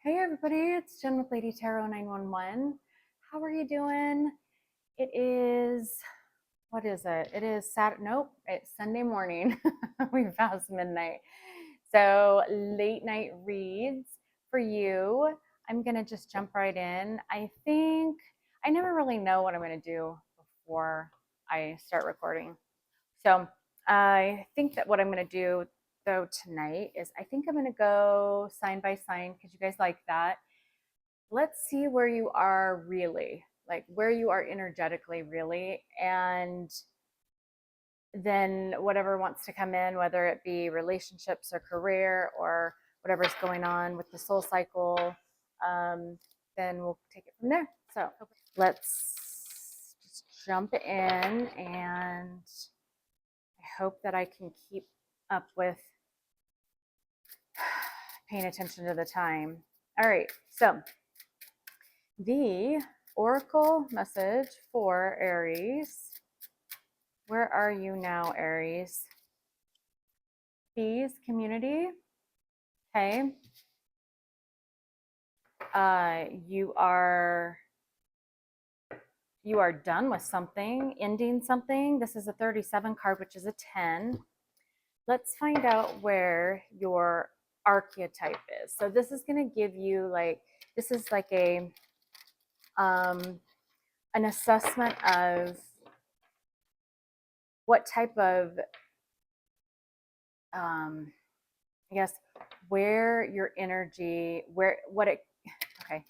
Hey everybody, it's Jen with Lady Tarot 911. How are you doing? It is, what is it? It is Saturday, nope, it's Sunday morning. We've passed midnight. So late night reads for you. I'm gonna just jump right in. I never really know what I'm gonna do before I start recording. So I think that what I'm gonna do though tonight is I think I'm gonna go sign by sign because you guys like that. Let's see where you are really, like where you are energetically really, and then whatever wants to come in, whether it be relationships or career or whatever's going on with the soul cycle, then we'll take it from there. So let's just jump in, and I hope that I can keep up with paying attention to the time. All right, so the oracle message for Aries. Where are you now, Aries? Bees, community. Okay. You are done with something, ending something. This is a 37 card, which is a 10. Let's find out where your archetype is. So this is going to give you this is like a an assessment of what type of I guess where your energy, okay,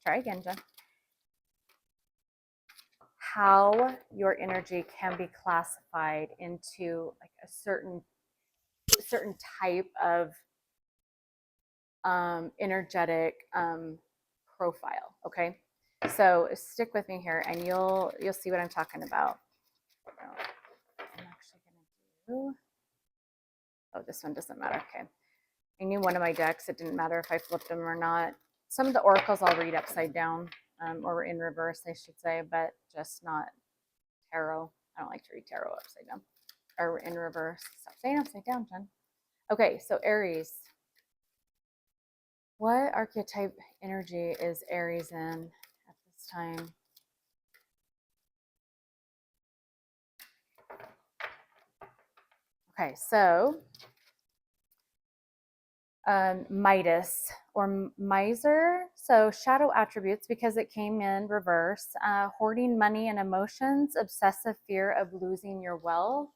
try again, Jen. How your energy can be classified into like a certain type of energetic profile. Okay, so stick with me here, and you'll see what I'm talking about. I'm actually gonna do. Oh, this one doesn't matter. Okay, I knew one of my decks. It didn't matter if I flipped them or not. Some of the oracles I'll read upside down, or in reverse, I should say, but just not tarot. I don't like to read tarot upside down or in reverse. Stop saying upside down, Jen. Okay, so Aries. What archetype energy is Aries in at this time? Okay, so Midas or miser. So shadow attributes, because it came in reverse. Hoarding money and emotions, obsessive fear of losing your wealth.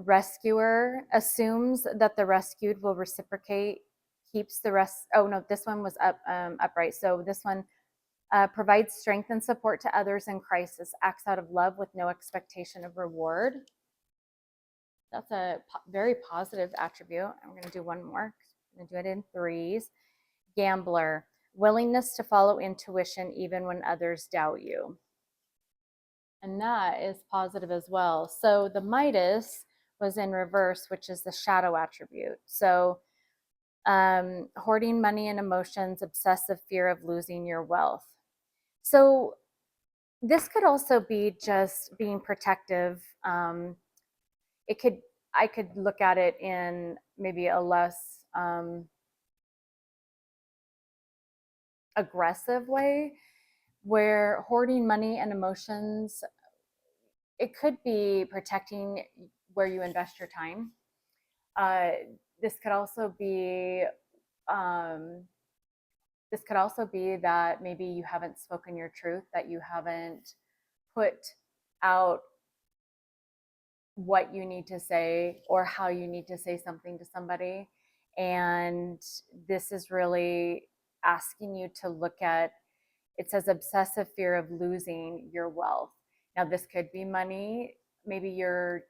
Rescuer, assumes that the rescued will reciprocate, keeps the rest. Oh no, this one was upright. So this one provides strength and support to others in crisis, acts out of love with no expectation of reward. That's a very positive attribute. I'm going to do one more. I'm going to do it in threes. Gambler, willingness to follow intuition even when others doubt you. And that is positive as well. So the Midas was in reverse, which is the shadow attribute. So hoarding money and emotions, obsessive fear of losing your wealth. So this could also be just being protective. I could look at it in maybe a less aggressive way, where hoarding money and emotions, it could be protecting where you invest your time. This could also be that maybe you haven't spoken your truth, that you haven't put out what you need to say or how you need to say something to somebody. And this is really asking you to look at, it says obsessive fear of losing your wealth. Now, this could be money. Maybe you're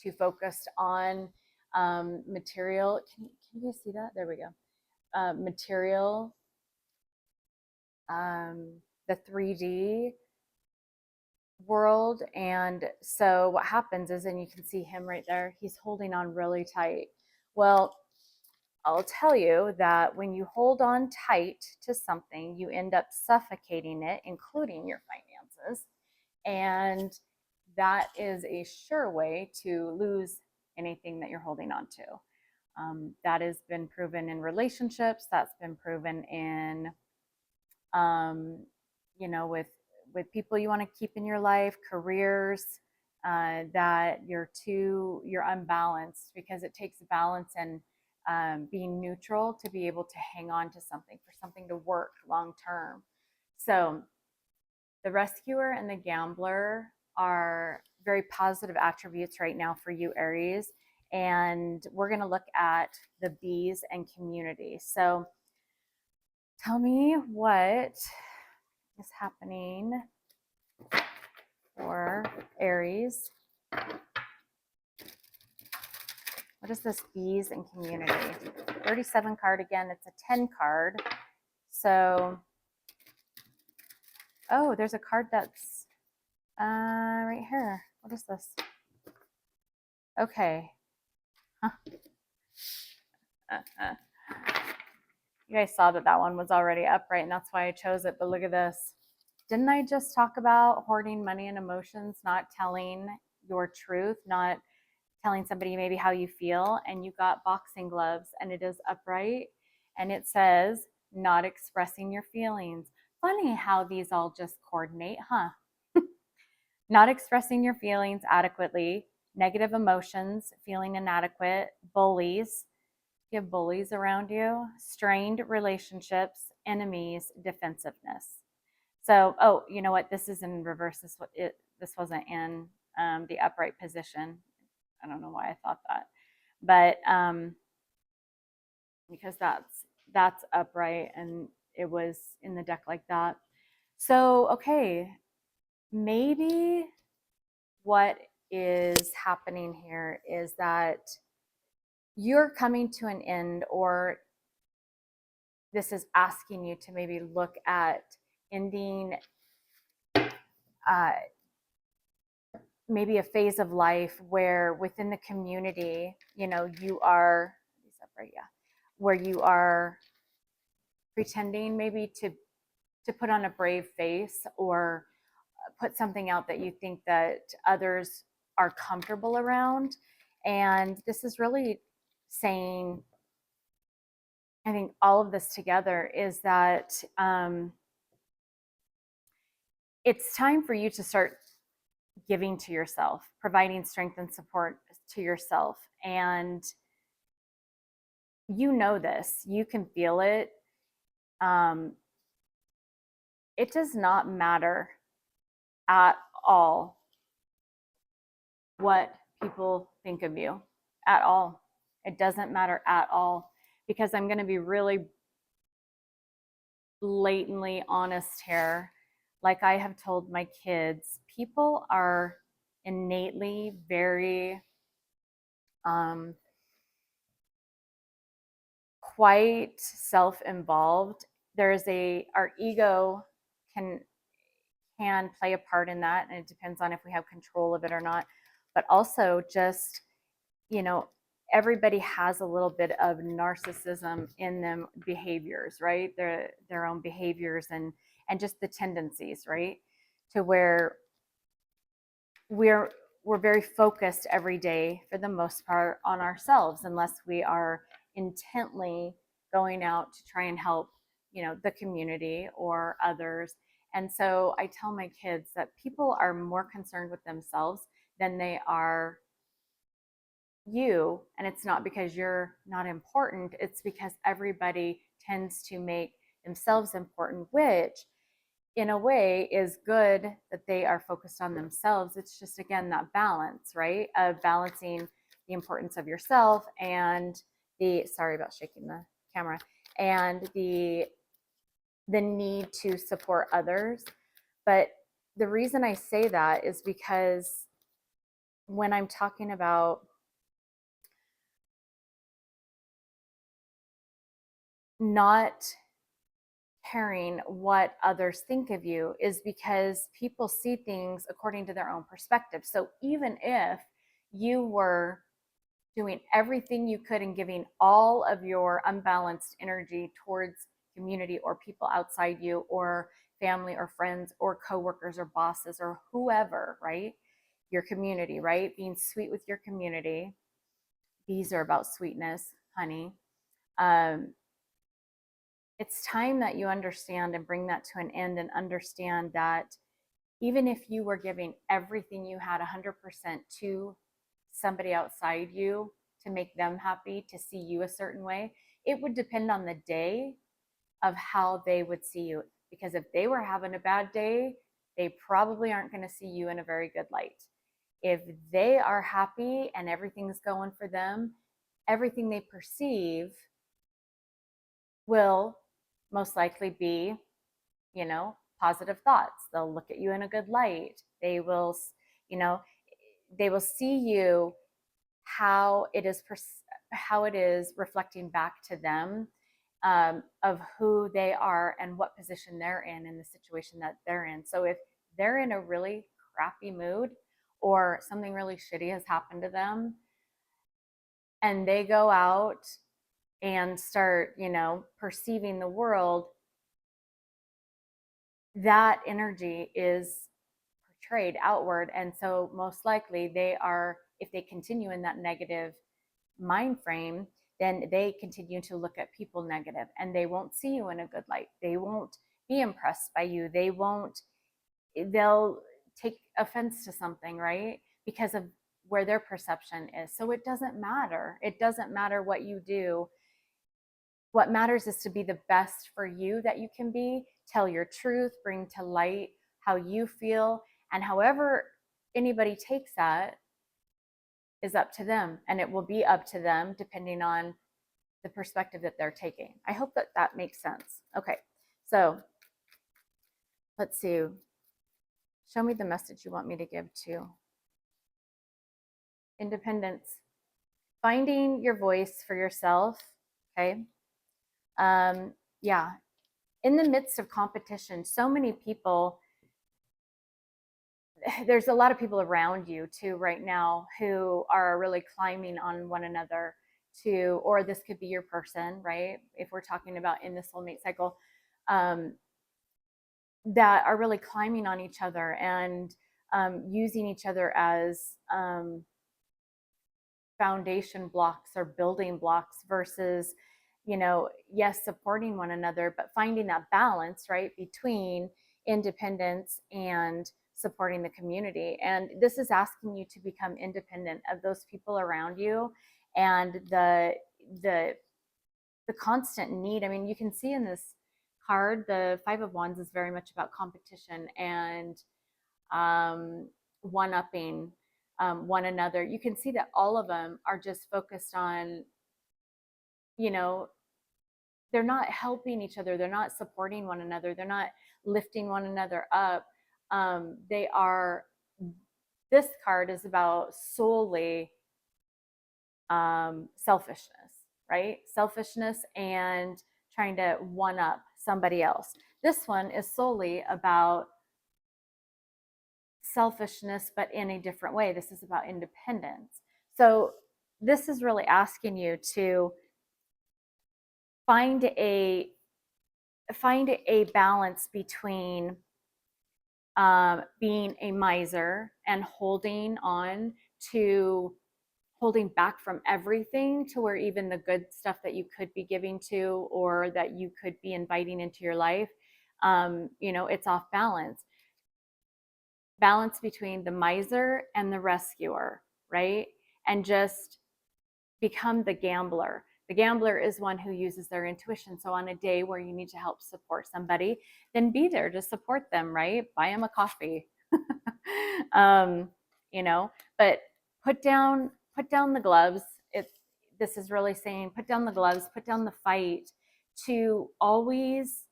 too focused on material. Can you see that? There we go. Material, the 3D world. And so what happens is, and you can see him right there, he's holding on really tight. Well, I'll tell you that when you hold on tight to something, you end up suffocating it, including your finances. And that is a sure way to lose anything that you're holding on to. That has been proven in relationships. That's been proven in, with people you want to keep in your life, careers, that you're unbalanced, because it takes balance and being neutral to be able to hang on to something, for something to work long term. So the rescuer and the gambler are very positive attributes right now for you, Aries. And we're going to look at the bees and community. So tell me what is happening for Aries. What is this bees and community? 37 card again. It's a 10 card. So, oh, there's a card that's right here. What is this? Okay. Huh. You guys saw that one was already up, right? And that's why I chose it. But look at this. Didn't I just talk about hoarding money and emotions, not telling your truth, not telling somebody maybe how you feel? And you got boxing gloves, and it is upright, and it says not expressing your feelings. Funny how these all just coordinate, huh? Not expressing your feelings adequately, negative emotions, feeling inadequate, bullies. You have bullies around you, strained relationships, enemies, defensiveness. So, oh, you know what? This is in reverse. This wasn't in the upright position. I don't know why I thought that, but because that's upright, and it was in the deck like that. So, okay, maybe what is happening here is that you're coming to an end, or this is asking you to maybe look at ending maybe a phase of life where within the community, you are, where you are pretending maybe to put on a brave face, or put something out that you think that others are comfortable around. And this is really saying, I think all of this together is that it's time for you to start giving to yourself, providing strength and support to yourself. And this, you can feel it. It does not matter at all what people think of you, at all. It doesn't matter at all, because I'm going to be really blatantly honest here. Like I have told my kids, people are innately very quite self-involved. Our ego can play a part in that, and it depends on if we have control of it or not. But also just, everybody has a little bit of narcissism in them, behaviors, right? Their own behaviors, and just the tendencies, right? To where we're very focused every day, for the most part, on ourselves, unless we are intently going out to try and help, the community or others. And so I tell my kids that people are more concerned with themselves than they are you. And it's not because you're not important, it's because everybody tends to make themselves important, which in a way is good, that they are focused on themselves. It's just, again, that balance, right? Of balancing the importance of yourself and sorry about shaking the camera, and the need to support others. But the reason I say that is because when I'm talking about not caring what others think of you, is because people see things according to their own perspective. So even if you were doing everything you could and giving all of your unbalanced energy towards community or people outside you, or family or friends or coworkers or bosses or whoever, right? Your community, right? Being sweet with your community. Bees are about sweetness. honey, it's time that you understand and bring that to an end, and understand that even if you were giving everything you had 100% to somebody outside you to make them happy, to see you a certain way, it would depend on the day of how they would see you. Because if they were having a bad day, they probably aren't going to see you in a very good light. If they are happy and everything's going for them, everything they perceive will most likely be, positive thoughts. They'll look at you in a good light. They will, you know, they will see you how it is reflecting back to them, of who they are and what position they're in the situation that they're in. So if they're in a really crappy mood, or something really shitty has happened to them, and they go out and start, perceiving the world, that energy is portrayed outward. And so most likely if they continue in that negative mind frame, then they continue to look at people negative, and they won't see you in a good light. They won't be impressed by you. They'll take offense to something, right? Because of where their perception is. So it doesn't matter. It doesn't matter what you do. What matters is to be the best for you that you can be, tell your truth, bring to light how you feel, and however anybody takes that is up to them, and it will be up to them depending on the perspective that they're taking. I hope that that makes sense. Okay, so let's see. Show me the message you want me to give to independence. Finding your voice for yourself, okay? Yeah, in the midst of competition, so many people, there's a lot of people around you too right now who are really climbing on one another or this could be your person, right? If we're talking about in the soulmate cycle, that are really climbing on each other and using each other as foundation blocks or building blocks versus, yes, supporting one another, but finding that balance, right, between independence and supporting the community. And this is asking you to become independent of those people around you, and the constant need. I mean, you can see in this card, the Five of Wands is very much about competition and one-upping one another. You can see that all of them are just focused on, they're not helping each other. They're not supporting one another. They're not lifting one another up. This card is about solely selfishness, right? Selfishness and trying to one up somebody else. This one is solely about selfishness, but in a different way. This is about independence. So this is really asking you to find a balance between being a miser and holding back from everything, to where even the good stuff that you could be giving to, or that you could be inviting into your life, it's off balance. Balance between the miser and the rescuer, right? And just become the gambler. The gambler is one who uses their intuition. So on a day where you need to help support somebody, then be there to support them, right? Buy them a coffee. But put down the gloves. This is really saying, put down the gloves, put down the fight, to always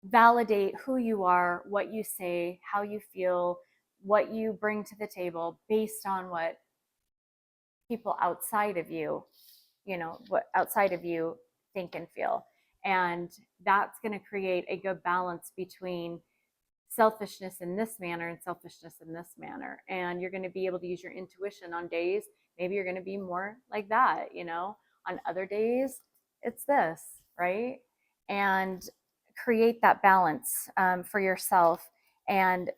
validate who you are, what you say, how you feel, what you bring to the table, based on what people outside of you, what outside of you think and feel. And that's going to create a good balance between selfishness in this manner and selfishness in this manner. And you're going to be able to use your intuition on days. Maybe you're going to be more like that, on other days, it's this, right? And create that balance for yourself. And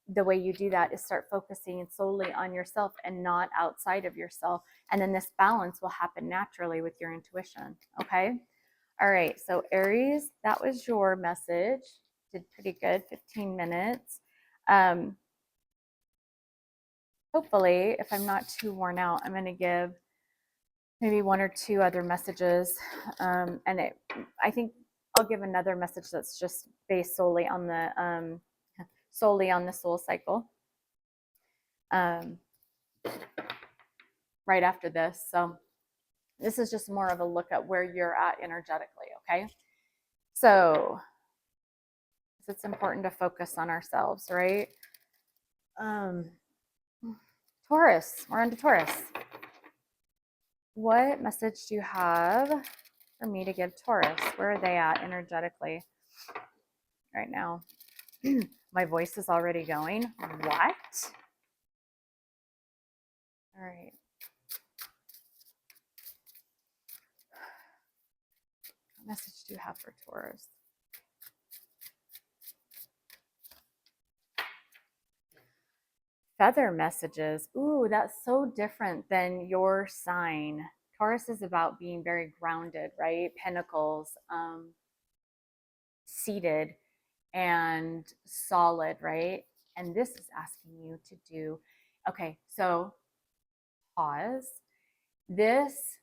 the way you do that is start focusing solely on yourself and not outside of yourself. And then this balance will happen naturally with your intuition. Okay. All right. So Aries, that was your message. Did pretty good, 15 minutes. Hopefully, if I'm not too worn out, I'm going to give maybe one or two other messages. I think I'll give another message that's just based solely on the soul cycle right after this. So this is just more of a look at where you're at energetically. Okay. So it's important to focus on ourselves, right? Taurus, we're on to Taurus. What message do you have for me to give Taurus? Where are they at energetically right now? My voice is already going. What? All right. What message do you have for Taurus? Feather messages. Ooh, that's so different than your sign. Taurus is about being very grounded, right? Pentacles, seated and solid, right? And this is asking you to do, okay, so pause. This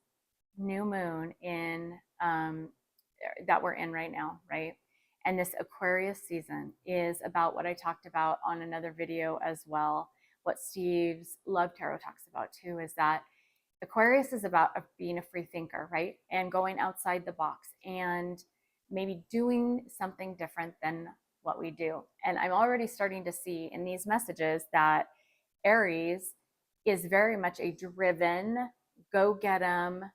new moon in that we're in right now, right? And this Aquarius season is about what I talked about on another video as well. What Steve's Love Tarot talks about too is that Aquarius is about being a free thinker, right? And going outside the box and maybe doing something different than what we do. And I'm already starting to see in these messages that Aries is very much a driven, go get 'em,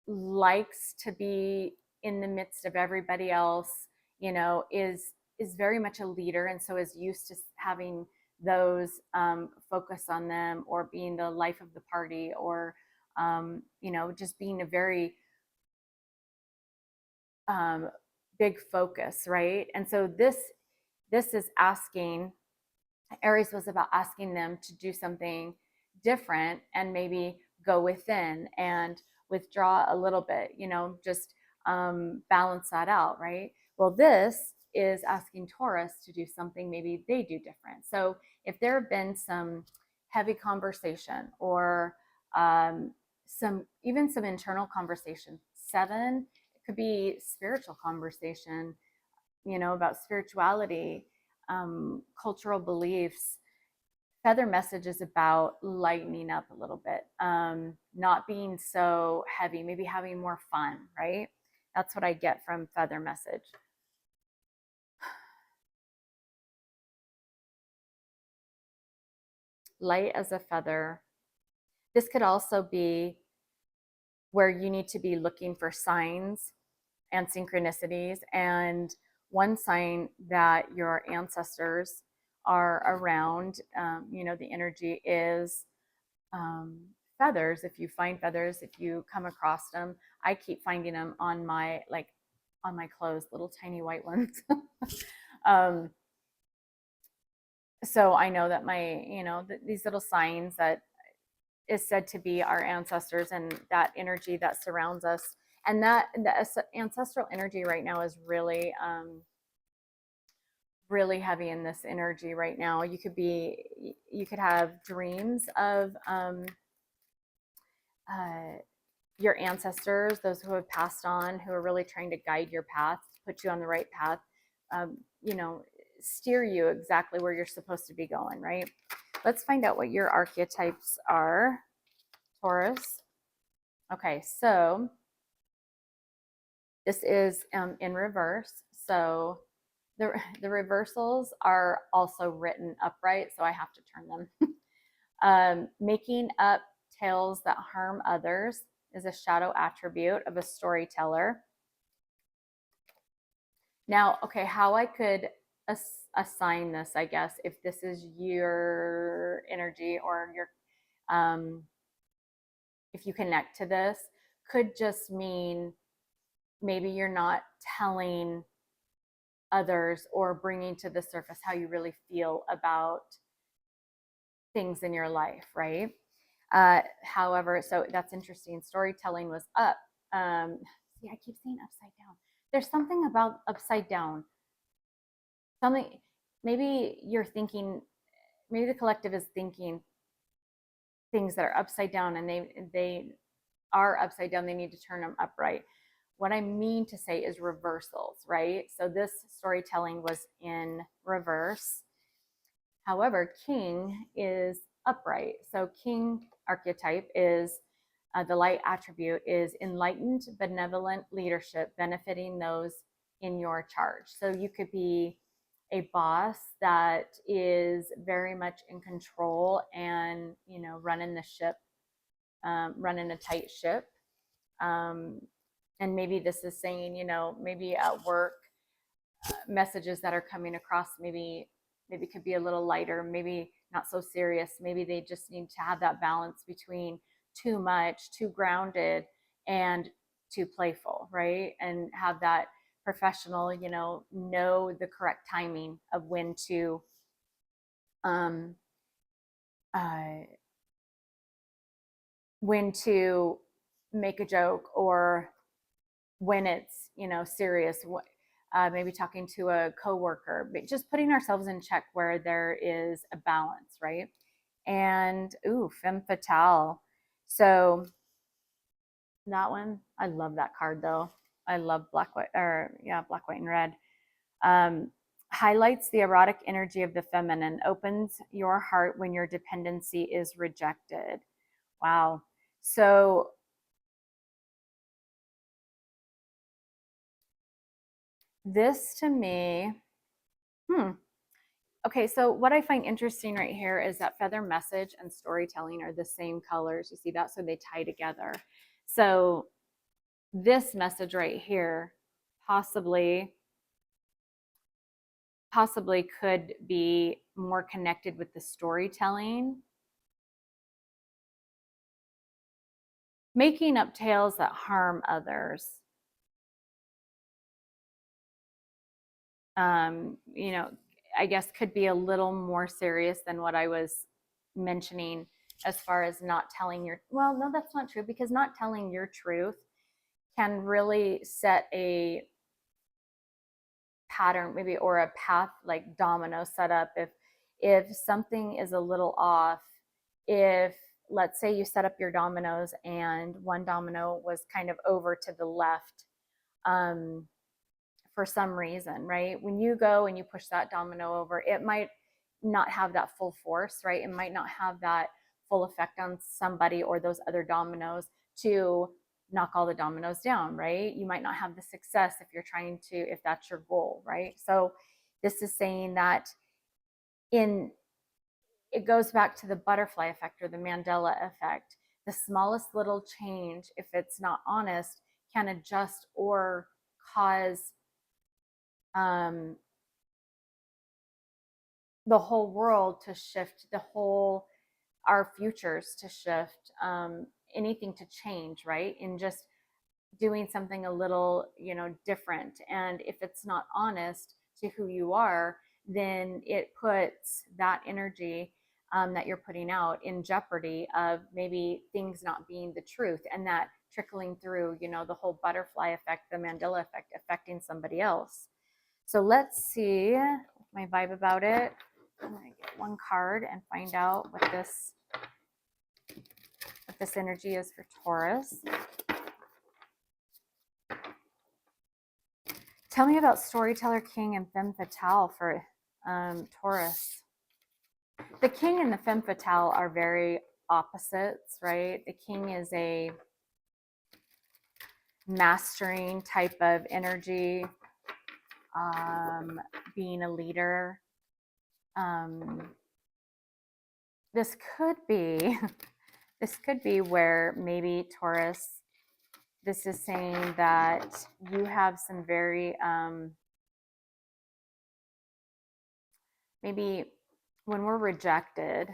likes to be in the midst of everybody else, you know, is very much a leader, and so is used to having those focus on them or being the life of the party, or you know, just being a very big focus, right? And so this is asking, Aries was about asking them to do something different and maybe go within and withdraw a little bit, you know, just balance that out, right? Well, this is asking Taurus to do something maybe they do different. So if there have been some heavy conversation or even some internal conversation, 7, it could be spiritual conversation, you know, about spirituality, cultural beliefs. Feather message is about lightening up a little bit, not being so heavy, maybe having more fun, right? That's what I get from feather message. Light as a feather. This could also be where you need to be looking for signs and synchronicities. And one sign that your ancestors are around, you know, the energy is feathers. If you find feathers, if you come across them, I keep finding them on my clothes, little tiny white ones. So I know that these little signs that is said to be our ancestors and that energy that surrounds us, and that the ancestral energy right now is really really heavy in this energy right now. You could have dreams of your ancestors, those who have passed on, who are really trying to guide your path, put you on the right path, you know, steer you exactly where you're supposed to be going, right? Let's find out what your archetypes are, Taurus. Okay, so this is in reverse. So the reversals are also written upright, so I have to turn them. Making up tales that harm others is a shadow attribute of a storyteller. Now, okay, how I could assign this, I guess, if this is your energy or your, if you connect to this, could just mean maybe you're not telling others or bringing to the surface how you really feel about things in your life, right? However, so that's interesting. Storytelling was up. See, I keep saying upside down. There's something about upside down. Something, maybe you're thinking, maybe the collective is thinking things that are upside down, and they are upside down. They need to turn them upright. What I mean to say is reversals, right? So this storytelling was in reverse. However, king is upright. So king archetype is the light attribute is enlightened, benevolent leadership, benefiting those in your charge. So you could be a boss that is very much in control and, you know, running the ship, running a tight ship. And maybe this is saying, you know, maybe at work, messages that are coming across maybe could be a little lighter, maybe not so serious. Maybe they just need to have that balance between too much, too grounded, and too playful, right? And have that professional, you know the correct timing of um uh when to make a joke, or when it's, you know, serious. Maybe talking to a coworker, but just putting ourselves in check where there is a balance, right? And ooh, femme fatale. So that one, I love that card though. I love black, white, or yeah, black, white, and red. Um, Highlights the erotic energy of the feminine, opens your heart when your dependency is rejected. Wow. So this to me, okay, so what I find interesting right here is that feather message and storytelling are the same colors. You see that? So they tie together. So this message right here possibly could be more connected with the storytelling. Making up tales that harm others. You know, I guess could be a little more serious than what I was mentioning as far as not telling your, well, no, that's not true, because not telling your truth can really set a pattern, maybe, or a path, like domino set up. If something is a little off, if, let's say, you set up your dominoes and one domino was kind of over to the left, for some reason, right? When you go and you push that domino over, it might not have that full force, right? It might not have that full effect on somebody or those other dominoes to knock all the dominoes down, right? You might not have the success if you're trying to, if that's your goal, right? So this is saying that in, it goes back to the butterfly effect or the Mandela effect. The smallest little change, if it's not honest, can adjust or cause the whole world to shift, our futures to shift, anything to change, right? In just doing something a little, different. And if it's not honest to who you are, then it puts that energy, that you're putting out in jeopardy of maybe things not being the truth, and that trickling through, the whole butterfly effect, the Mandela effect, affecting somebody else. So let's see my vibe about it. I'm going to get one card and find out what this energy is for Taurus. Tell me about Storyteller King and Femme Fatale for Taurus. The King and the Femme Fatale are very opposites, right? The King is a mastering type of energy, being a leader. This could be where maybe Taurus, this is saying that you have some very, maybe when we're rejected,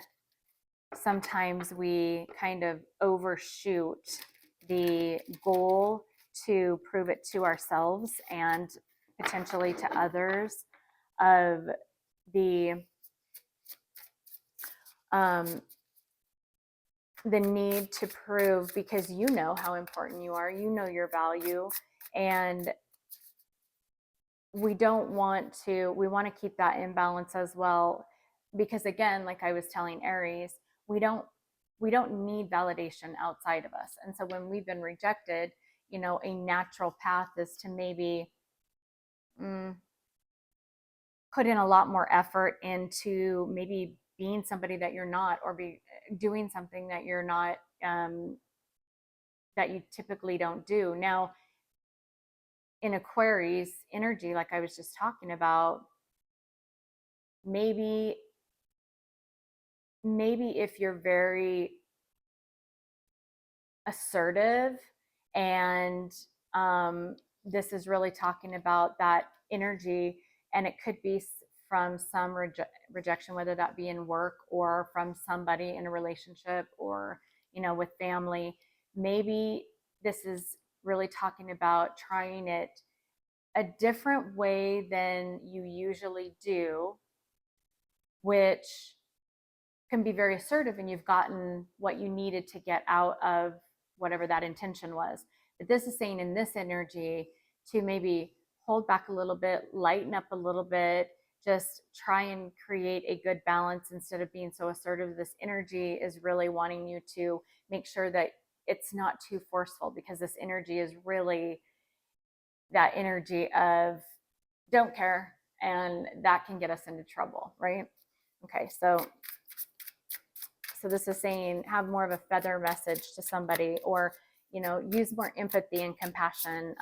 sometimes we kind of overshoot the goal to prove it to ourselves and potentially to others of the the need to prove, because you know how important you are, you know your value, and we want to keep that in balance as well, because again, like I was telling Aries, we don't need validation outside of us. And so when we've been rejected, a natural path is to maybe put in a lot more effort into maybe being somebody that you're not, or be doing something that you're not, that you typically don't do. Now, in Aquarius energy, like I was just talking about, maybe if you're very assertive, and this is really talking about that energy, and it could be from some rejection, whether that be in work or from somebody in a relationship, or with family. Maybe this is really talking about trying it a different way than you usually do, which can be very assertive, and you've gotten what you needed to get out of whatever that intention was. But this is saying in this energy to maybe hold back a little bit, lighten up a little bit, just try and create a good balance instead of being so assertive. This energy is really wanting you to make sure that it's not too forceful, because this energy is really that energy of don't care, and that can get us into trouble, right? Okay, so this is saying have more of a feather message to somebody, or use more empathy and compassion.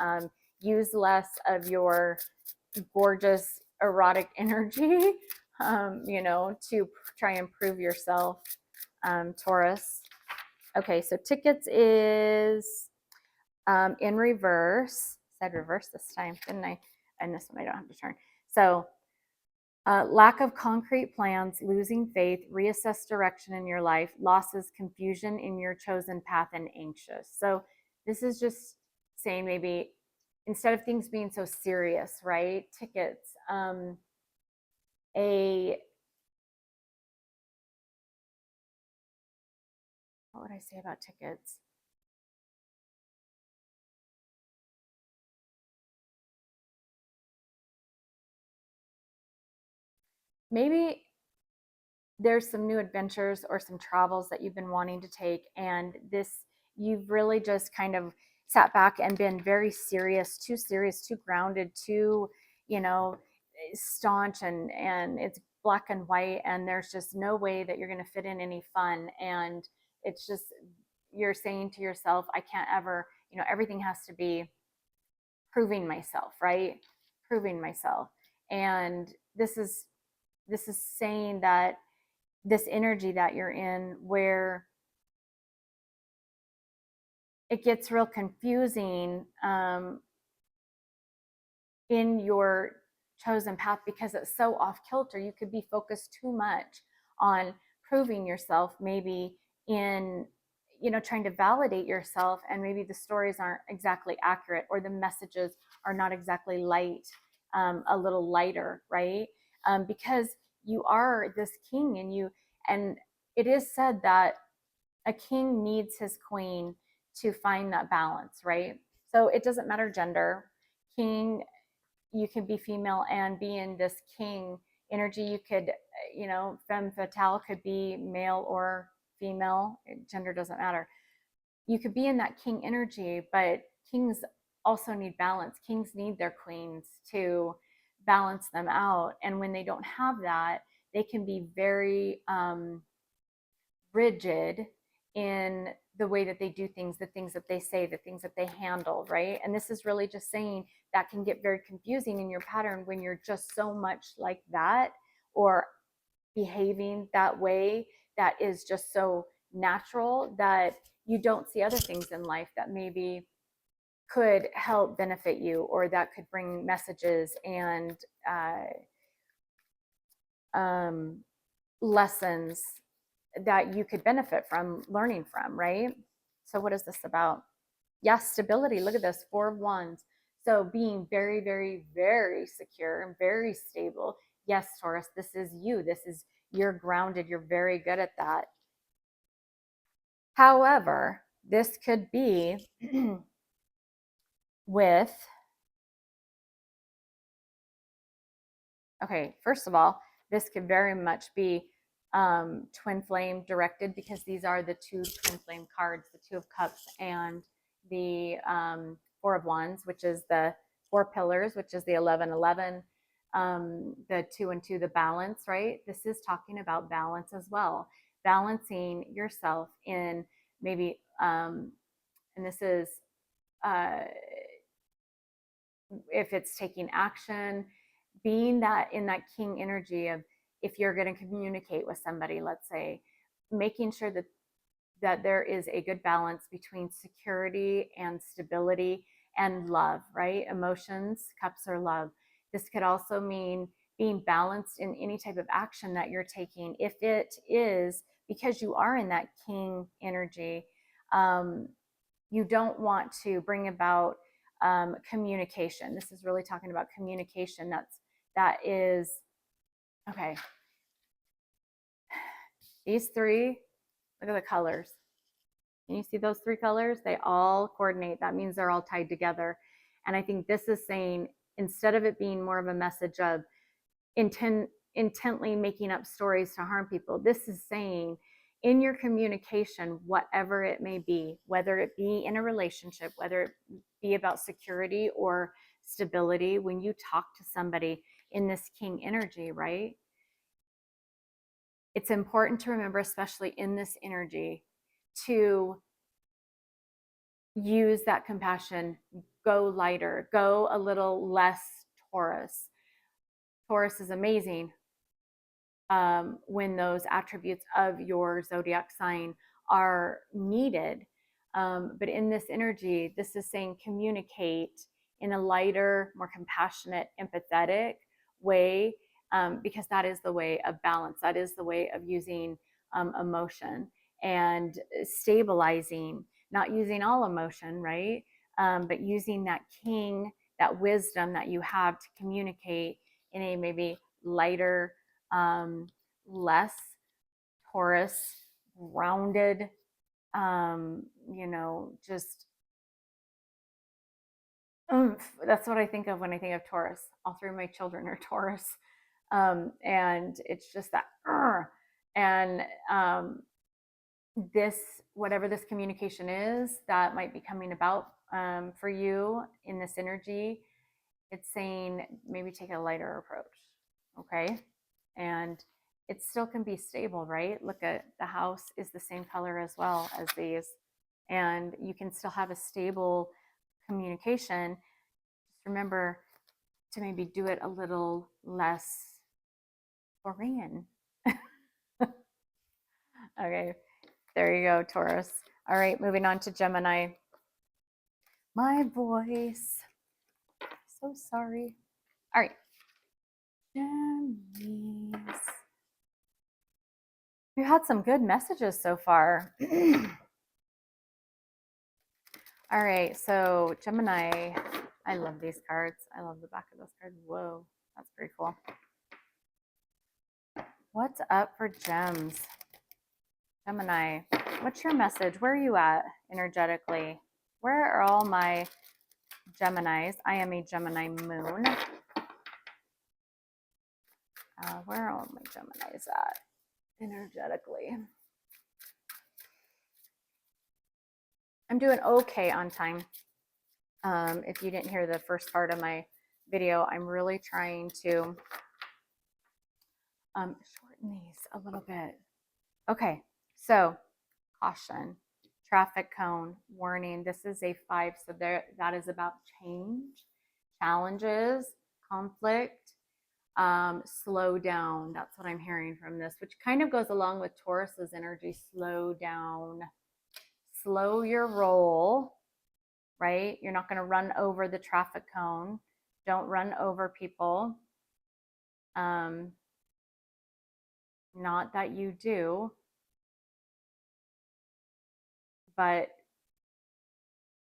Use less of your gorgeous erotic energy, to try and prove yourself, Taurus. Okay, so tickets is in reverse. Said reverse this time, didn't I? And this one I don't have to turn. So lack of concrete plans, losing faith, reassess direction in your life, losses, confusion in your chosen path, and anxious. So this is just saying maybe instead of things being so serious, right? Tickets, what would I say about tickets? Maybe there's some new adventures or some travels that you've been wanting to take, and you've really just kind of sat back and been very serious, too grounded, too staunch, and it's black and white, and there's just no way that you're going to fit in any fun. And it's just, you're saying to yourself, I can't ever, everything has to be proving myself, right? Proving myself. And this is saying that this energy that you're in, where it gets real confusing in your chosen path, because it's so off kilter. You could be focused too much on proving yourself, maybe in trying to validate yourself, and maybe the stories aren't exactly accurate, or the messages are not exactly light, a little lighter, right? Because you are this king, and it is said that a king needs his queen to find that balance, right? So it doesn't matter gender. King, you can be female and be in this king energy. You could, femme fatale could be male or female. Gender doesn't matter. You could be in that king energy, but kings also need balance. Kings need their queens to balance them out. And when they don't have that, they can be very rigid in the way that they do things, the things that they say, the things that they handle, right? And this is really just saying that can get very confusing in your pattern when you're just so much like that, or behaving that way that is just so natural, that you don't see other things in life that maybe could help benefit you, or that could bring messages and lessons that you could benefit from learning from, right? So what is this about? Yes, stability. Look at this, 4 of Wands. So being very, very, very secure and very stable. Yes, Taurus, this is you. You're grounded. You're very good at that. However, this could be with, okay, first of all, this could very much be twin flame directed, because these are the two twin flame cards, the Two of Cups and the Four of Wands, which is the four pillars, which is the 11-11, the 2 and 2, the balance, right? This is talking about balance as well, balancing yourself in maybe, and this is if it's taking action, being that in that king energy of, if you're going to communicate with somebody, let's say, making sure that there is a good balance between security and stability and love, right? Emotions, cups are love. This could also mean being balanced in any type of action that you're taking. If it is because you are in that king energy, you don't want to bring about communication. This is really talking about communication. That is, okay. These three, look at the colors. Can you see those three colors? They all coordinate. That means they're all tied together. And I think this is saying, instead of it being more of a message of intently making up stories to harm people, this is saying, in your communication, whatever it may be, whether it be in a relationship, whether it be about security or stability, when you talk to somebody in this king energy, right? It's important to remember, especially in this energy, to use that compassion, go lighter, go a little less Taurus. Taurus is amazing when those attributes of your zodiac sign are needed. But in this energy, this is saying communicate in a lighter, more compassionate, empathetic way, because that is the way of balance. That is the way of using emotion and stabilizing, not using all emotion, right? But using that king, that wisdom that you have to communicate in a maybe lighter, less Taurus, rounded, just oomph. That's what I think of when I think of Taurus. All three of my children are Taurus. And it's just that, and this, whatever this communication is that might be coming about for you in this energy, it's saying maybe take a lighter approach, okay? And it still can be stable, right? Look at the house is the same color as well as these, and you can still have a stable communication. Just remember to maybe do it a little less Korean. Okay, there you go, Taurus. All right, moving on to Gemini. My voice. So sorry. All right. Gemini's. We've had some good messages so far. All right, so Gemini, I love these cards. I love the back of those cards. Whoa, that's pretty cool. What's up for gems? Gemini, what's your message? Where are you at energetically? Where are all my Geminis? I am a Gemini moon. Where are all my Geminis at energetically? I'm doing okay on time. If you didn't hear the first part of my video, I'm really trying to shorten these a little bit. Okay, so caution, traffic cone, warning. This is a 5, so that is about change, challenges, conflict, slow down. That's what I'm hearing from this, which kind of goes along with Taurus's energy. Slow down, slow your roll, right? You're not going to run over the traffic cone. Don't run over people. Not that you do, but,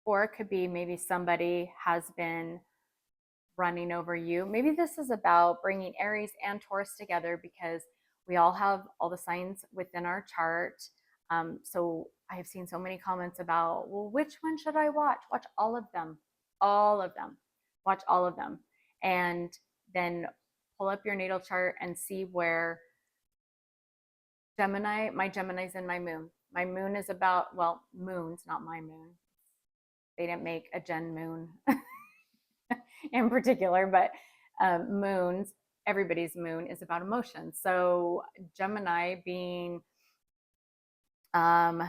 or it could be maybe somebody has been running over you. Maybe this is about bringing Aries and Taurus together because we all have all the signs within our chart. So I have seen so many comments about, well, which one should I watch? Watch all of them, all of them. Watch all of them, and then pull up your natal chart and see where Gemini, my Gemini's in my moon. My moon is about, well, moons, not my moon. They didn't make a Gen moon in particular, but moons, everybody's moon is about emotions. So Gemini being, and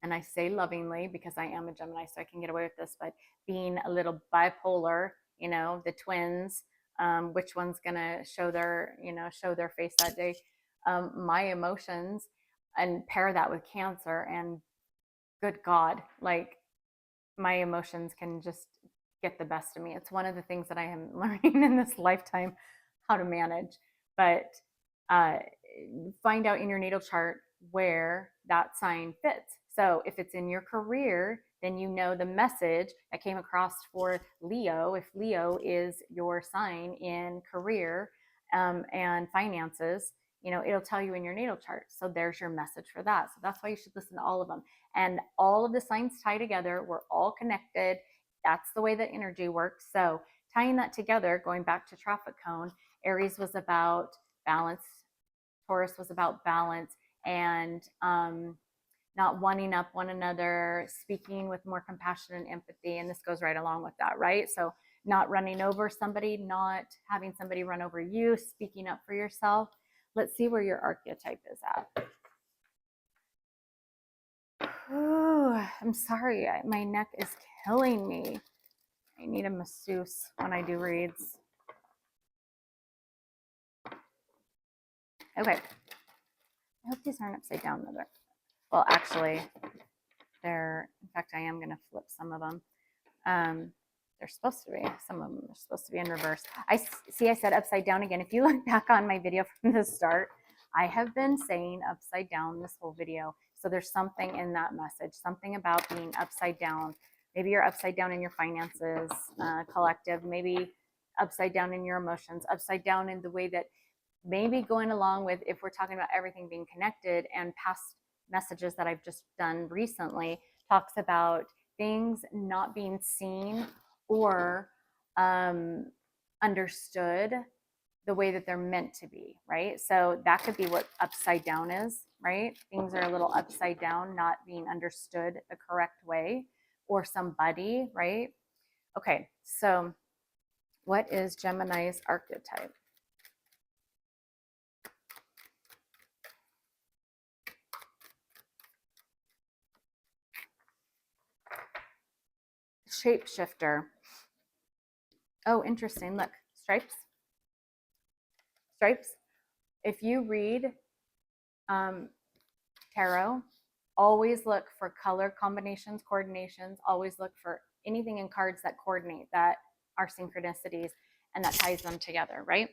I say lovingly because I am a Gemini, so I can get away with this, but being a little bipolar, you know, the twins, which one's gonna show their, you know, show their face that day. My emotions, and pair that with Cancer, and good God, like my emotions can just get the best of me. It's one of the things that I am learning in this lifetime how to manage. But find out in your natal chart where that sign fits. So if it's in your career, then you know the message that came across for Leo. If Leo is your sign in career and finances, you know, it'll tell you in your natal chart. So there's your message for that. So that's why you should listen to all of them. And all of the signs tie together. We're all connected. That's the way that energy works. So tying that together, going back to traffic cone, Aries was about balance, Taurus was about balance, and not wanting up one another, speaking with more compassion and empathy. And this goes right along with that, right? So not running over somebody, not having somebody run over you, speaking up for yourself. Let's see where your archetype is at. Ooh, I'm sorry, my neck is killing me. I need a masseuse when I do reads. Okay. I hope these aren't upside down, mother. Well, actually, they're, in fact, I am going to flip some of them. They're supposed to be, some of them are supposed to be in reverse. I said upside down again. If you look back on my video from the start, I have been saying upside down this whole video. So there's something in that message, something about being upside down. Maybe you're upside down in your finances, collective, maybe upside down in your emotions, upside down in the way that maybe going along with, if we're talking about everything being connected, and past messages that I've just done recently talks about things not being seen or understood the way that they're meant to be, right? So that could be what upside down is, right? Things are a little upside down, not being understood the correct way, or somebody, right? Okay, so what is Gemini's archetype? Shapeshifter. Oh, interesting. Look, stripes. Stripes. If you read tarot, always look for color combinations, coordinations. Always look for anything in cards that coordinate, that are synchronicities, and that ties them together, right?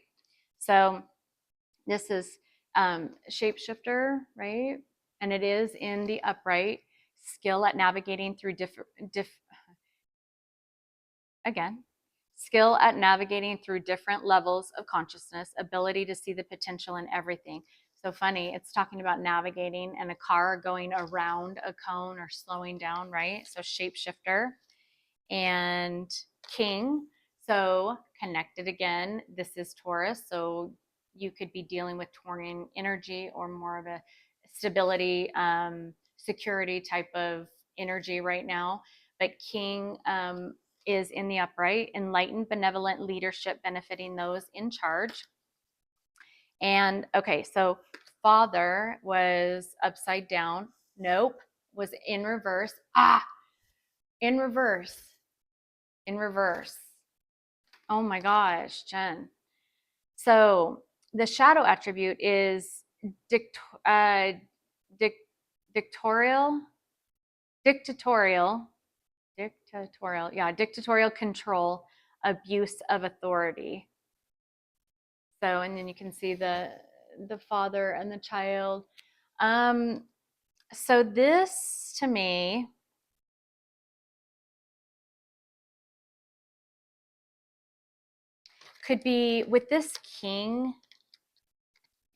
So this is shapeshifter, right? And it is in the upright. Skill at navigating through skill at navigating through different levels of consciousness, ability to see the potential in everything. So funny, it's talking about navigating and a car going around a cone or slowing down, right? So shapeshifter. And king, so connected again. This is Taurus, so you could be dealing with Taurian energy or more of a stability, security type of energy right now. But king is in the upright, enlightened, benevolent leadership benefiting those in charge. And okay, so father was upside down. Nope, was in reverse. In reverse. In reverse. Oh my gosh, Jen. So the shadow attribute is dictatorial, dictatorial control, abuse of authority. So, and then you can see the father and the child. So this to me, could be with this king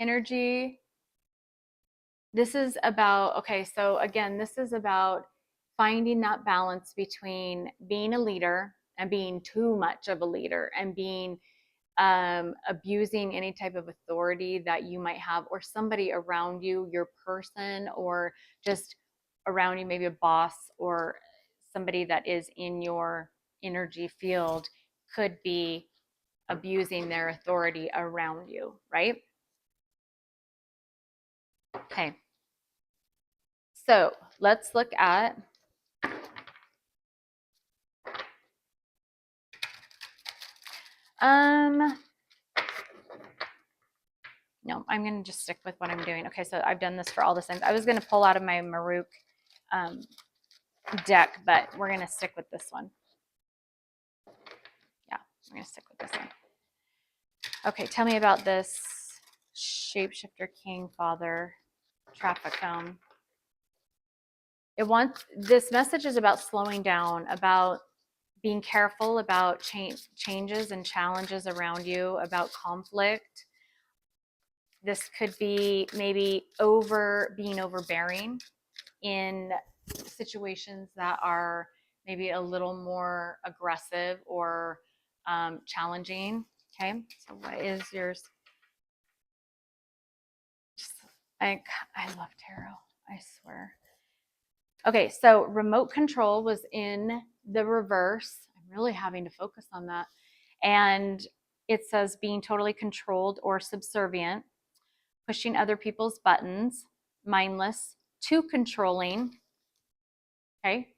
energy. This is about, okay, so again, this is about finding that balance between being a leader and being too much of a leader and being abusing any type of authority that you might have, or somebody around you, your person, or just around you, maybe a boss or somebody that is in your energy field could be abusing their authority around you, right? Okay. So let's look at no, I'm going to just stick with what I'm doing. Okay, so I've done this for all the signs. I was going to pull out of my Maruk deck, but we're going to stick with this one. Yeah, we're going to stick with this one. Okay, tell me about this shapeshifter king father traffic cone. This message is about slowing down, about being careful about changes and challenges around you, about conflict. This could be maybe being overbearing in situations that are maybe a little more aggressive or challenging. Okay, so what is yours? I love tarot, I swear. Okay, so remote control was in the reverse. I'm really having to focus on that. And it says being totally controlled or subservient, pushing other people's buttons, mindless, too controlling, okay?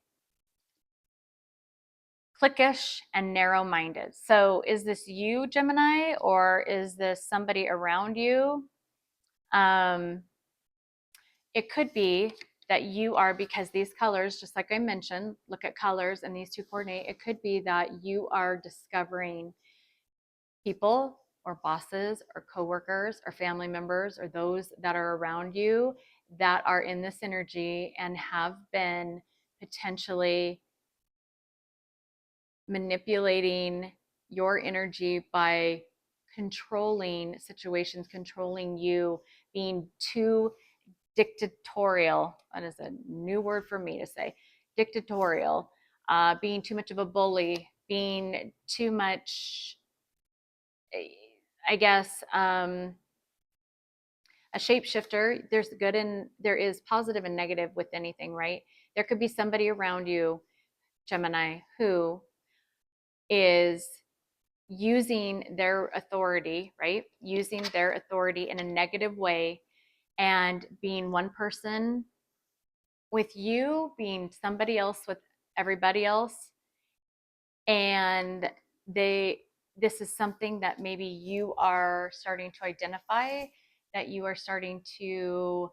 Cliquish and narrow-minded. So is this you, Gemini, or is this somebody around you? It could be that you are, because these colors, just like I mentioned, look at colors and these two coordinate, it could be that you are discovering people or bosses or coworkers or family members or those that are around you that are in this energy and have been potentially manipulating your energy by controlling situations, controlling you, being too dictatorial. That is a new word for me to say. Dictatorial, being too much of a bully, being too much, I guess, a shapeshifter. There's good and there is positive and negative with anything, right? There could be somebody around you, Gemini, who is using their authority, right? Using their authority in a negative way and being one person with you, being somebody else with everybody else. And this is something that maybe you are starting to identify, that you are starting to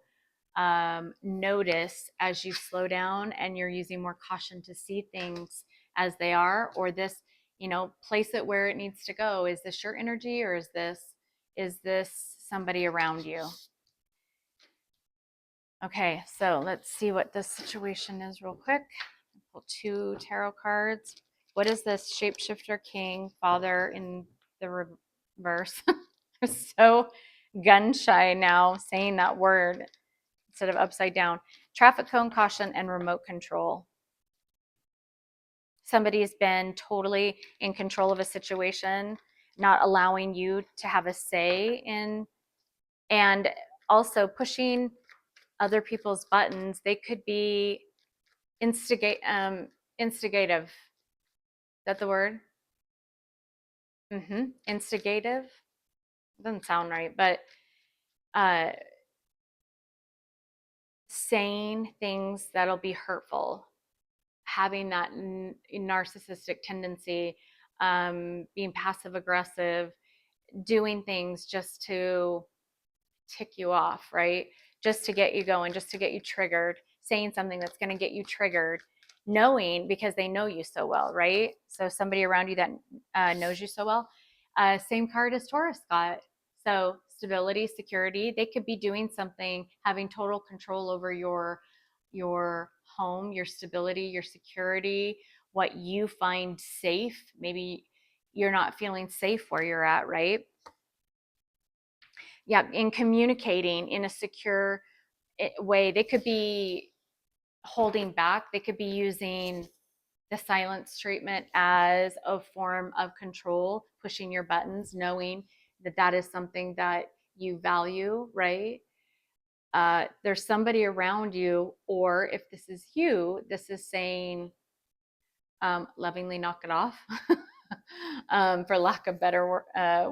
notice as you slow down and you're using more caution to see things as they are, or this, place it where it needs to go. Is this your energy, or is this somebody around you? Okay, so let's see what this situation is real quick. Pull 2 tarot cards. What is this shapeshifter king father in the reverse? I'm so gun shy now saying that word instead of upside down. Traffic cone, caution, and remote control. Somebody's been totally in control of a situation, not allowing you to have a say in, and also pushing other people's buttons. They could be instigative. Is that the word? Instigative. Doesn't sound right, but saying things that'll be hurtful, having that narcissistic tendency, being passive aggressive, doing things just to tick you off, right? Just to get you going, just to get you triggered, saying something that's going to get you triggered, knowing, because they know you so well, right? So somebody around you that knows you so well. Same card as Taurus got. So stability, security. They could be doing something, having total control over your home, your stability, your security, what you find safe. Maybe you're not feeling safe where you're at, right? Yeah, in communicating in a secure way. They could be holding back. They could be using the silence treatment as a form of control, pushing your buttons, knowing that that is something that you value, right? There's somebody around you, or if this is you, this is saying, lovingly knock it off, for lack of better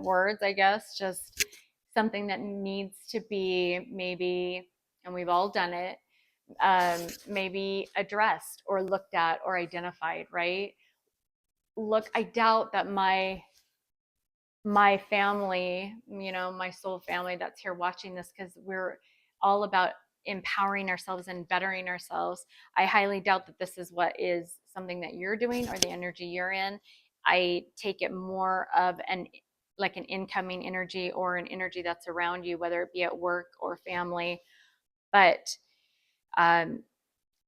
words, I guess, just something that needs to be maybe, and we've all done it, maybe addressed or looked at or identified, right? Look, I doubt that my family, my soul family that's here watching this, because we're all about empowering ourselves and bettering ourselves. I highly doubt that this is what is something that you're doing or the energy you're in. I take it more of an incoming energy or an energy that's around you, whether it be at work or family. But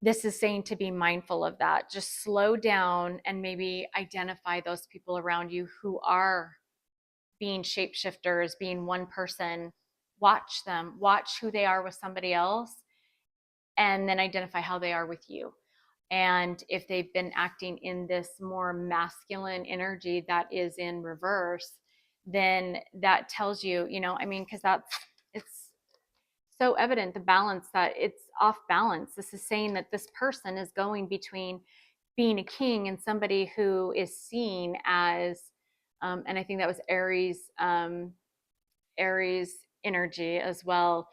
this is saying to be mindful of that. Just slow down and maybe identify those people around you who are being shapeshifters, being one person. Watch them, watch who they are with somebody else, and then identify how they are with you. And if they've been acting in this more masculine energy that is in reverse, then that tells you, because it's so evident, the balance, that it's off balance. This is saying that this person is going between being a king and somebody who is seen as, and I think that was Aries energy as well,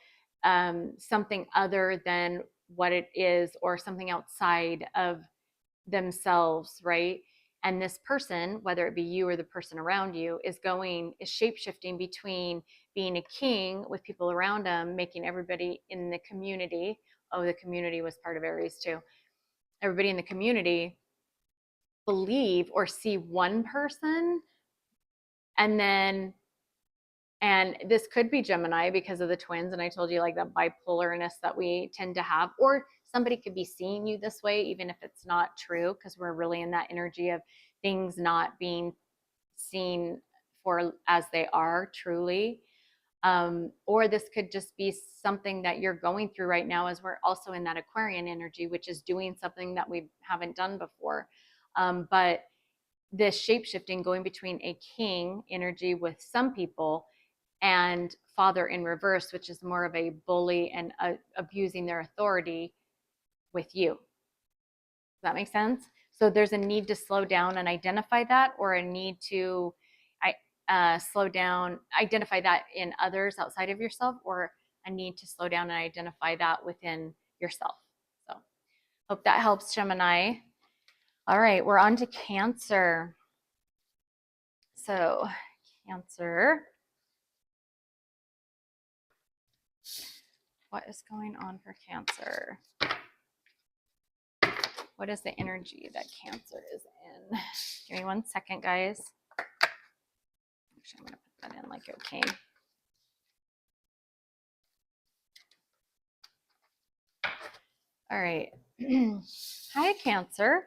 something other than what it is, or something outside of themselves, right? And this person, whether it be you or the person around you, is shape-shifting between being a king with people around them, making everybody in the community, oh, the community was part of Aries too, everybody in the community believe or see one person, and this could be Gemini because of the twins, and I told you, like, that bipolarness that we tend to have, or somebody could be seeing you this way even if it's not true, because we're really in that energy of things not being seen for as they are truly. Or this could just be something that you're going through right now, as we're also in that Aquarian energy, which is doing something that we haven't done before. But this shape shifting, going between a king energy with some people and father in reverse, which is more of a bully and abusing their authority with you. Does that make sense? So there's a need to slow down and identify that, or a need to slow down, identify that in others outside of yourself, or a need to slow down and identify that within yourself. So hope that helps, Gemini. All right, we're on to Cancer. So Cancer, what is going on for Cancer? What is the energy that Cancer is in? Give me 1 second, guys. Actually, I'm going to put that in like it came. All right. Hi, Cancer.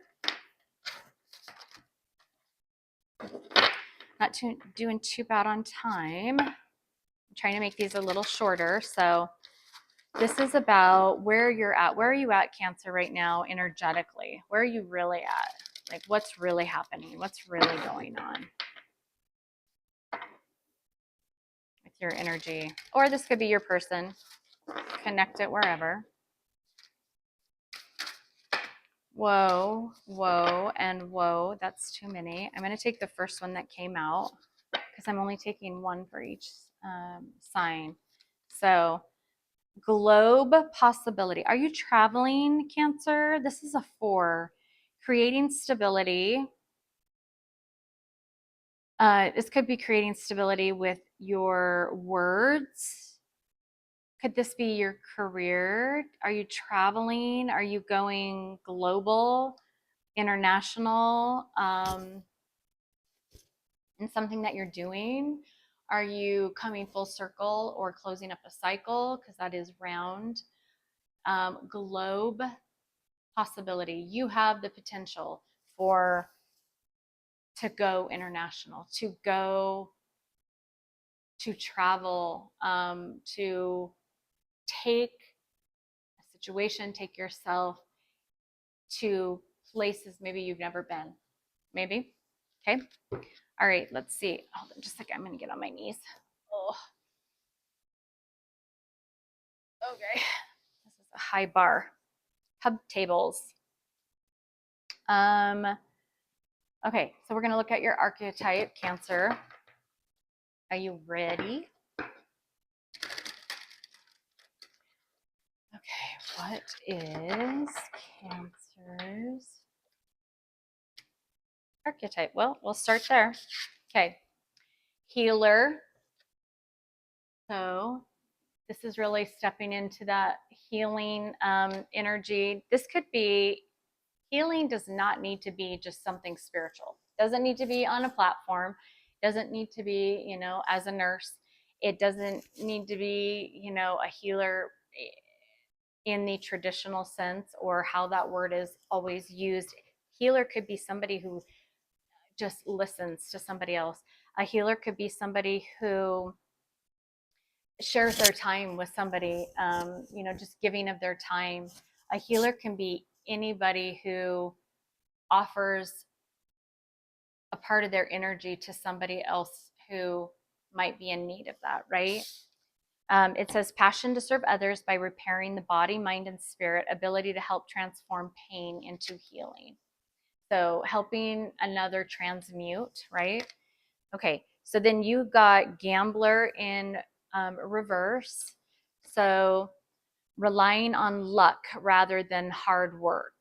Not doing too bad on time. I'm trying to make these a little shorter. So this is about where you're at. Where are you at, Cancer, right now, energetically? Where are you really at? Like, what's really happening? What's really going on with your energy? Or this could be your person. Connect it wherever. Whoa, whoa, and whoa. That's too many. I'm going to take the first one that came out, because I'm only taking one for each sign. So, globe possibility. Are you traveling, Cancer? This is a 4. Creating stability. This could be creating stability with your words. Could this be your career? Are you traveling? Are you going global, international, in something that you're doing? Are you coming full circle or closing up a cycle? Because that is round. Globe possibility. You have the potential to go international, to go to travel, to take a situation, take yourself to places maybe you've never been. Maybe. Okay. All right. Let's see. Hold on just a second. I'm going to get on my knees. Oh, okay. This is a high bar. Hub tables. Okay. So we're going to look at your archetype, Cancer. Are you ready? Okay. What is Cancer's archetype? Well, we'll start there. Okay. Healer. So this is really stepping into that healing energy. This could be, healing does not need to be just something spiritual. Doesn't need to be on a platform. Doesn't need to be, you know, as a nurse. It doesn't need to be, you know, a healer in the traditional sense or how that word is always used. Healer could be somebody who just listens to somebody else. A healer could be somebody who shares their time with somebody, you know, just giving of their time. A healer can be anybody who offers a part of their energy to somebody else who might be in need of that, right? It says passion to serve others by repairing the body, mind, and spirit, ability to help transform pain into healing. So helping another transmute, right? Okay, so then you got gambler in reverse. So relying on luck rather than hard work.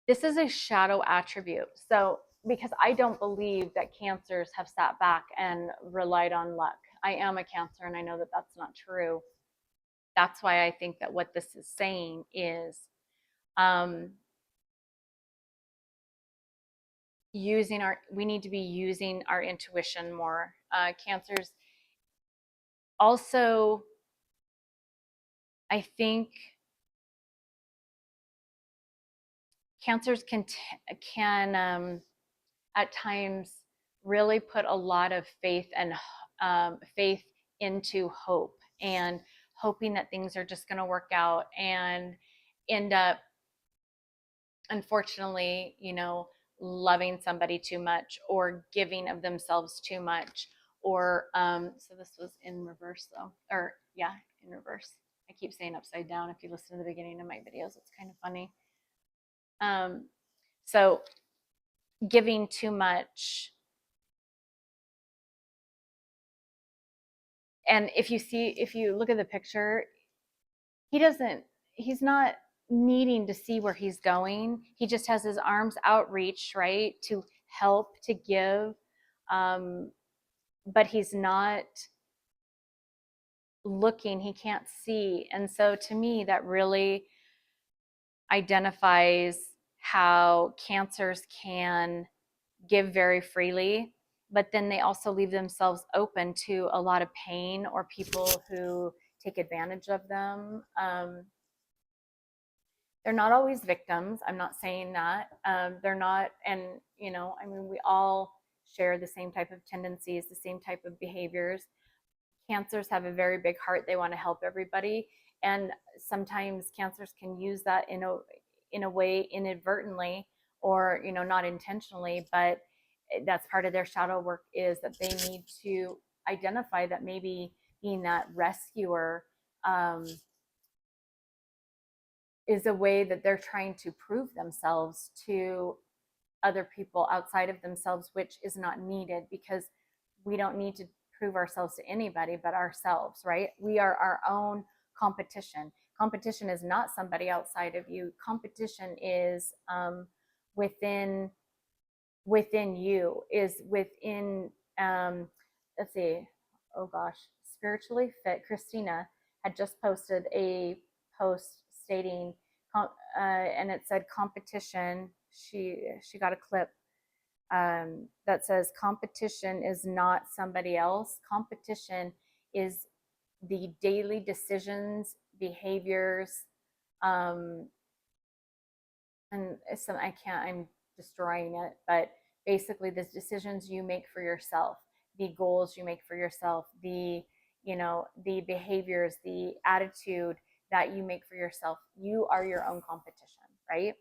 This is a shadow attribute. So because I don't believe that Cancers have sat back and relied on luck. I am a Cancer and I know that that's not true. That's why I think that what this is saying is we need to be using our intuition more. Cancers also, I think Cancers can at times really put a lot of faith and faith into hope and hoping that things are just going to work out and end up, unfortunately, you know, loving somebody too much or giving of themselves too much. Or so this was in reverse though, or yeah, in reverse. I keep saying upside down. If you listen to the beginning of my videos, it's kind of funny. So giving too much. And if you look at the picture, he's not needing to see where he's going. He just has his arms outreached, right, to help, to give. But he's not looking, he can't see. And so to me, that really identifies how Cancers can give very freely, but then they also leave themselves open to a lot of pain or people who take advantage of them. They're not always victims. I'm not saying that. They're not, and you know, I mean, we all share the same type of tendencies, the same type of behaviors. Cancers have a very big heart. They want to help everybody, and sometimes Cancers can use that in a way inadvertently, or you know, not intentionally, but that's part of their shadow work, is that they need to identify that maybe being that rescuer is a way that they're trying to prove themselves to other people outside of themselves, which is not needed, because we don't need to prove ourselves to anybody but ourselves, right? We are our own competition. Competition is not somebody outside of you. Competition is within you, is within let's see, oh gosh, Spiritually Fit Christina had just posted a post stating and it said competition. She got a clip that says competition is not somebody else. Competition is the daily decisions, behaviors, and I'm destroying it, but basically the decisions you make for yourself, the goals you make for yourself, the behaviors, the attitude that you make for yourself, you are your own competition, right?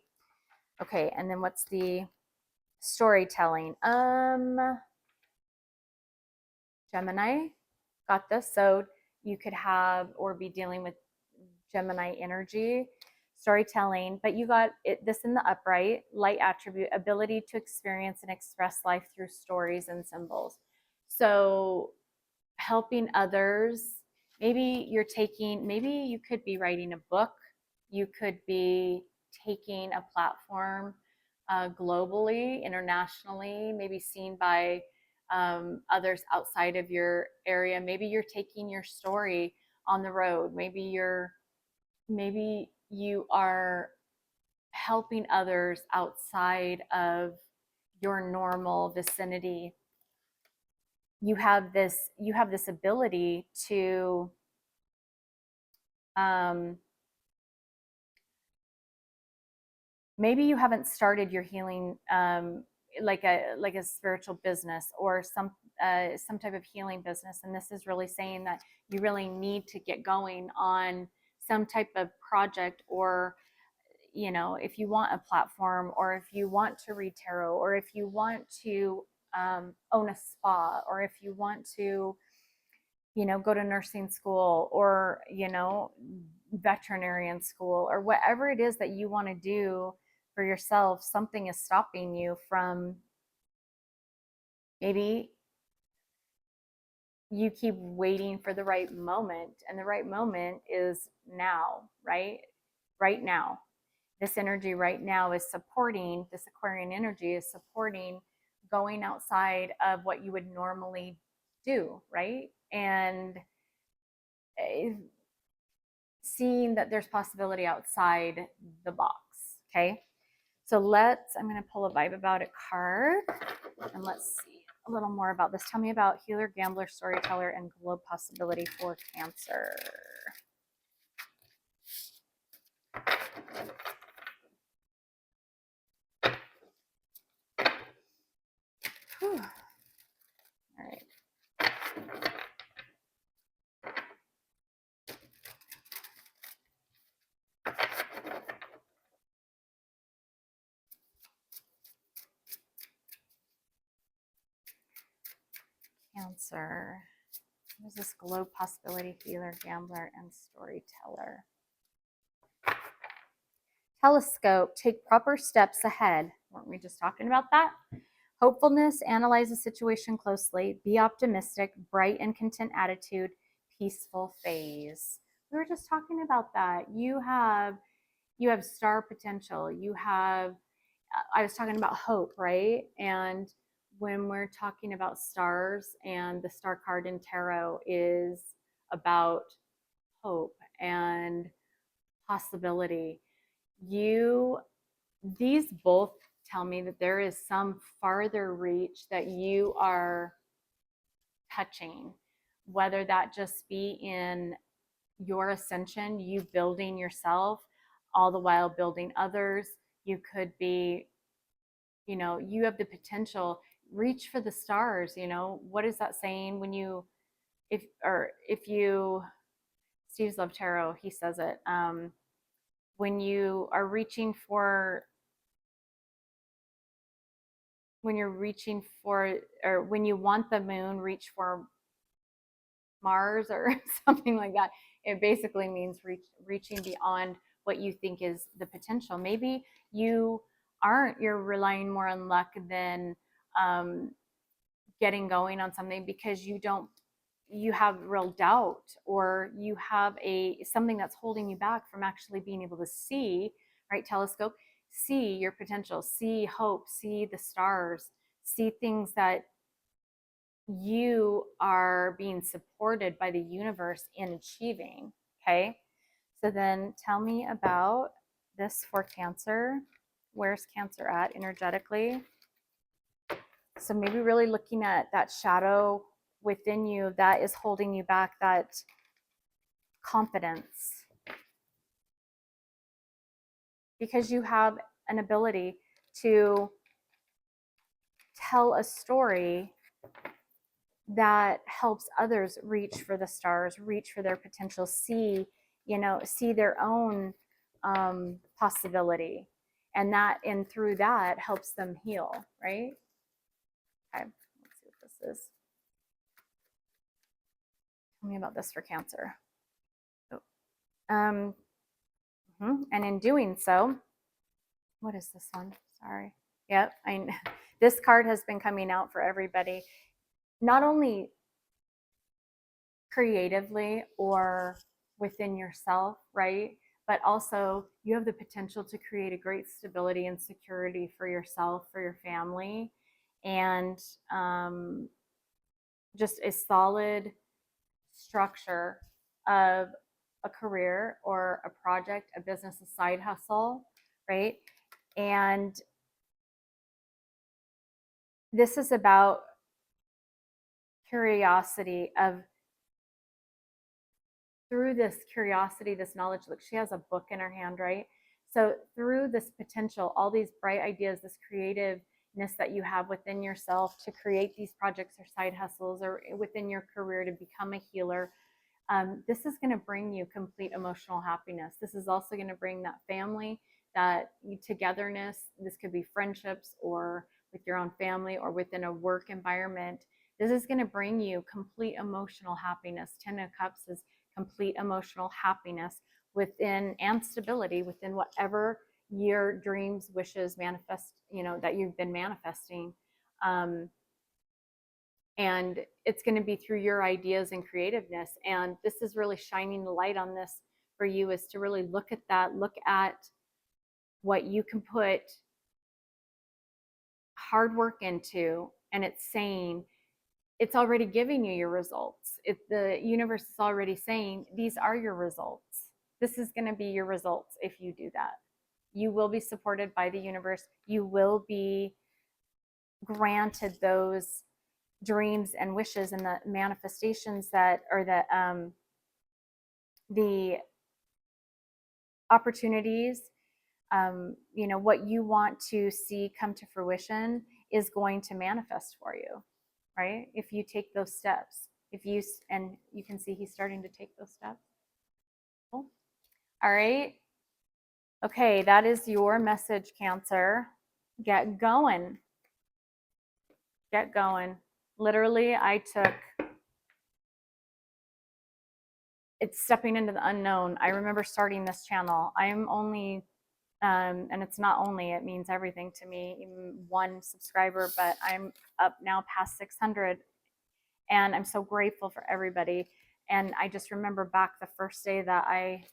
Okay, and then what's the storytelling? Gemini, got this. So you could have or be dealing with Gemini energy, storytelling, but you got this in the upright, light attribute, ability to experience and express life through stories and symbols. So helping others, maybe you could be writing a book, you could be taking a platform globally, internationally, maybe seen by others outside of your area. Maybe you're taking your story on the road. Maybe you are helping others outside of your normal vicinity. You have this ability to maybe you haven't started your healing like a spiritual business or some type of healing business, and this is really saying that you really need to get going on some type of project, or if you want a platform, or if you want to read tarot, or if you want to own a spa, or if you want to go to nursing school, or veterinarian school, or whatever it is that you want to do for yourself. Something is stopping you from, maybe you keep waiting for the right moment, and the right moment is now, right now. This energy right now is supporting, this Aquarian energy is supporting going outside of what you would normally do, right? And seeing that there's possibility outside the box. Okay. So I'm going to pull a vibe about it card, and let's see a little more about this. Tell me about healer, gambler, storyteller, and globe possibility for Cancer. Whew. All right. Cancer. What is this? Globe possibility, healer, gambler, and storyteller. Telescope. Take proper steps ahead. Weren't we just talking about that? Hopefulness. Analyze the situation closely. Be optimistic. Bright and content attitude. Peaceful phase. We were just talking about that. You have star potential. I was talking about hope, right? And when we're talking about stars, and the star card in tarot is about hope and possibility, these both tell me that there is some farther reach that you are touching, whether that just be in your ascension, you building yourself, all the while building others. You could be, you have the potential, reach for the stars. What is that saying? When you, if you, Steve's Love Tarot, he says it, when you are reaching for, when you're reaching for, or when you want the moon, reach for Mars, or something like that. It basically means reaching beyond what you think is the potential. Maybe you're relying more on luck than getting going on something, because you have real doubt, or you have something that's holding you back from actually being able to see, right? Telescope, see your potential, see hope, see the stars, see things that you are being supported by the universe in achieving. Okay. So then tell me about this for Cancer. Where's Cancer at energetically? So maybe really looking at that shadow within you that is holding you back, that confidence, because you have an ability to tell a story that helps others reach for the stars, reach for their potential, see their own possibility, and through that helps them heal, right? Okay, let's see what this is. Tell me about this for Cancer. Oh. And in doing so, what is this one? Sorry. Yep, this card has been coming out for everybody, not only creatively or within yourself, right? But also you have the potential to create a great stability and security for yourself, for your family, and just a solid structure of a career or a project, a business, a side hustle, right? And this is about curiosity of, through this curiosity, this knowledge, look, she has a book in her hand, right? So through this potential, all these bright ideas, this creativeness that you have within yourself to create these projects or side hustles or within your career to become a healer, this is going to bring you complete emotional happiness. This is also going to bring that family, that togetherness. This could be friendships or with your own family or within a work environment. This is going to bring you complete emotional happiness. 10 of Cups is complete emotional happiness within, and stability within whatever your dreams, wishes, manifest, that you've been manifesting. And it's going to be through your ideas and creativeness. And this is really shining the light on this for you, is to really look at that, look at what you can put hard work into, and it's saying, it's already giving you your results. The universe is already saying, these are your results. This is going to be your results if you do that. You will be supported by the universe. You will be granted those dreams and wishes and the manifestations that, or the opportunities, what you want to see come to fruition is going to manifest for you, right? If you take those steps, and you can see he's starting to take those steps. Cool. All right. Okay, that is your message, Cancer. Get going. Get going. Literally, it's stepping into the unknown. I remember starting this channel. I'm only, and it's not only, it means everything to me, even 1 subscriber, but I'm up now past 600. And I'm so grateful for everybody. And I just remember back the first day that I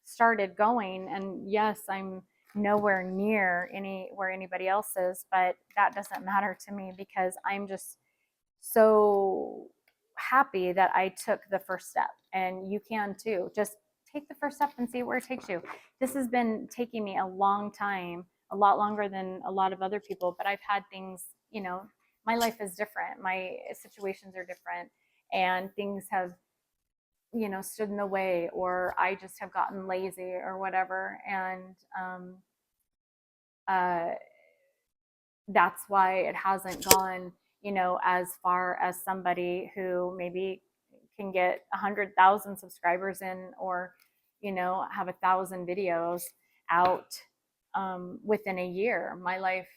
started going, and yes, I'm nowhere near where anybody else is, but that doesn't matter to me, because I'm just so happy that I took the first step. And you can too. Just take the first step and see where it takes you. This has been taking me a long time, a lot longer than a lot of other people, but I've had things, my life is different. My situations are different, and things have, stood in the way, or I just have gotten lazy or whatever. And that's why it hasn't gone, as far as somebody who maybe can get 100,000 subscribers in, or, have 1,000 videos out within a year. My life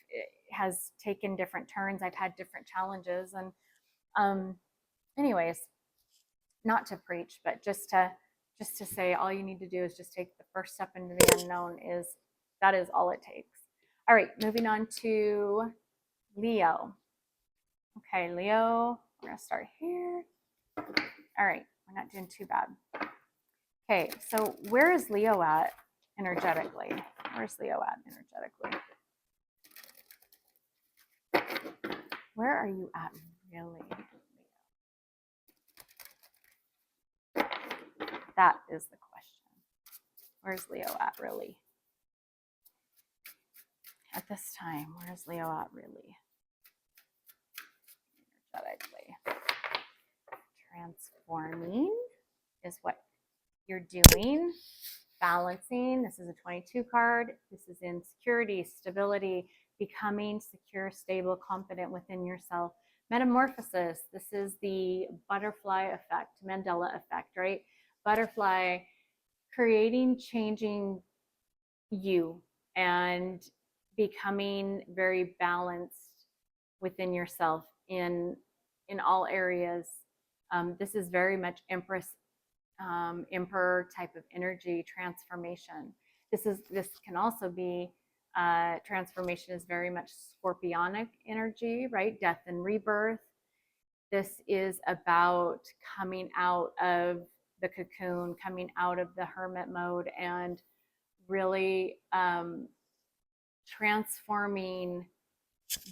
has taken different turns. I've had different challenges. And anyways, not to preach, but just to say, all you need to do is just take the first step into the unknown. That is all it takes. All right, moving on to Leo. Okay, Leo, we're gonna start here. All right, we're not doing too bad. Okay, so where is Leo at energetically? Where's Leo at energetically? Where are you at really, Leo? That is the question. Where's Leo at really? At this time, where's Leo at really? Energetically. Transforming is what you're doing. balancing. This is a 22 card. This is in security, stability, becoming secure, stable, confident within yourself. Metamorphosis. This is the butterfly effect, Mandela effect, right? Butterfly, creating, changing you and becoming very balanced within yourself in all areas. This is very much Empress, Emperor type of energy transformation. This can also be transformation is very much Scorpionic energy, right? Death and rebirth. This is about coming out of the cocoon, coming out of the hermit mode, and really transforming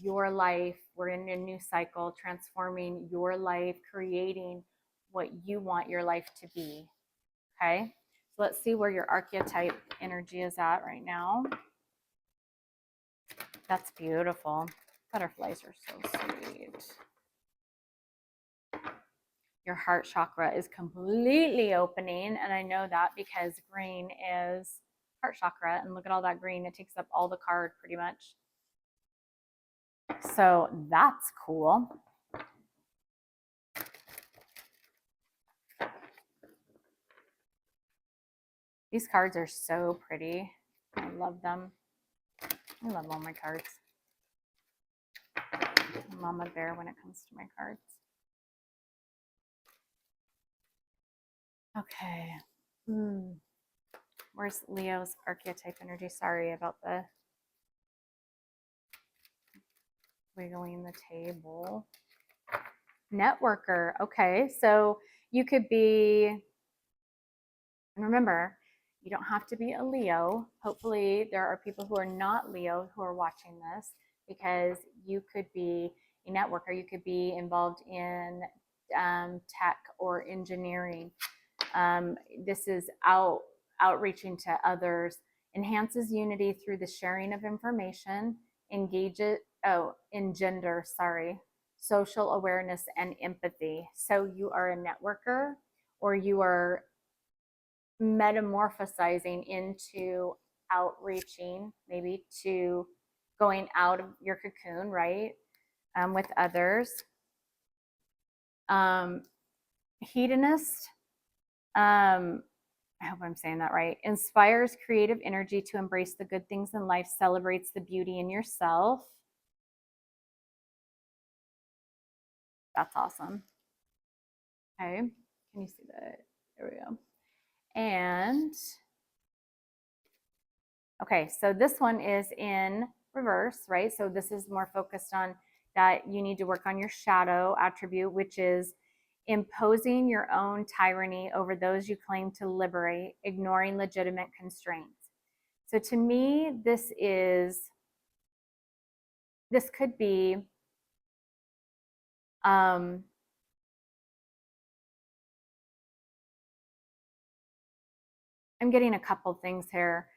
your life. We're in a new cycle, transforming your life, creating what you want your life to be. Okay, so let's see where your archetype energy is at right now. That's beautiful. Butterflies are so sweet. Your heart chakra is completely opening, and I know that because green is heart chakra, and look at all that green. It takes up all the card pretty much. So that's cool. These cards are so pretty. I love them. I love all my cards. I'm Mama Bear when it comes to my cards. Okay. Where's Leo's archetype energy? Sorry about the wiggling the table. Networker. Okay. So you could be, and remember, you don't have to be a Leo. Hopefully there are people who are not Leo who are watching this, because you could be a networker. You could be involved in tech or engineering. This is outreaching to others, enhances unity through the sharing of information, engender, social awareness and empathy. So you are a networker, or you are metamorphosizing into outreaching, maybe to going out of your cocoon, right? With others. Hedonist, I hope I'm saying that right, inspires creative energy to embrace the good things in life, celebrates the beauty in yourself. That's awesome. Okay, can you see that? There we go. And okay, so this one is in reverse, right? So this is more focused on that you need to work on your shadow attribute, which is imposing your own tyranny over those you claim to liberate, ignoring legitimate constraints. So to me, this could be I'm getting a couple things here.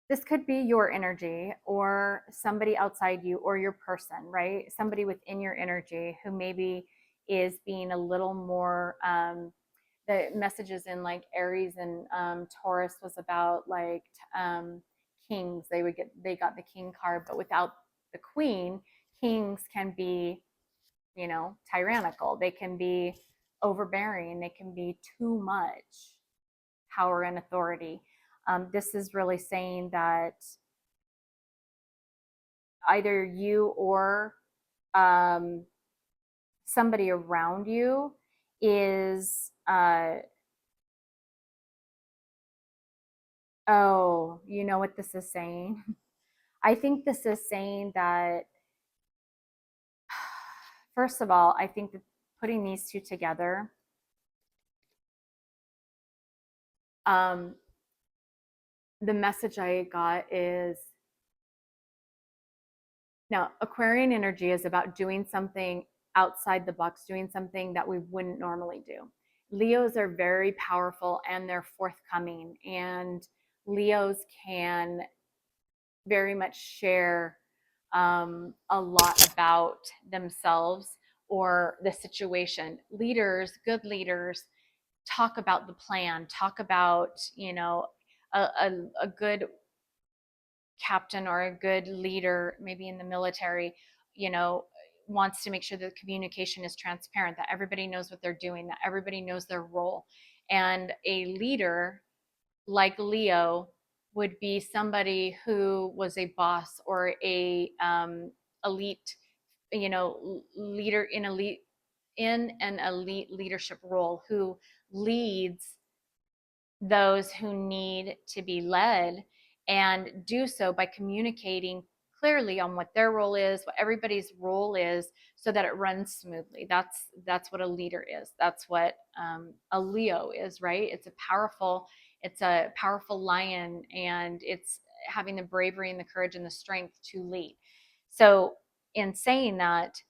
This could be your energy or somebody outside you or your person, right? Somebody within your energy who maybe is being a little more, the messages in like Aries and Taurus was about like kings. They got the king card, but without the queen, kings can be, tyrannical. They can be overbearing. They can be too much power and authority. This is really saying that either you or somebody around you is, oh, you know what this is saying? I think this is saying that, first of all, I think that putting these two together, the message I got is, now Aquarian energy is about doing something outside the box, doing something that we wouldn't normally do. Leos are very powerful and they're forthcoming, and Leos can very much share a lot about themselves or the situation. Leaders, good leaders, talk about the plan, talk about, a good captain or a good leader, maybe in the military, you know, wants to make sure that the communication is transparent, that everybody knows what they're doing, that everybody knows their role. And a leader like Leo would be somebody who was a boss or a elite, leader in an elite leadership role, who leads those who need to be led, and do so by communicating clearly on what their role is, what everybody's role is, so that it runs smoothly. That's what a leader is. That's what a Leo is, right? It's a powerful lion, and it's having the bravery and the courage and the strength to lead. So in saying that,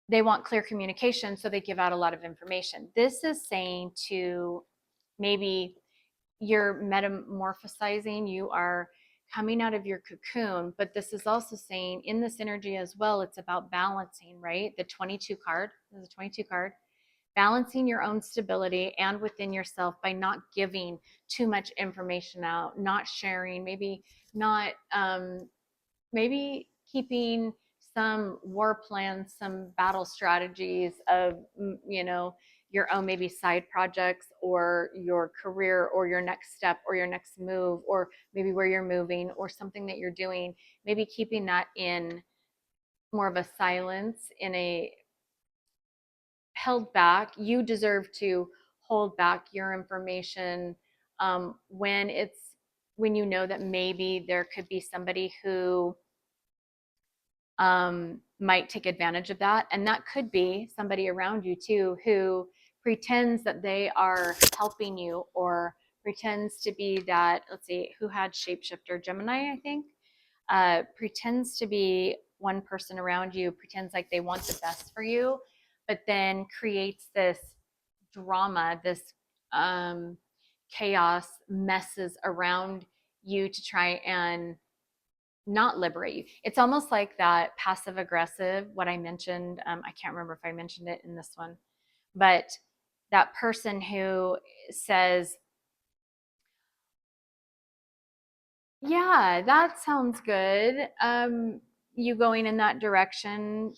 they want clear communication, so they give out a lot of information. This is saying to maybe you're metamorphosizing, you are coming out of your cocoon, but this is also saying in this energy as well, it's about balancing, right? The 22 card, there's a 22 card, balancing your own stability and within yourself by not giving too much information out, not sharing, maybe not, maybe keeping some war plans, some battle strategies of, your own maybe side projects or your career or your next step or your next move, or maybe where you're moving or something that you're doing, maybe keeping that in more of a silence, in a held back. You deserve to hold back your information when you know that maybe there could be somebody who might take advantage of that. And that could be somebody around you too, who pretends that they are helping you, or pretends to be that, let's see, who had shapeshifter? Gemini, I think. Pretends to be one person around you, pretends like they want the best for you, but then creates this drama, this chaos, messes around you to try and not liberate you. It's almost like that passive aggressive, what I mentioned. I can't remember if I mentioned it in this one, but that person who says, yeah, that sounds good. You going in that direction.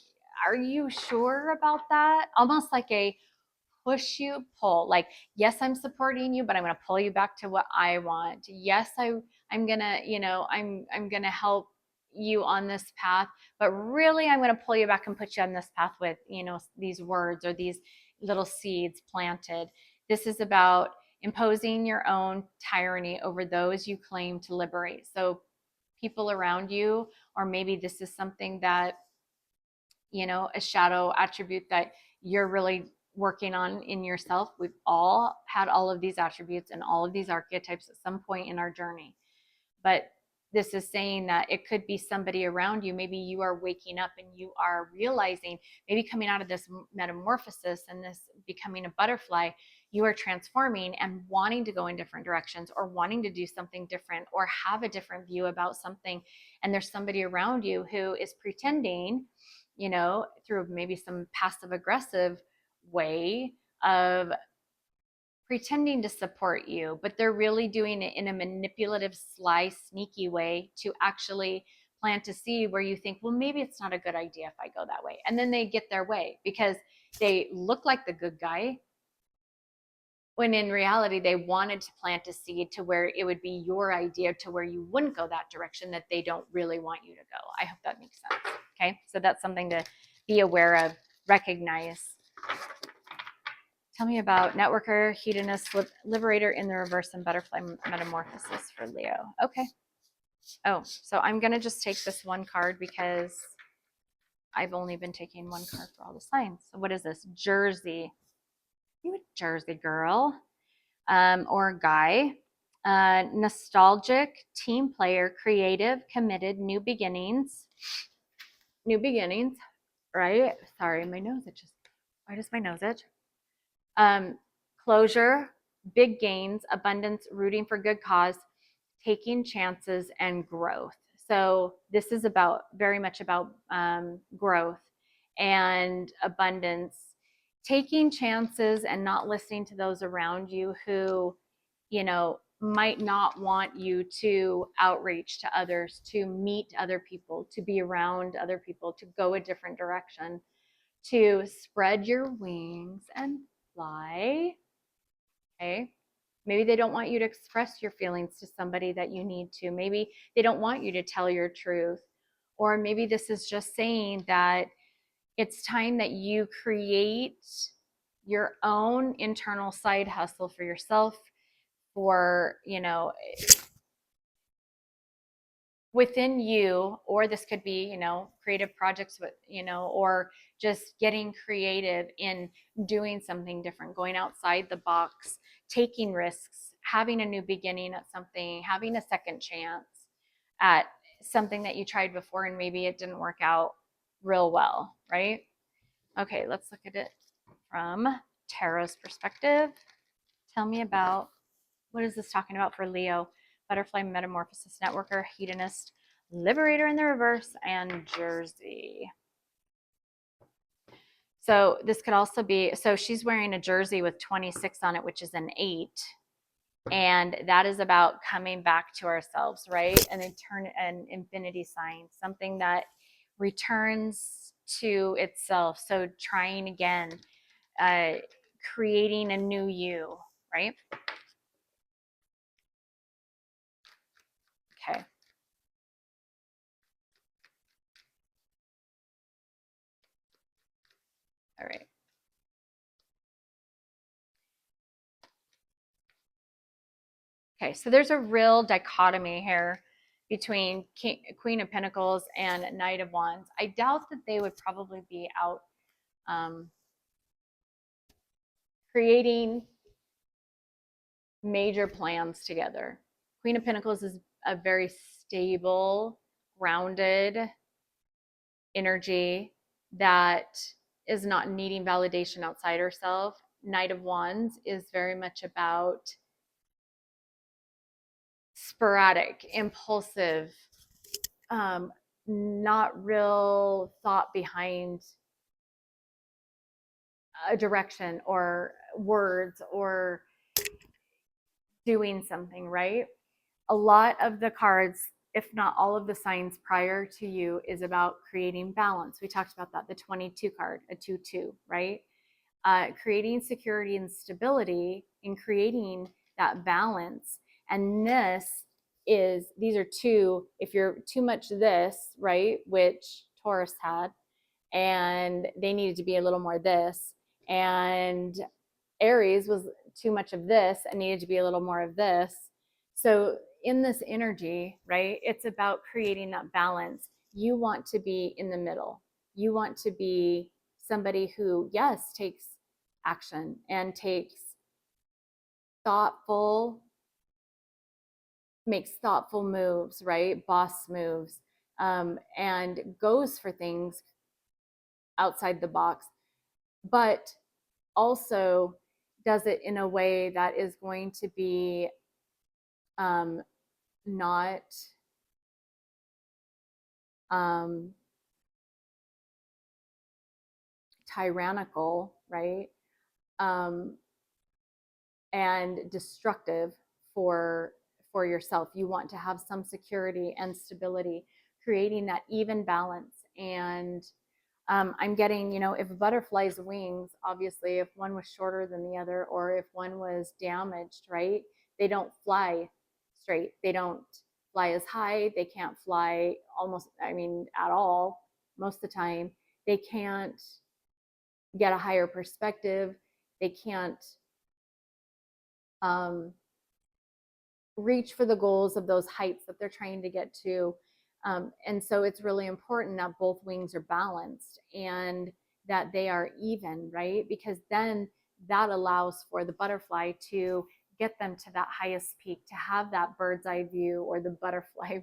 Are you sure about that? Almost like a push you pull, like, yes, I'm supporting you, but I'm going to pull you back to what I want. Yes, I'm going to, I'm going to help you on this path, but really I'm going to pull you back and put you on this path with, these words or these little seeds planted. This is about imposing your own tyranny over those you claim to liberate. So people around you, or maybe this is something that, a shadow attribute that you're really working on in yourself. We've all had all of these attributes and all of these archetypes at some point in our journey. But this is saying that it could be somebody around you. Maybe you are waking up and you are realizing, maybe coming out of this metamorphosis and this becoming a butterfly, you are transforming and wanting to go in different directions, or wanting to do something different, or have a different view about something. And there's somebody around you who is pretending, through maybe some passive aggressive way of pretending to support you, but they're really doing it in a manipulative, sly, sneaky way to actually plant a seed where you think, well, maybe it's not a good idea if I go that way. And then they get their way because they look like the good guy, when in reality, they wanted to plant a seed to where it would be your idea, to where you wouldn't go that direction that they don't really want you to go. I hope that makes sense. Okay. So that's something to be aware of, recognize. Tell me about networker, hedonist, liberator in the reverse, and butterfly metamorphosis for Leo. Okay. Oh, so I'm going to just take this one card because I've only been taking one card for all the signs. So what is this? Jersey. You a Jersey girl, or guy. Nostalgic, team player, creative, committed, new beginnings. New beginnings, right? Sorry, my nose itches. Why does my nose itch? Closure, big gains, abundance, rooting for good cause, taking chances, and growth. So this is about very much about growth and abundance, taking chances and not listening to those around you who, you know, might not want you to outreach to others, to meet other people, to be around other people, to go a different direction, to spread your wings and fly. Okay. Maybe they don't want you to express your feelings to somebody that you need to. Maybe they don't want you to tell your truth. Or maybe this is just saying that it's time that you create your own internal side hustle for yourself, for, you know, within you, or this could be, you know, creative projects with, you know, or just getting creative in doing something different, going outside the box, taking risks, having a new beginning at something, having a second chance at something that you tried before and maybe it didn't work out real well, right? Okay, let's look at it from Tarot's perspective. Tell me about, what is this talking about for Leo? Butterfly metamorphosis networker, hedonist, liberator in the reverse, and jersey. So this could also be, so she's wearing a jersey with 26 on it, which is an 8. And that is about coming back to ourselves, right? An infinity sign, something that returns to itself. So trying again, creating a new you, right? Okay. All right. Okay, so there's a real dichotomy here between Queen of Pentacles and Knight of Wands. I doubt that they would probably be out creating major plans together. Queen of Pentacles is a very stable, grounded energy that is not needing validation outside herself. Knight of Wands is very much about sporadic, impulsive, not real thought behind a direction or words or doing something, right? A lot of the cards, if not all of the signs prior to you, is about creating balance. We talked about that, the 22 card, a 2-2, right? Creating security and stability in creating that balance. And these are two, if you're too much this, right, which Taurus had, and they needed to be a little more this, and Aries was too much of this and needed to be a little more of this. So in this energy, right, it's about creating that balance. You want to be in the middle. You want to be somebody who, yes, takes action and makes thoughtful moves, right? Boss moves, and goes for things outside the box, but also does it in a way that is going to be not tyrannical, right? And destructive for yourself. You want to have some security and stability, creating that even balance. And I'm getting, you know, if a butterfly's wings, obviously, if one was shorter than the other, or if one was damaged, right? They don't fly straight. They don't fly as high. They can't fly at all. Most of the time, they can't get a higher perspective. They can't reach for the goals of those heights that they're trying to get to. And so it's really important that both wings are balanced and that they are even, right? Because then that allows for the butterfly to get them to that highest peak, to have that bird's eye view or the butterfly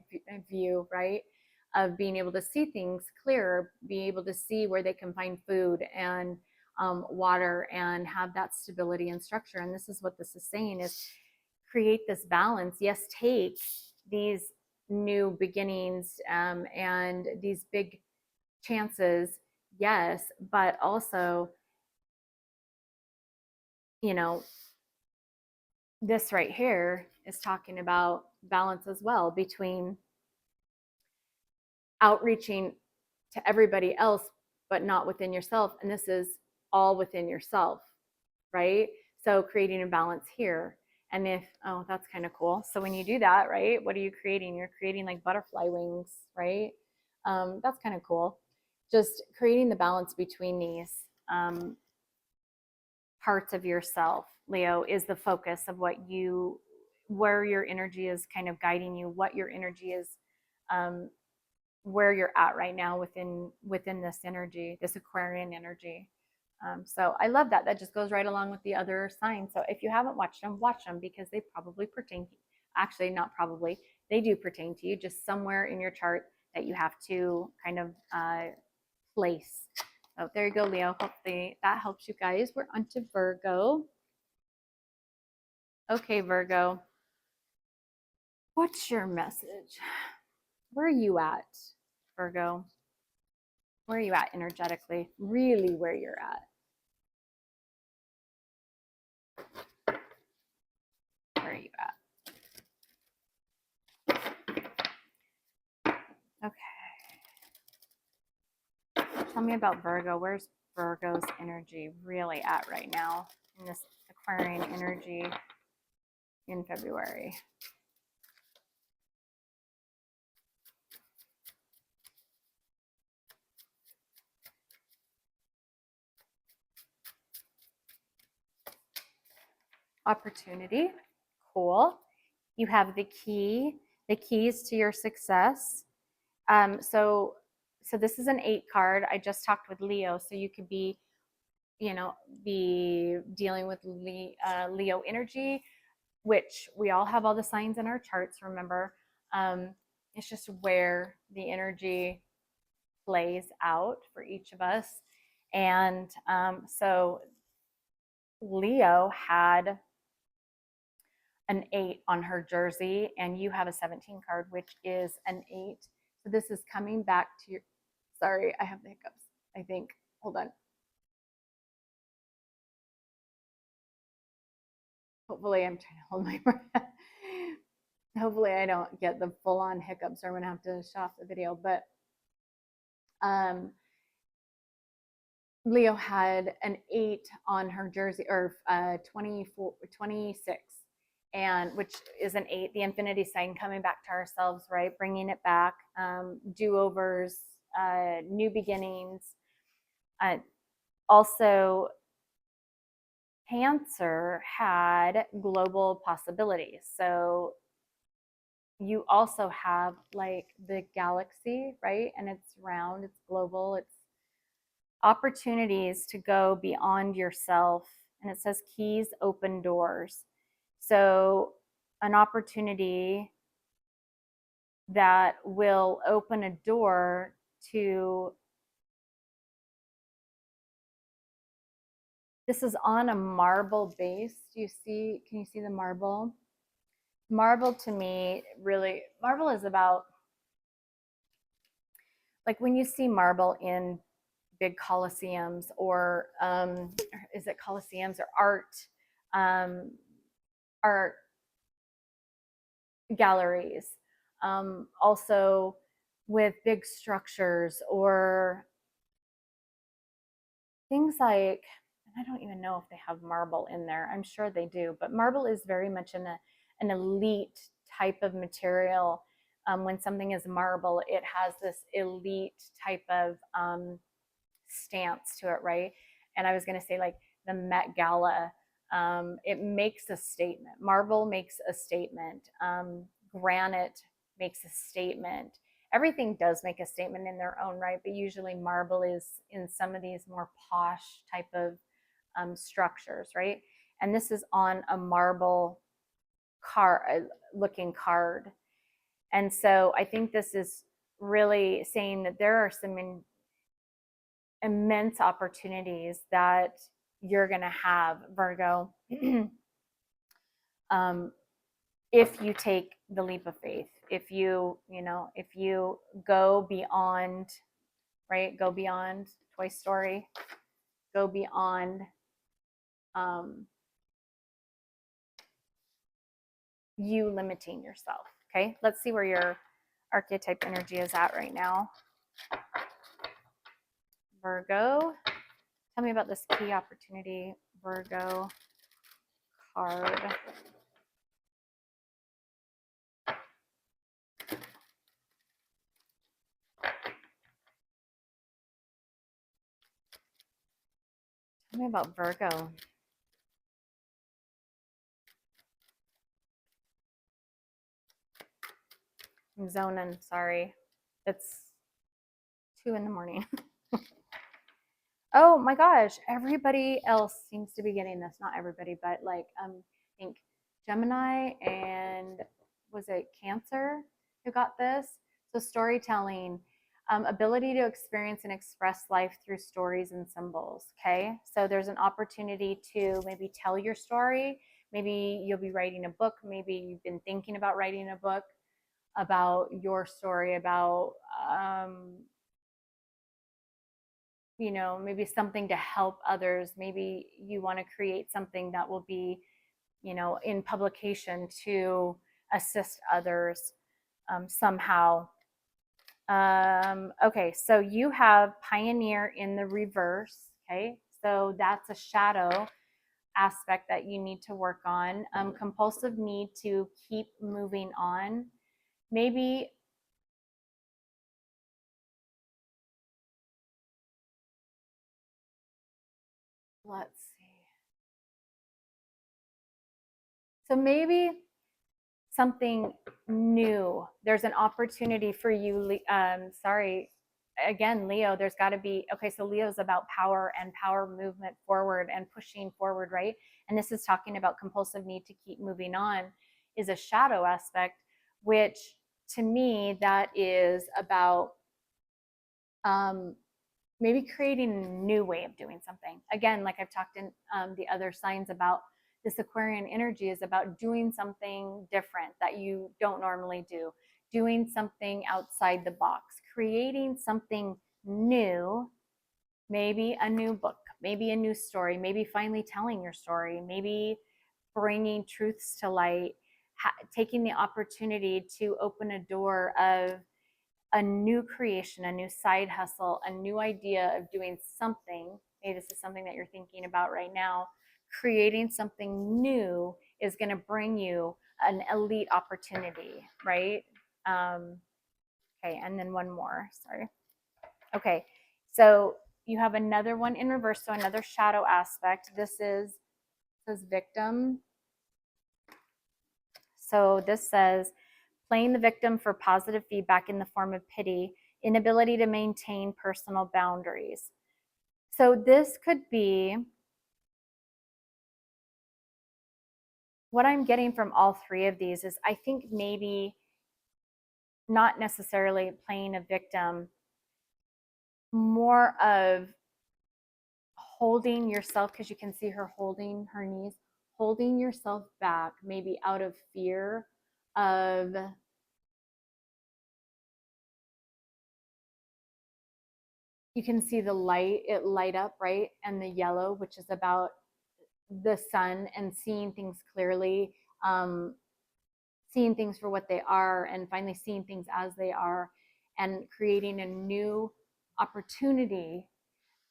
view, right? Of being able to see things clearer, be able to see where they can find food and water and have that stability and structure. And this is what this is saying is create this balance. Yes, take these new beginnings and these big chances, yes, but also, you know, this right here is talking about balance as well between outreaching to everybody else, but not within yourself. And this is all within yourself, right? So creating a balance here. And if, oh, that's kind of cool. So when you do that, right, what are you creating? You're creating like butterfly wings, right? That's kind of cool. Just creating the balance between these parts of yourself, Leo, is the focus of where your energy is kind of guiding you, what your energy is, where you're at right now within this energy, this Aquarian energy. So I love that. That just goes right along with the other signs. So if you haven't watched them, watch them because they probably pertain to you. Actually, not probably, they do pertain to you, just somewhere in your chart that you have to kind of place. So there you go, Leo. Hopefully that helps you guys. We're on to Virgo. Okay, Virgo. What's your message? Where are you at, Virgo? Where are you at energetically? Really where you're at. Where are you at? Okay. Tell me about Virgo. Where's Virgo's energy really at right now in this Aquarian energy in February? Opportunity. Cool. You have the keys to your success. So this is an 8 card. I just talked with Leo, so you could be, be dealing with Leo energy, which we all have all the signs in our charts. Remember, it's just where the energy plays out for each of us, and so Leo had an 8 on her jersey, and you have a 17 card, which is an 8. So this is coming back to your, sorry, I have the hiccups, I think. Hold on. Hopefully I'm trying to hold my breath. Hopefully I don't get the full on hiccups or I'm going to have to shut off the video. But Leo had an 8 on her jersey, or 24, 26, and which is an 8, the infinity sign, coming back to ourselves, right? Bringing it back, do-overs, new beginnings. Also, Cancer had global possibilities. So you also have like the galaxy, right? And it's round, it's global, it's opportunities to go beyond yourself. And it says keys open doors. So an opportunity that will open a door to, this is on a marble base. Do you see, can you see the marble? Marble to me, really, marble is about, like when you see marble in big coliseums, or is it coliseums or art galleries, also with big structures or things like, and I don't even know if they have marble in there. I'm sure they do, but marble is very much an elite type of material. When something is marble, it has this elite type of stance to it, right? And I was going to say, like the Met Gala, it makes a statement. Marble makes a statement. Granite makes a statement. Everything does make a statement in their own right, but usually marble is in some of these more posh type of structures, right? And this is on a marble looking card. And so I think this is really saying that there are some immense opportunities that you're going to have, Virgo, if you take the leap of faith, if you go beyond right? Go beyond Toy Story, go beyond you limiting yourself. Okay, let's see where your archetype energy is at right now. Virgo, tell me about this key opportunity, Virgo card. Tell me about Virgo. I'm zoning, sorry. It's 2 a.m. Oh my gosh, everybody else seems to be getting this. Not everybody, but like I think Gemini and was it Cancer who got this? So storytelling, ability to experience and express life through stories and symbols. Okay, so there's an opportunity to maybe tell your story. Maybe you'll be writing a book. Maybe you've been thinking about writing a book about your story, about you know, maybe something to help others. Maybe you want to create something that will be, you know, in publication to assist others somehow. Okay, so you have Pioneer in the reverse. Okay, so that's a shadow aspect that you need to work on. Compulsive need to keep moving on. Maybe let's see. So maybe something new. There's an opportunity for you. Sorry, again, Leo, there's got to be, okay, so Leo's about power and power movement forward and pushing forward, right? And this is talking about compulsive need to keep moving on, is a shadow aspect, which to me, that is about maybe creating a new way of doing something. Again, like I've talked in the other signs about, this Aquarian energy is about doing something different that you don't normally do, doing something outside the box, creating something new, maybe a new book, maybe a new story, maybe finally telling your story, maybe bringing truths to light, taking the opportunity to open a door of a new creation, a new side hustle, a new idea of doing something. Maybe this is something that you're thinking about right now. Creating something new is going to bring you an elite opportunity, right? Okay, and then one more. Sorry. Okay, so you have another one in reverse, so another shadow aspect. This says victim. So this says playing the victim for positive feedback in the form of pity, inability to maintain personal boundaries. So this could be what I'm getting from all three of these is I think maybe not necessarily playing a victim, more of holding yourself, because you can see her holding her knees, holding yourself back, maybe out of fear of you can see the light, it light up, right? And the yellow, which is about the sun and seeing things clearly, seeing things for what they are, and finally seeing things as they are, and creating a new opportunity.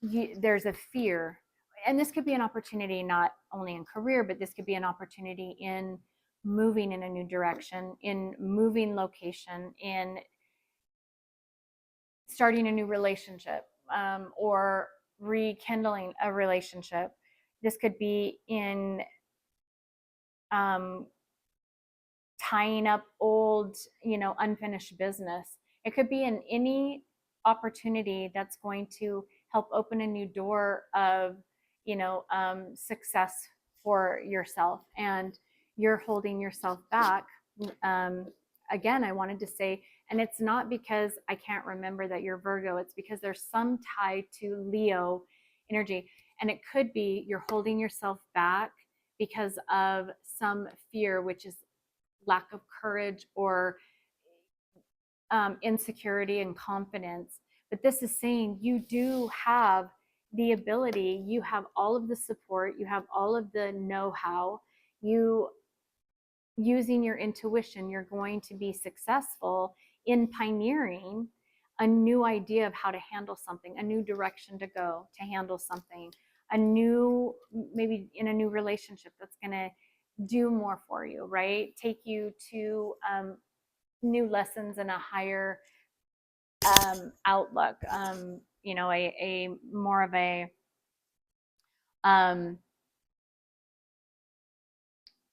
There's a fear, and this could be an opportunity not only in career, but this could be an opportunity in moving in a new direction, in moving location, in starting a new relationship, or rekindling a relationship. This could be in tying up old, you know, unfinished business. It could be in any opportunity that's going to help open a new door of, you know, success for yourself, and you're holding yourself back. Again, I wanted to say, and it's not because I can't remember that you're Virgo, it's because there's some tie to Leo energy. And it could be you're holding yourself back because of some fear, which is lack of courage or insecurity and confidence. But this is saying you do have the ability, you have all of the support, you have all of the know-how, you using your intuition, you're going to be successful in pioneering a new idea of how to handle something, a new direction to go to handle something, a new, maybe in a new relationship that's going to do more for you, right? Take you to new lessons and a higher outlook, you know, a more of um,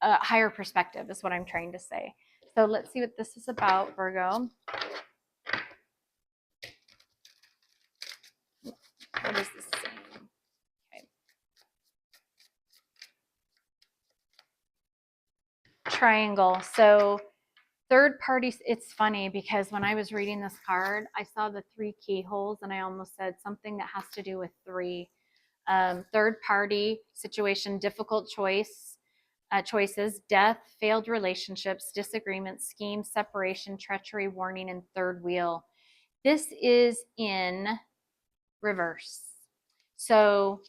a higher perspective is what I'm trying to say. So let's see what this is about, Virgo. What is this saying? Okay. Triangle. So third parties, it's funny because when I was reading this card, I saw the 3 keyholes and I almost said something that has to do with 3. Third party situation, difficult choices, death, failed relationships, disagreements, schemes, separation, treachery, warning, and third wheel. This is in reverse. So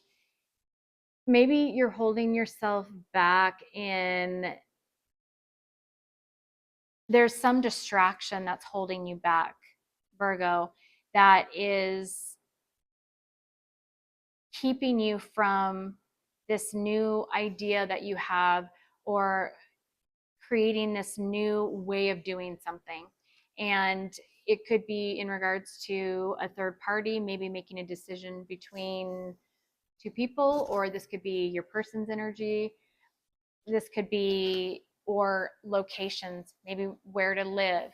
maybe you're holding yourself back in, there's some distraction that's holding you back, Virgo, that is keeping you from this new idea that you have, or creating this new way of doing something. And it could be in regards to a third party, maybe making a decision between 2 people, or this could be your person's energy. This could be, or locations, maybe where to live,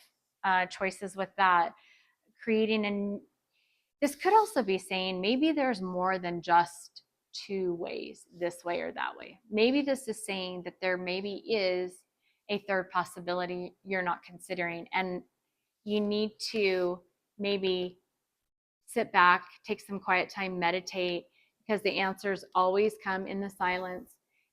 choices with that, creating an, this could also be saying maybe there's more than just 2 ways, this way or that way. Maybe this is saying that there maybe is a third possibility you're not considering, and you need to maybe sit back, take some quiet time, meditate, because the answers always come in the silence.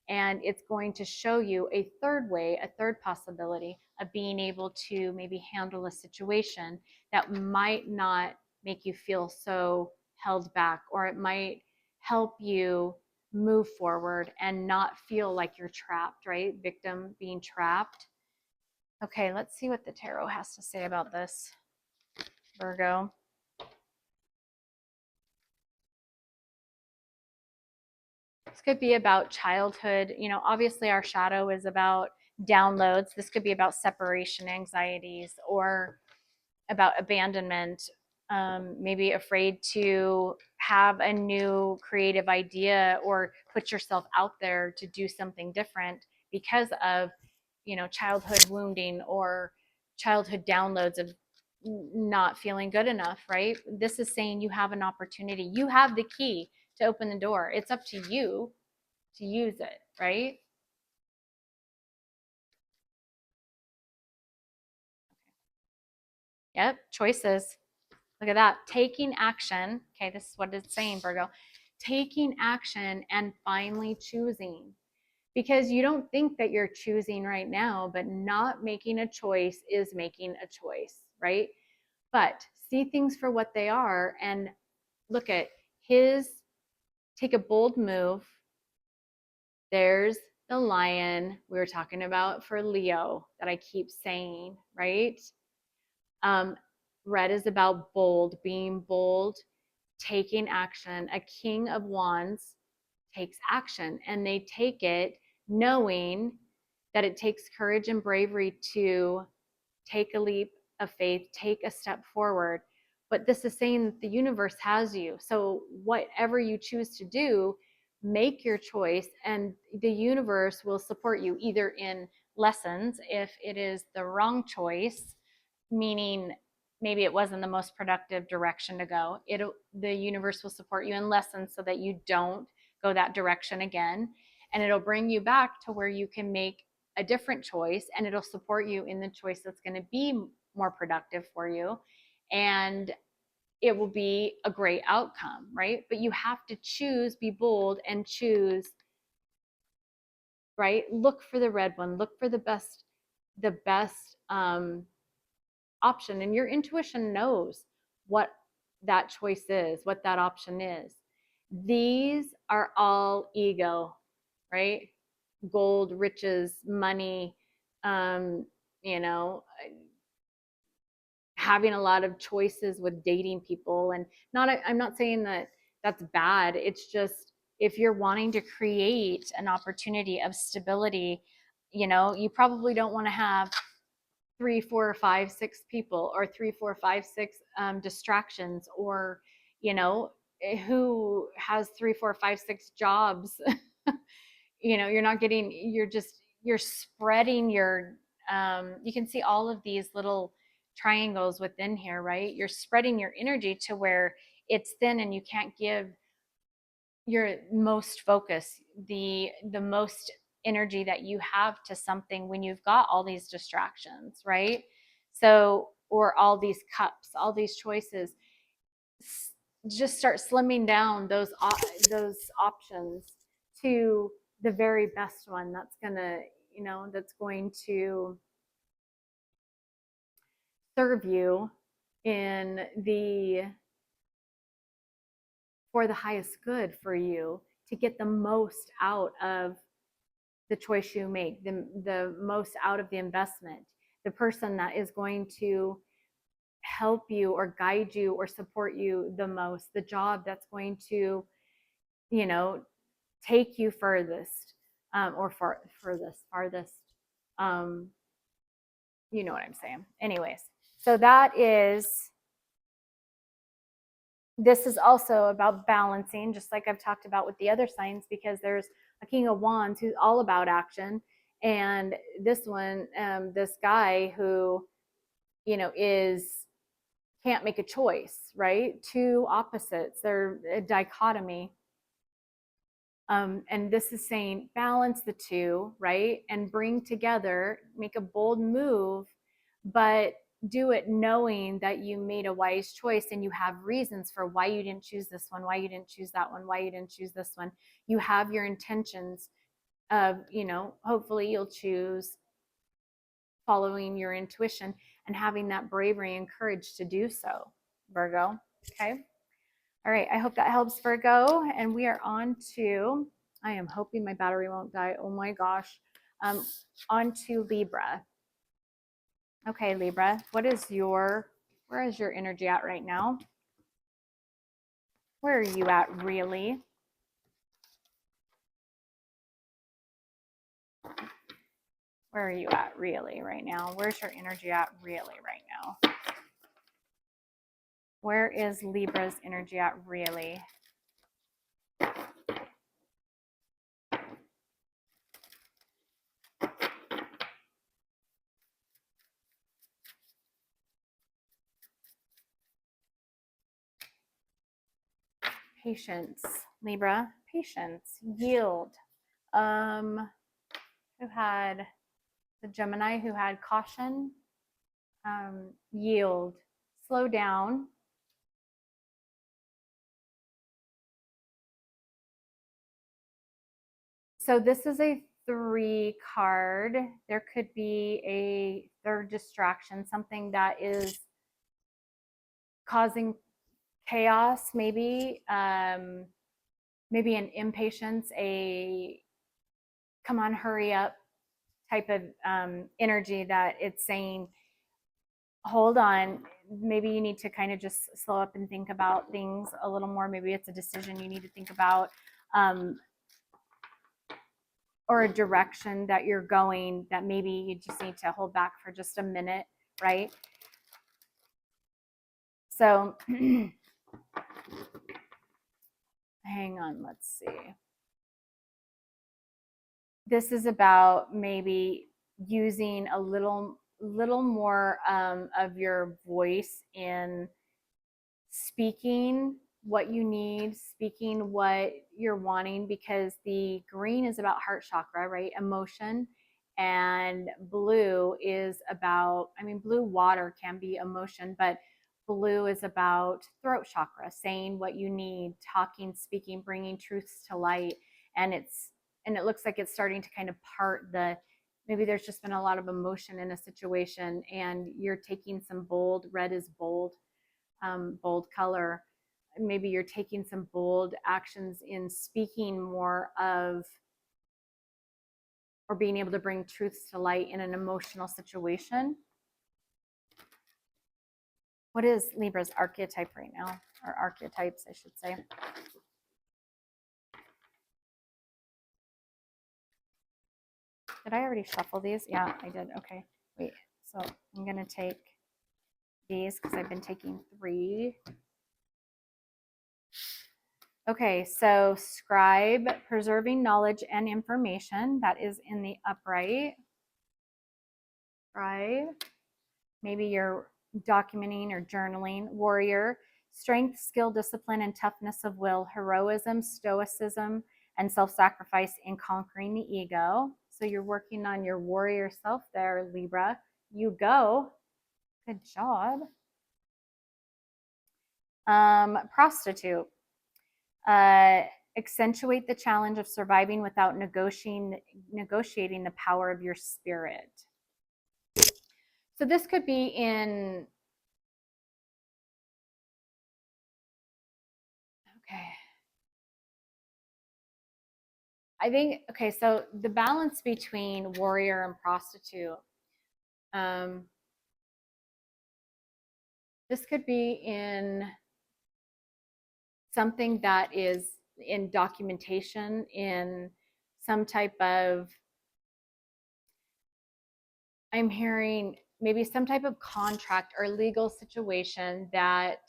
And it's going to show you a third way, a third possibility of being able to maybe handle a situation that might not make you feel so held back, or it might help you move forward and not feel like you're trapped, right? Victim being trapped. Okay, let's see what the tarot has to say about this, Virgo. This could be about childhood. You know, obviously our shadow is about downloads. This could be about separation anxieties, or about abandonment, maybe afraid to have a new creative idea or put yourself out there to do something different because of, you know, childhood wounding or childhood downloads of not feeling good enough, right? This is saying you have an opportunity. You have the key to open the door. It's up to you to use it, right? Yep, choices. Look at that. Taking action. Okay, this is what it's saying, Virgo. Taking action and finally choosing. Because you don't think that you're choosing right now, but not making a choice is making a choice, right? But see things for what they are and look at his, take a bold move. There's the lion we were talking about for Leo that I keep saying, right? Um, red is about bold, being bold, taking action. A king of wands takes action, and they take it knowing that it takes courage and bravery to take a leap of faith, take a step forward. But this is saying that the universe has you. So whatever you choose to do, make your choice, and the universe will support you either in lessons if it is the wrong choice, meaning maybe it wasn't the most productive direction to go. The universe will support you in lessons so that you don't go that direction again, and it'll bring you back to where you can make a different choice, and it'll support you in the choice that's going to be more productive for you, and it will be a great outcome, right? But you have to choose, be bold, and choose, right? Look for the red one, look for the best option, and your intuition knows what that choice is, what that option is. These are all ego, right? Gold, riches, money, um, you know, having a lot of choices with dating people. And I'm not saying that that's bad. It's just, if you're wanting to create an opportunity of stability, you probably don't want to have 3, 4, 5, 6 people, or 3, 4, 5, 6 distractions, or who has 3, 4, 5, 6 jobs. You're spreading your, you can see all of these little triangles within here, right? You're spreading your energy to where it's thin, and you can't give your most focus, the most energy that you have to something when you've got all these distractions, right? So, or all these cups, all these choices. Just start slimming down those options to the very best one that's going to serve you in the for the highest good for you, to get the most out of the choice you make, the most out of the investment, the person that is going to help you or guide you or support you the most, the job that's going to, take you furthest, or farthest. Um, you know what I'm saying. Anyways, so this is also about balancing, just like I've talked about with the other signs, because there's a King of Wands who's all about action. And this one, this guy who, can't make a choice, right? Two opposites, they're a dichotomy. And this is saying balance the two, right? And bring together, make a bold move, but do it knowing that you made a wise choice, and you have reasons for why you didn't choose this one, why you didn't choose that one, why you didn't choose this one. You have your intentions of, hopefully you'll choose following your intuition and having that bravery and courage to do so, Virgo. Okay. All right. I hope that helps, Virgo. And we are on to, I am hoping my battery won't die. Oh my gosh. On to Libra. Okay, Libra, where is your energy at right now? Where are you at, really? Where are you at, really, right now? Where's your energy at, really, right now? Where is Libra's energy at, really? Patience, Libra, patience, yield. Who had the Gemini, who had caution, yield, slow down. So this is a 3 card. There could be a third distraction, something that is causing chaos, maybe maybe an impatience, a come on, hurry up type of energy, that it's saying, hold on, maybe you need to kind of just slow up and think about things a little more. Maybe it's a decision you need to think about, or a direction that you're going that maybe you just need to hold back for just a minute, right? So hang on, let's see. This is about maybe using a little more of your voice in speaking what you need, speaking what you're wanting, because the green is about heart chakra, right? Emotion. And blue is about, blue water can be emotion, but blue is about throat chakra, saying what you need, talking, speaking, bringing truths to light. And it looks like it's starting to kind of part maybe there's just been a lot of emotion in a situation, and you're taking some bold, red is bold, bold color. Maybe you're taking some bold actions in speaking more of, or being able to bring truths to light in an emotional situation. What is Libra's archetype right now? Or archetypes, I should say. Did I already shuffle these? Yeah, I did. Okay, wait. So I'm going to take these because I've been taking 3. Okay, so scribe, preserving knowledge and information. That is in the upright. Scribe. Maybe you're documenting or journaling. Warrior, strength, skill, discipline, and toughness of will. Heroism, stoicism, and self-sacrifice in conquering the ego. So you're working on your warrior self there, Libra. You go. Good job. Prostitute. Accentuate the challenge of surviving without negotiating the power of your spirit. So this could be in, okay. I think, okay, so the balance between warrior and prostitute. This could be in something that is in documentation, in some type of, I'm hearing maybe some type of contract or legal situation that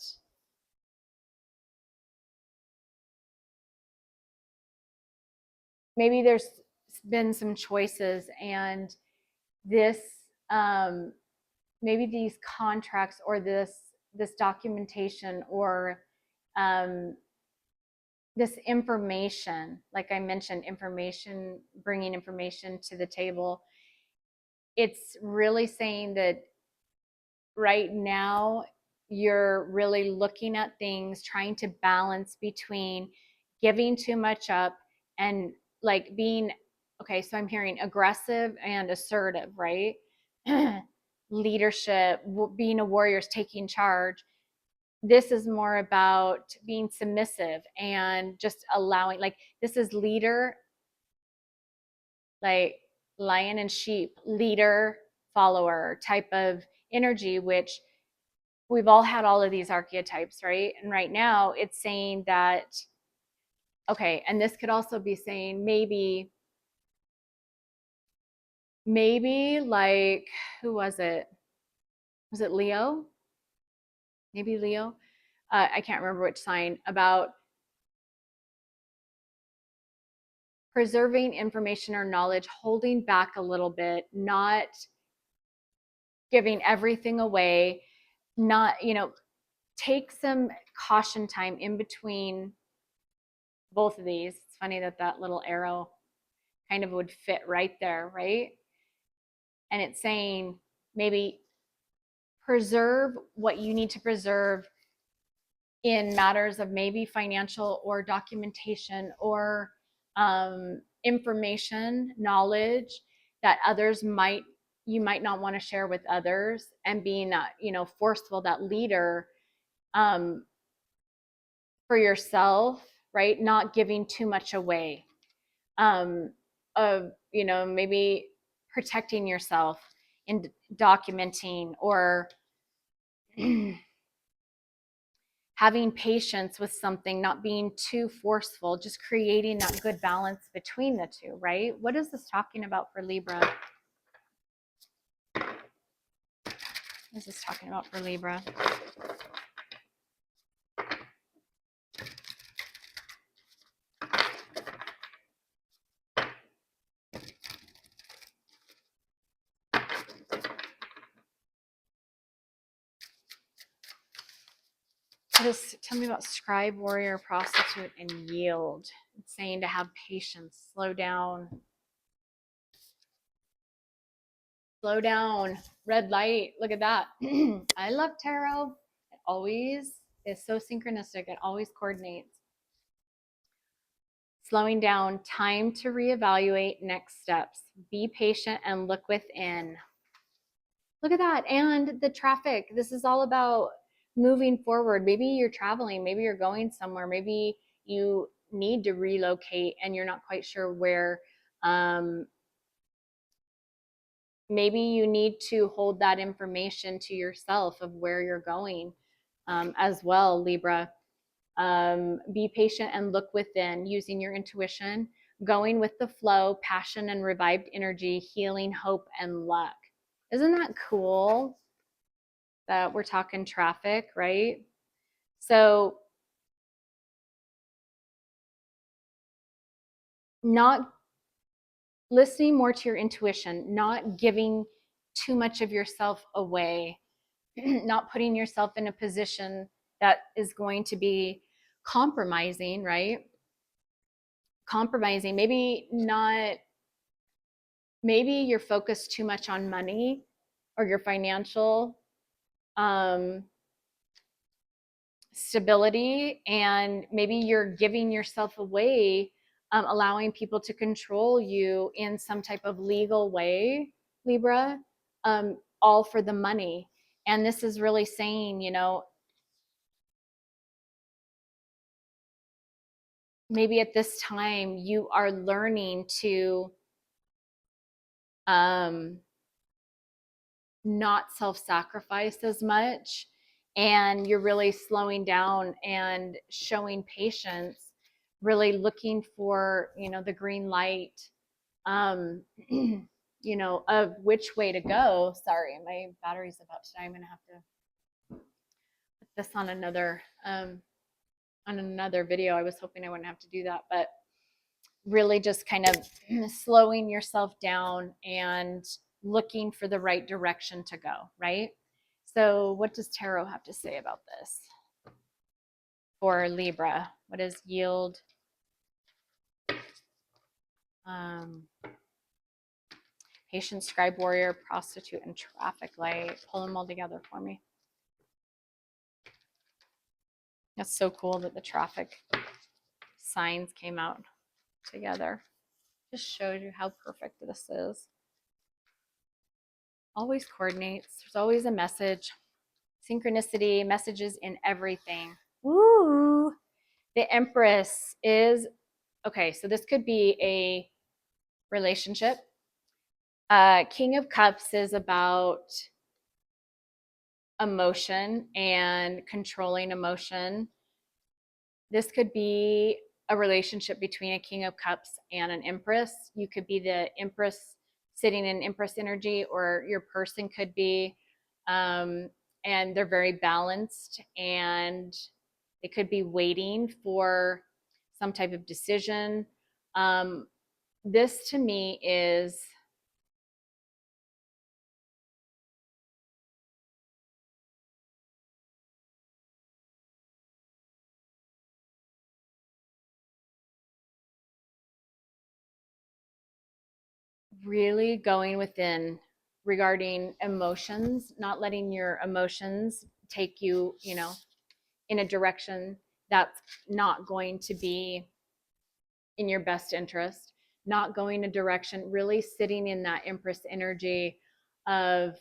maybe there's been some choices, and this maybe these contracts or this documentation or this information, like I mentioned, information, bringing information to the table. It's really saying that right now you're really looking at things, trying to balance between giving too much up and like being, okay, so I'm hearing aggressive and assertive, right? Leadership, being a warrior is taking charge. This is more about being submissive and just allowing, like, this is leader, like lion and sheep, leader, follower type of energy, which we've all had all of these archetypes, right? And right now it's saying that, okay, and this could also be saying maybe like, who was it? Was it Leo? Maybe Leo? I can't remember which sign, about preserving information or knowledge, holding back a little bit, not giving everything away, not, take some caution time in between both of these. It's funny that that little arrow kind of would fit right there, right? And it's saying maybe preserve what you need to preserve in matters of maybe financial or documentation or information, knowledge that others you might not want to share with others, and being that, forceful, that leader for yourself, right? Not giving too much away, of, maybe protecting yourself in documenting, or having patience with something, not being too forceful, just creating that good balance between the two, right? What is this talking about for Libra? What is this talking about for Libra? Just tell me about scribe, warrior, prostitute, and yield. It's saying to have patience, slow down. Slow down. Red light. Look at that. I love tarot. It always is so synchronistic. It always coordinates. Slowing down. Time to reevaluate next steps. Be patient and look within. Look at that. And the traffic. This is all about moving forward. Maybe you're traveling, maybe you're going somewhere, maybe you need to relocate and you're not quite sure where. Maybe you need to hold that information to yourself of where you're going as well, Libra. Be patient and look within, using your intuition, going with the flow, passion and revived energy, healing, hope, and luck. Isn't that cool that we're talking traffic, right? So, not listening more to your intuition, not giving too much of yourself away, not putting yourself in a position that is going to be compromising, right? Compromising, maybe not, maybe you're focused too much on money or your financial stability, and maybe you're giving yourself away, allowing people to control you in some type of legal way, Libra, all for the money. And this is really saying, you know, maybe at this time you are learning to not self-sacrifice as much, and you're really slowing down and showing patience, really looking for, you know, the green light, you know, of which way to go. Sorry, my battery's about to die. I'm gonna have to put this on another video. I was hoping I wouldn't have to do that, but really just kind of slowing yourself down and looking for the right direction to go, right? So what does tarot have to say about this for Libra? What is yield? Patient, scribe, warrior, prostitute, and traffic light. Pull them all together for me. That's so cool that the traffic signs came out together. Just showed you how perfect this is. Always coordinates. There's always a message. Synchronicity, messages in everything. Ooh. The Empress is, okay, so this could be a relationship. King of Cups is about emotion and controlling emotion. This could be a relationship between a King of Cups and an Empress. You could be the Empress sitting in Empress energy, or your person could be, and they're very balanced, and they could be waiting for some type of decision. This to me is really going within regarding emotions, not letting your emotions take you, you know, in a direction that's not going to be in your best interest, not going a direction, really sitting in that Empress energy of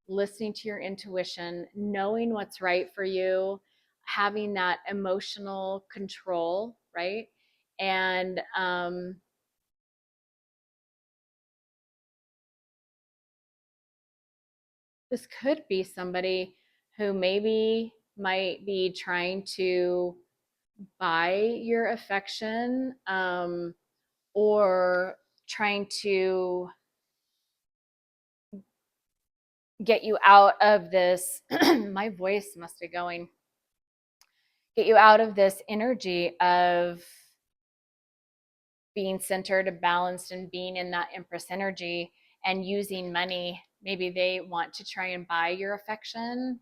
listening to your intuition, knowing what's right for you, having that emotional control, right? And this could be somebody who maybe might be trying to buy your affection, or trying to get you out of this my voice must be going, get you out of this energy of being centered, balanced, and being in that Empress energy and using money. Maybe they want to try and buy your affection,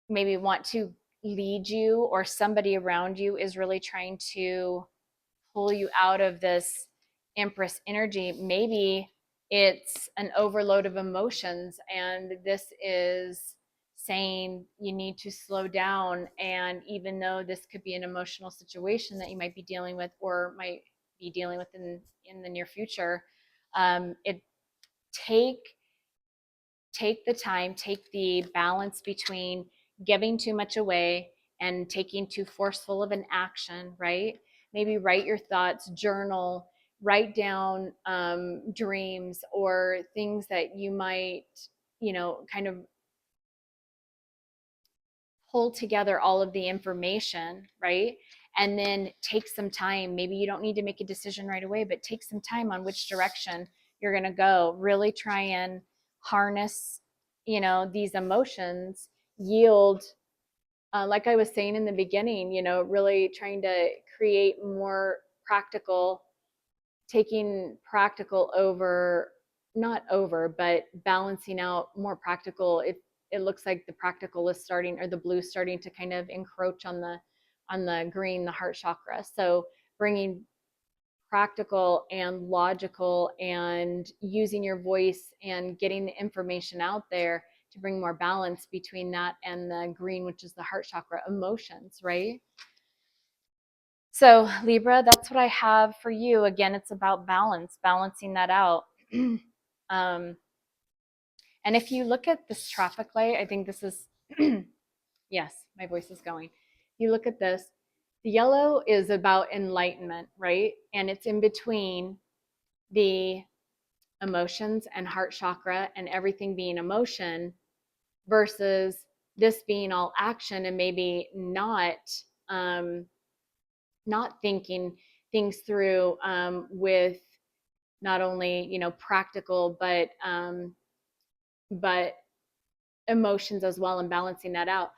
maybe want to lead you, or somebody around you is really trying to pull you out of this Empress energy. Maybe it's an overload of emotions, and this is saying you need to slow down. And even though this could be an emotional situation that you might be dealing with, or might be dealing with in the near future, it take take the time, take the balance between giving too much away and taking too forceful of an action, right? Maybe write your thoughts, journal, write down dreams or things that you might, kind of pull together all of the information, right? And then take some time. Maybe you don't need to make a decision right away, but take some time on which direction you're going to go. Really try and harness, these emotions, yield, like I was saying in the beginning, really trying to create more practical, taking practical over, not over, but balancing out more practical. It looks like the practical is starting, or the blue starting to kind of encroach on the green, the heart chakra. So bringing practical and logical and using your voice and getting the information out there to bring more balance between that and the green, which is the heart chakra, emotions, right? So Libra, that's what I have for you. Again, it's about balance, balancing that out. And if you look at this traffic light, I think this is, yes, my voice is going. You look at this, the yellow is about enlightenment, right? And it's in between the emotions and heart chakra and everything being emotion versus this being all action and maybe not thinking things through with not only practical but emotions as well, and balancing that out.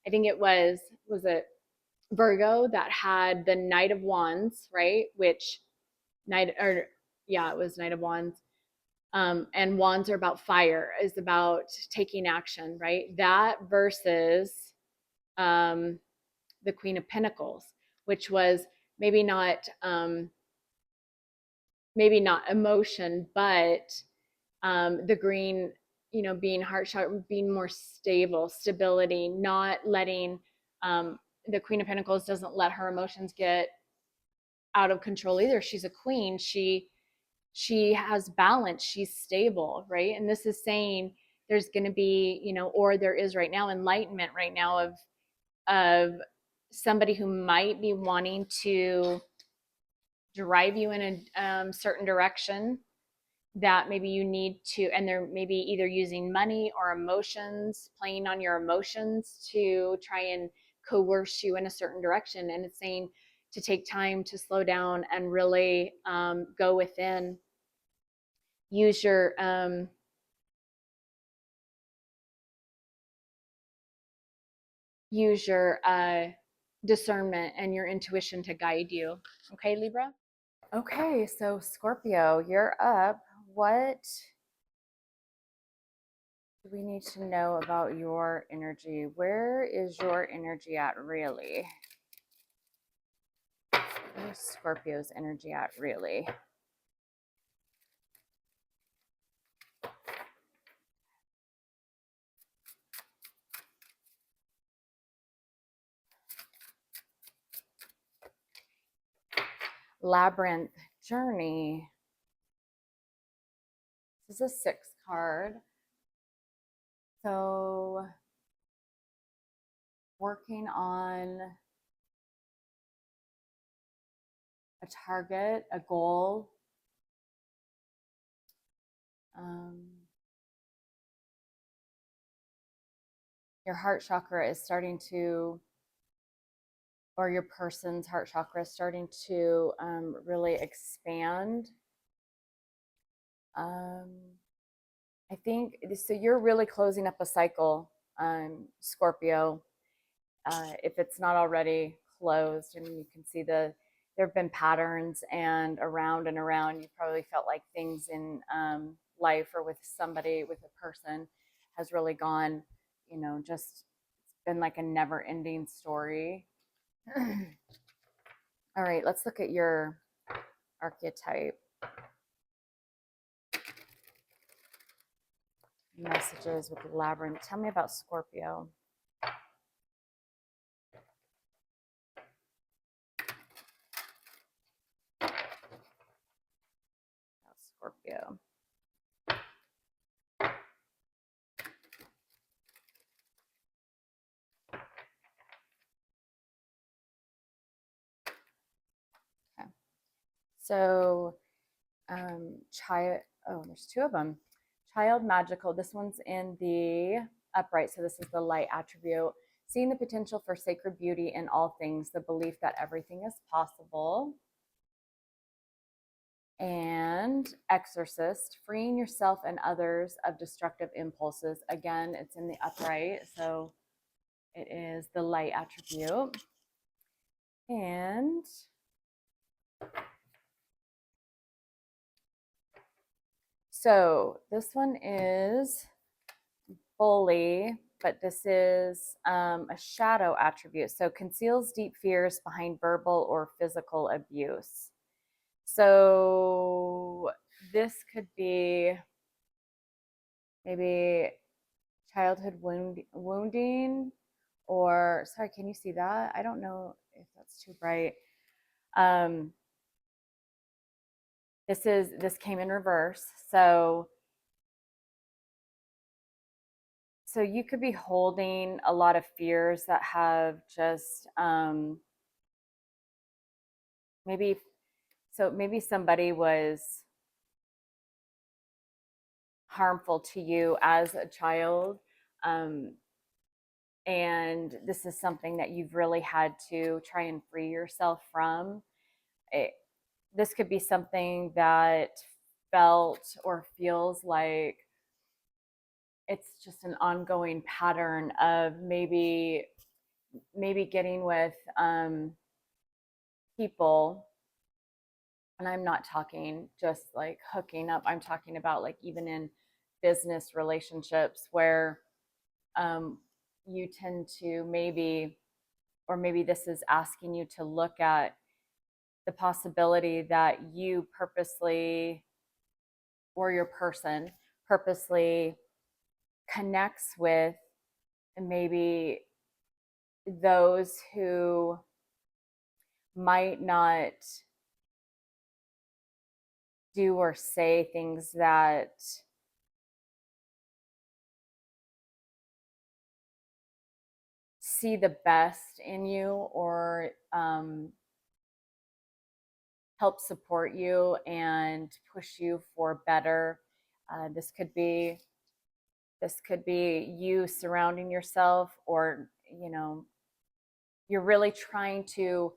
I think it was it Virgo that had the Knight of Wands, right? Which Knight, or yeah, it was Knight of Wands. And wands are about fire, is about taking action, right? That versus the Queen of Pentacles, which was maybe not emotion, but the green, being heart chakra, being more stable, stability, not letting the Queen of Pentacles doesn't let her emotions get out of control either. She's a queen. She has balance. She's stable, right? And this is saying there's going to be, or there is right now, enlightenment right now of somebody who might be wanting to drive you in a certain direction that maybe you need to, and they're maybe either using money or emotions, playing on your emotions to try and coerce you in a certain direction. And it's saying to take time to slow down and really go within, use your discernment and your intuition to guide you. Okay, Libra? Okay, so Scorpio, you're up. What do we need to know about your energy? Where is your energy at, really? Where's Scorpio's energy at, really? Labyrinth journey. This is a 6 card. So working on a target, a goal. Your heart chakra is starting to, or your person's heart chakra is starting to really expand. I think so. You're really closing up a cycle, Scorpio. If it's not already closed, I mean, you can see there have been patterns, and around, you probably felt like things in life or with somebody, with a person, has really gone, just been like a never-ending story. All right, let's look at your archetype. Messages with the labyrinth. Tell me about Scorpio. Scorpio. So, child, oh, there's two of them. Child magical. This one's in the upright. So, this is the light attribute. Seeing the potential for sacred beauty in all things, the belief that everything is possible. And exorcist, freeing yourself and others of destructive impulses. Again, it's in the upright. So, it is the light attribute. And so this one is bully, but this is a shadow attribute. So conceals deep fears behind verbal or physical abuse. So this could be maybe childhood wounding, or sorry, can you see that? I don't know if that's too bright. This came in reverse. So you could be holding a lot of fears that have just maybe somebody was harmful to you as a child, and this is something that you've really had to try and free yourself from. This could be something that felt or feels like it's just an ongoing pattern of maybe getting with people, and I'm not talking just like hooking up, I'm talking about like even in business relationships where you tend to maybe this is asking you to look at the possibility that you purposely, or your person purposely, connects with maybe those who might not do or say things that see the best in you, or help support you and push you for better. This could be you surrounding yourself, or you're really trying to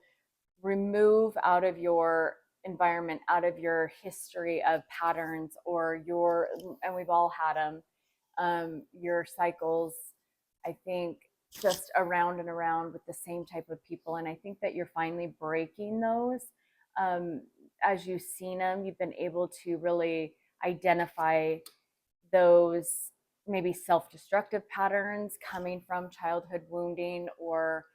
remove out of your environment, out of your history of patterns, or and we've all had them, your cycles, I think, just around and around with the same type of people. And I think that you're finally breaking those. As you've seen them, you've been able to really identify those maybe self-destructive patterns coming from childhood wounding, or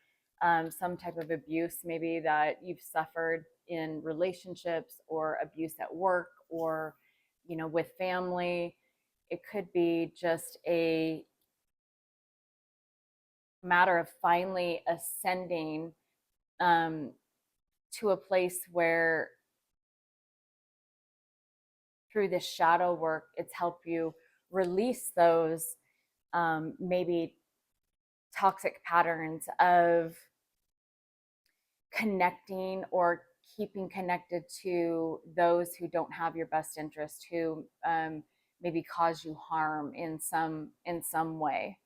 some type of abuse maybe that you've suffered in relationships, or abuse at work, or with family. It could be just a matter of finally ascending to a place where through this shadow work, it's helped you release those maybe toxic patterns of connecting or keeping connected to those who don't have your best interest, who maybe cause you harm in some way.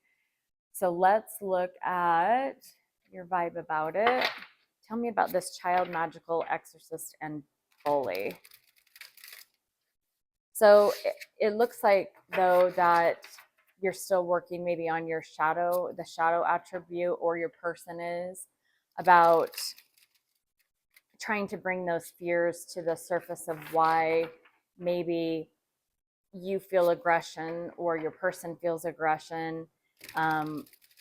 So let's look at your vibe about it. Tell me about this child, magical, exorcist, and bully. So it looks like, though, that you're still working maybe on your shadow, the shadow attribute, or your person is, about trying to bring those fears to the surface of why maybe you feel aggression, or your person feels aggression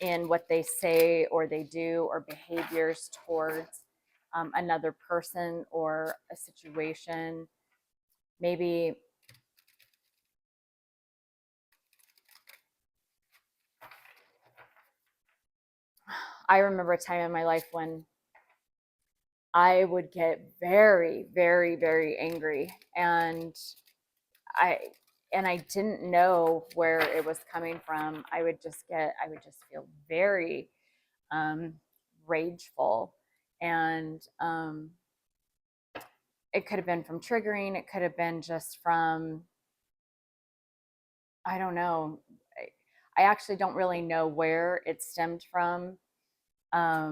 in what they say or they do, or behaviors towards another person or a situation. Maybe I remember a time in my life when I would get very, very, very angry, and I didn't know where it was coming from. I would just feel very rageful, and it could have been from triggering. It could have been just from, I don't know. I actually don't really know where it stemmed from. I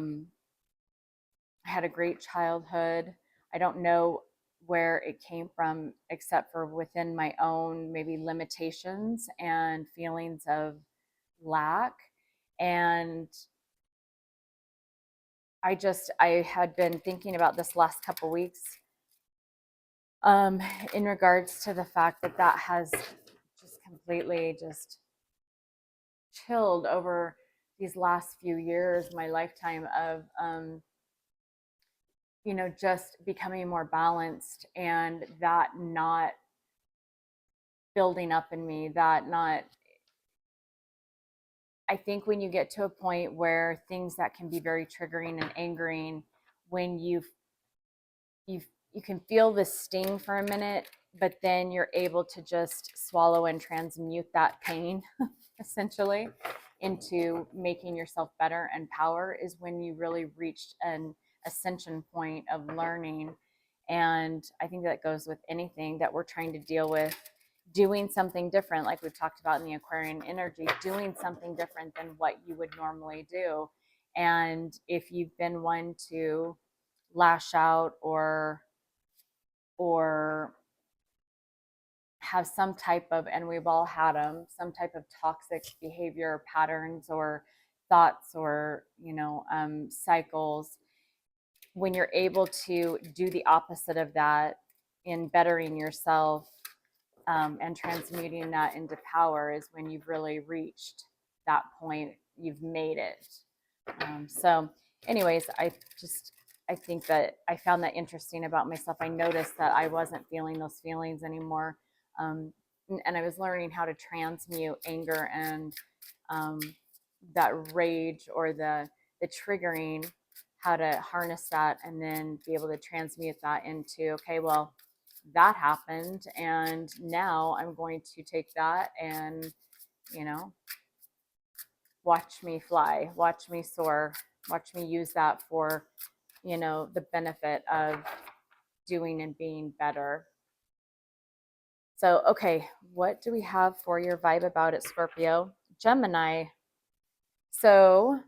had a great childhood. I don't know where it came from, except for within my own maybe limitations and feelings of lack. And I had been thinking about this last couple weeks, in regards to the fact that that has just completely just chilled over these last few years, my lifetime of, just becoming more balanced, and that not building up in me, that not, I think when you get to a point where things that can be very triggering and angering, when you you can feel the sting for a minute, but then you're able to just swallow and transmute that pain essentially into making yourself better and power, is when you really reached an ascension point of learning. And I think that goes with anything that we're trying to deal with, doing something different, like we've talked about in the Aquarian energy, doing something different than what you would normally do. And if you've been one to lash out or have some type of, and we've all had them, some type of toxic behavior patterns or thoughts or cycles, when you're able to do the opposite of that in bettering yourself, and transmuting that into power, is when you've really reached that point. You've made it. So anyways, I think that I found that interesting about myself. I noticed that I wasn't feeling those feelings anymore. And I was learning how to transmute anger and, that rage or the triggering, how to harness that and then be able to transmute that into, okay, well, that happened, and now I'm going to take that and, you know, watch me fly, watch me soar, watch me use that for, the benefit of doing and being better. So, okay, what do we have for your vibe about it, Scorpio? Gemini. So,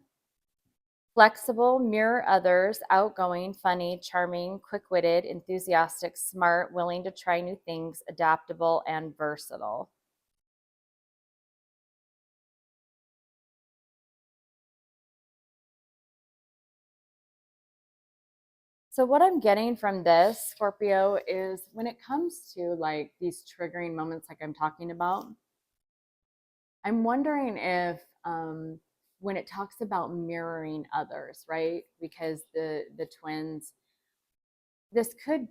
flexible, mirror others, outgoing, funny, charming, quick-witted, enthusiastic, smart, willing to try new things, adaptable, and versatile. So what I'm getting from this, Scorpio, is when it comes to like these triggering moments like I'm talking about, I'm wondering if, when it talks about mirroring others, right? Because the twins, this could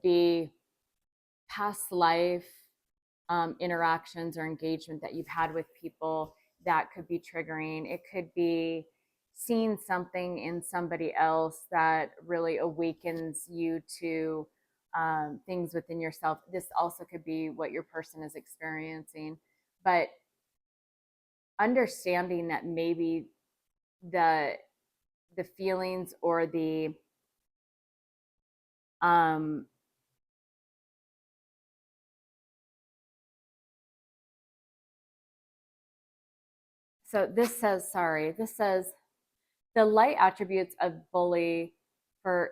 be past life, interactions or engagement that you've had with people that could be triggering. It could be seeing something in somebody else that really awakens you to, things within yourself. This also could be what your person is experiencing, but understanding that maybe the the feelings or the, um so this says the light attributes of bully for,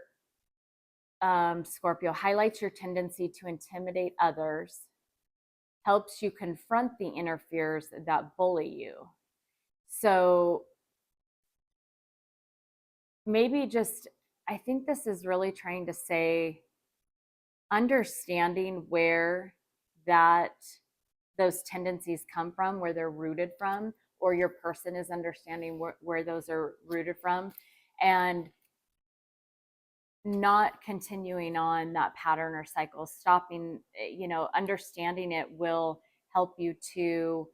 Scorpio, highlights your tendency to intimidate others, helps you confront the inner fears that bully you. So maybe just, I think this is really trying to say, understanding where that those tendencies come from, where they're rooted from, or your person is understanding where those are rooted from, and not continuing on that pattern or cycle, stopping, understanding it will help you to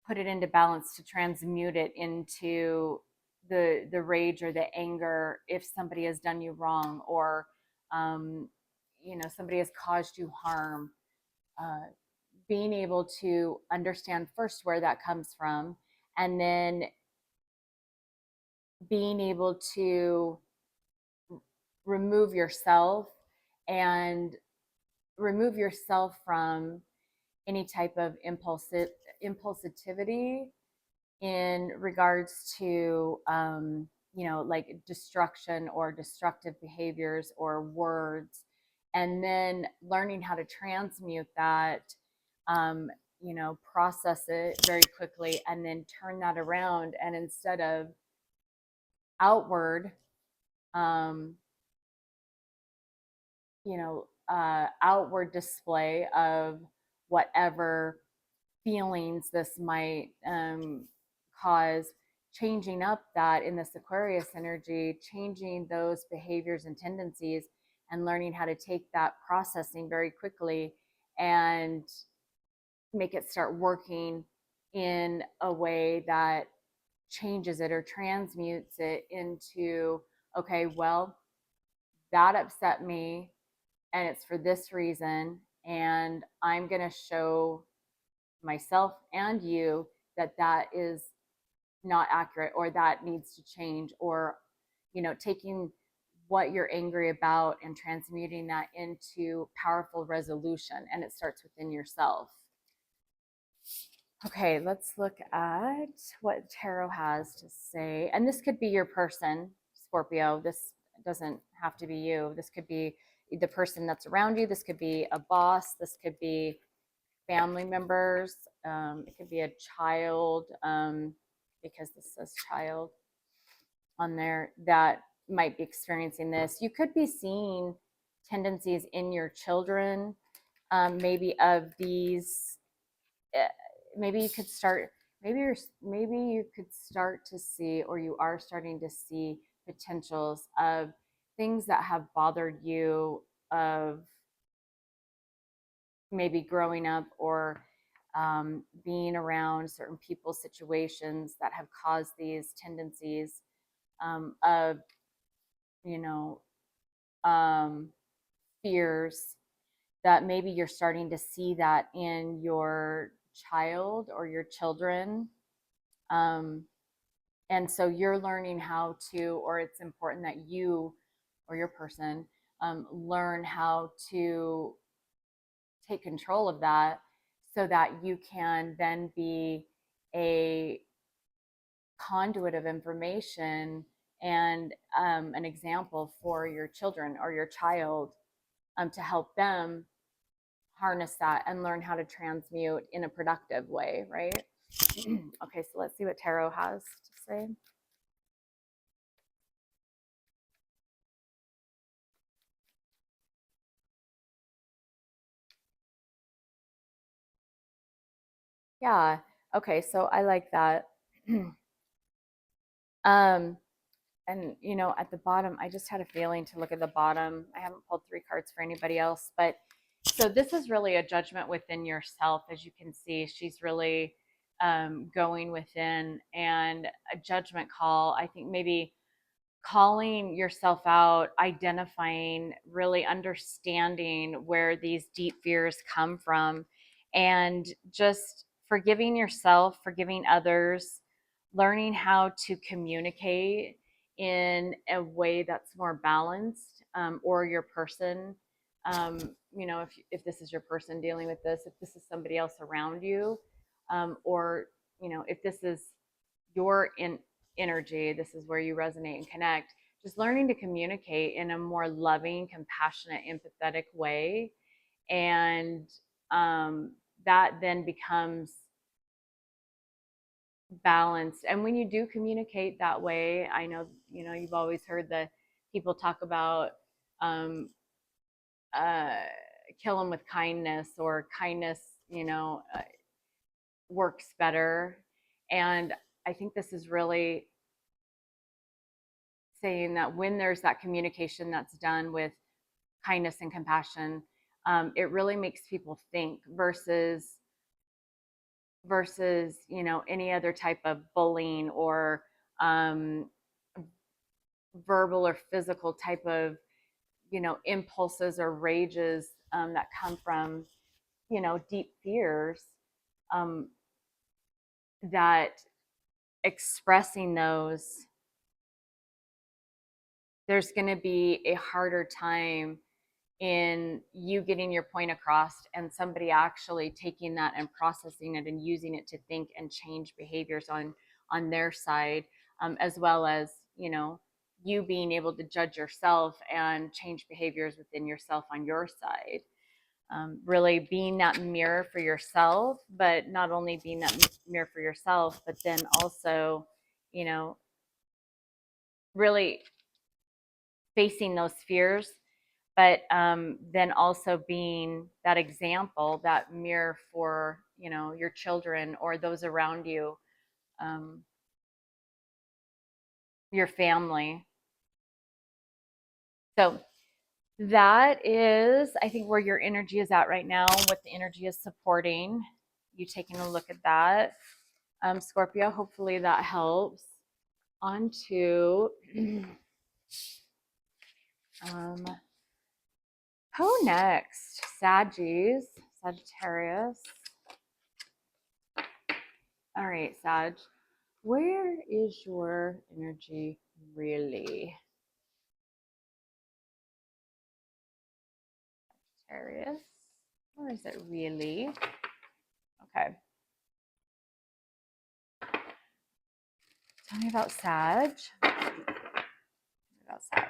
put it into balance, to transmute it into the rage or the anger if somebody has done you wrong, or, somebody has caused you harm. Being able to understand first where that comes from, and then being able to remove yourself and remove yourself from any type of impulsivity in regards to like destruction or destructive behaviors or words, and then learning how to transmute that, process it very quickly, and then turn that around, and instead of outward um, outward display of whatever feelings this might cause, changing up that in this Aquarius energy, changing those behaviors and tendencies, and learning how to take that processing very quickly and make it start working in a way that changes it or transmutes it into, okay, well, that upset me and it's for this reason, and I'm going to show myself and you that that is not accurate, or that needs to change, or taking what you're angry about and transmuting that into powerful resolution, and it starts within yourself. Okay, let's look at what tarot has to say. And this could be your person, Scorpio. This doesn't have to be you. This could be the person that's around you. This could be a boss. This could be family members. It could be a child, because this says child on there, that might be experiencing this. You could be seeing tendencies in your children, maybe of these. Maybe you could start. Maybe you could start to see, or you are starting to see potentials of things that have bothered you, of maybe growing up, or being around certain people, situations that have caused these tendencies, of, you know, fears, that maybe you're starting to see that in your child or your children. And so you're learning how to, or it's important that you or your person learn how to take control of that, so that you can then be a conduit of information and an example for your children or your child, to help them harness that and learn how to transmute in a productive way, right? Okay, so let's see what tarot has to say. Yeah. Okay, so I like that. um and at the bottom, I just had a feeling to look at the bottom. I haven't pulled 3 cards for anybody else, but so this is really a judgment within yourself. As you can see, she's really going within, and a judgment call. I think maybe calling yourself out, identifying, really understanding where these deep fears come from, and just forgiving yourself, forgiving others, learning how to communicate in a way that's more balanced, or your person. If this is your person dealing with this, if this is somebody else around you, or if this is your energy, this is where you resonate and connect. Just learning to communicate in a more loving, compassionate, empathetic way, and that then becomes balanced. And when you do communicate that way, I know you've always heard the people talk about uh, kill them with kindness, or kindness, works better. And I think this is really saying that when there's that communication that's done with kindness and compassion, it really makes people think, versus any other type of bullying, or um, verbal or physical type of impulses or rages that come from deep fears, um, that expressing those, there's going to be a harder time in you getting your point across and somebody actually taking that and processing it and using it to think and change behaviors on their side, as well as, you being able to judge yourself and change behaviors within yourself on your side. Really being that mirror for yourself, but not only being that mirror for yourself, but then also, really facing those fears, but then also being that example, that mirror for, your children or those around you, um, your family. So that is, I think, where your energy is at right now, what the energy is supporting. You taking a look at that. Scorpio, hopefully that helps. On to who next? Sagittarius. All right, Sag. Where is your energy really? Sagittarius. Where is it really? Okay. Tell me about Sag. About Sag.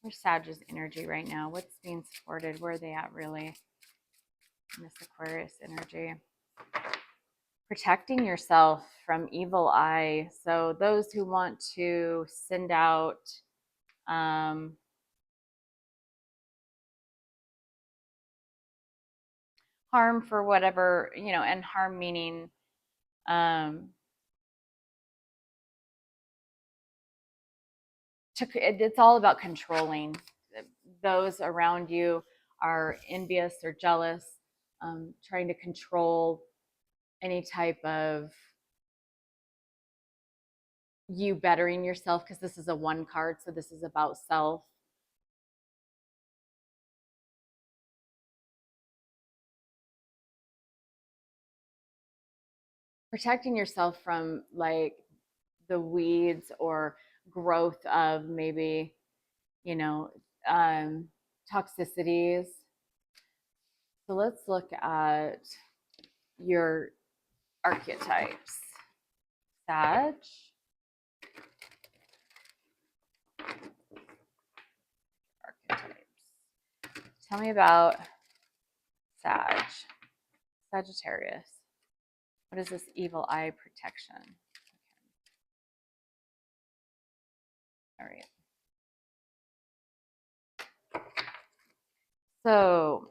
Where's Sag's energy right now? What's being supported? Where are they at really in this Aquarius energy? Protecting yourself from evil eye. So those who want to send out harm for whatever, and harm meaning it's all about controlling. Those around you are envious or jealous, trying to control any type of you bettering yourself, because this is a 1 card, so this is about self. Protecting yourself from like the weeds or growth of maybe, toxicities. So let's look at your archetypes. Sag. Archetypes. Tell me about Sagittarius. What is this evil eye protection? Okay. All right. So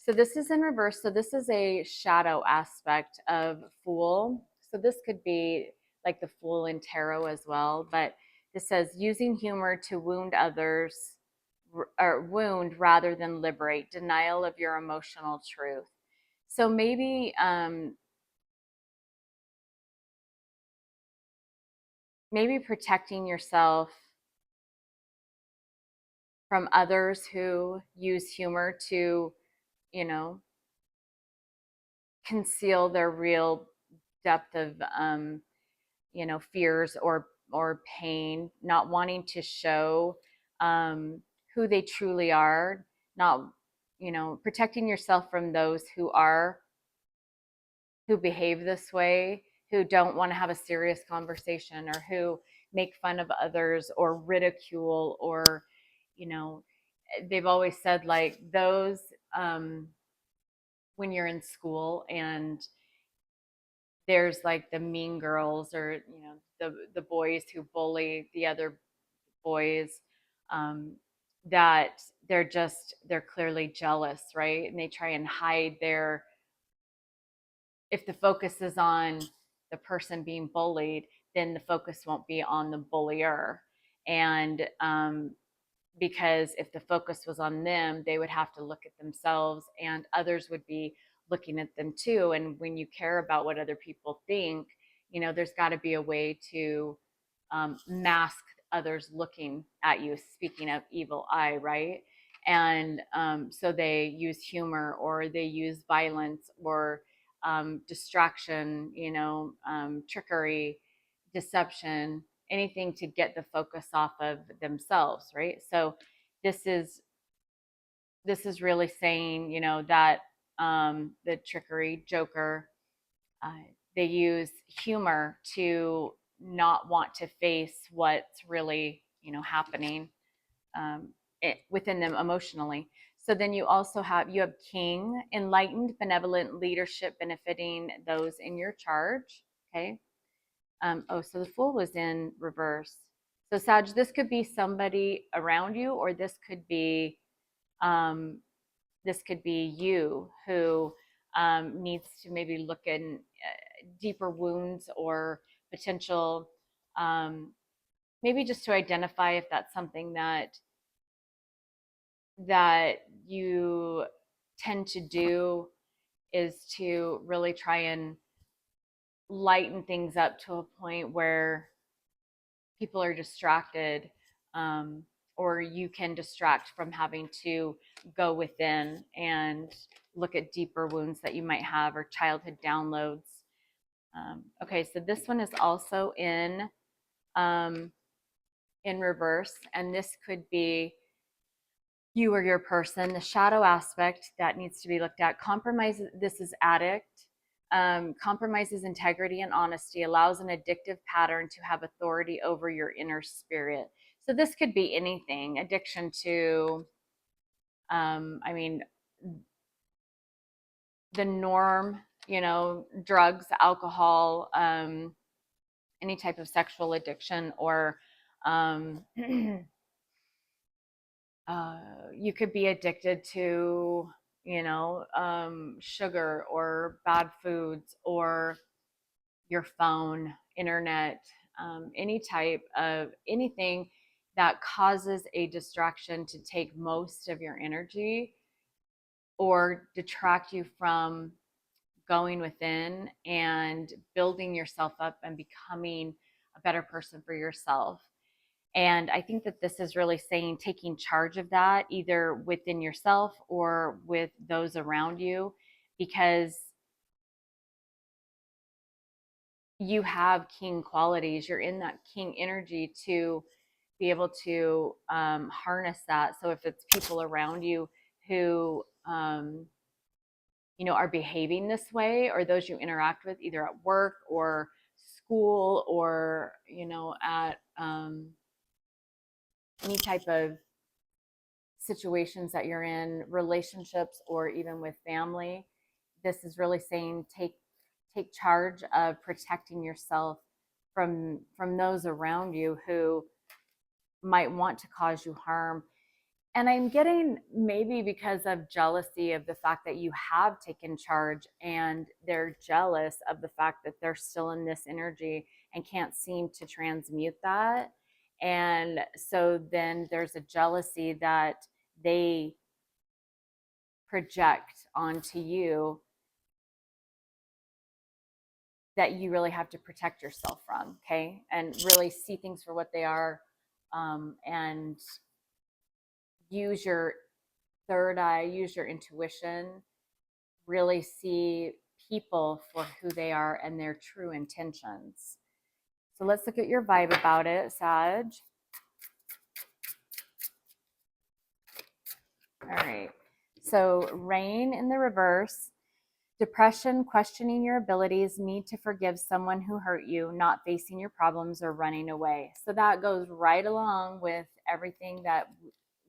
this is in reverse. So this is a shadow aspect of Fool. So this could be like the Fool in tarot as well, but this says using humor to wound others, or wound rather than liberate, denial of your emotional truth. So maybe protecting yourself from others who use humor to, conceal their real depth of, fears or pain, not wanting to show who they truly are, not, protecting yourself from those who behave this way, who don't want to have a serious conversation, or who make fun of others or ridicule, or, they've always said like those, when you're in school and there's like the mean girls, or, the boys who bully the other boys, that they're clearly jealous, right? And they try and hide their, if the focus is on the person being bullied, then the focus won't be on the bullier. And because if the focus was on them, they would have to look at themselves, and others would be looking at them too. And when you care about what other people think, there's got to be a way to mask others looking at you. Speaking of evil eye, right? And so they use humor, or they use violence, or distraction, trickery, deception, anything to get the focus off of themselves, right? So this is really saying, you know, that the trickery joker, uh, they use humor to not want to face what's really, you know, happening within them emotionally. So then you also have king, enlightened, benevolent leadership benefiting those in your charge. Okay. Oh, so the fool was in reverse. So Sag, this could be somebody around you, or um, this could be you who needs to maybe look in deeper wounds or potential, maybe just to identify if that's something that you tend to do, is to really try and lighten things up to a point where people are distracted, or you can distract from having to go within and look at deeper wounds that you might have or childhood downloads. Okay, so this one is also in reverse, and this could be you or your person. The shadow aspect that needs to be looked at. Compromises, this is addict. Compromises integrity and honesty, allows an addictive pattern to have authority over your inner spirit. So this could be anything, addiction to, I mean, the norm, you know, drugs, alcohol, any type of sexual addiction, or you could be addicted to, you know, sugar or bad foods or your phone, internet, any type of anything that causes a distraction to take most of your energy or detract you from going within and building yourself up and becoming a better person for yourself. And I think that this is really saying taking charge of that, either within yourself or with those around you, because you have king qualities. You're in that king energy to be able to harness that. So if it's people around you who, you know, are behaving this way, or those you interact with either at work or school or, you know, at any type of situations that you're in, relationships, or even with family, this is really saying take charge of protecting yourself from those around you who might want to cause you harm. And I'm getting, maybe because of jealousy of the fact that you have taken charge, and they're jealous of the fact that they're still in this energy and can't seem to transmute that. And so then there's a jealousy that they project onto you that you really have to protect yourself from, okay? And really see things for what they are, and use your third eye, use your intuition, really see people for who they are and their true intentions. So let's look at your vibe about it, Sag. All right. So rain in the reverse. Depression, questioning your abilities, need to forgive someone who hurt you, not facing your problems or running away. So that goes right along with everything that,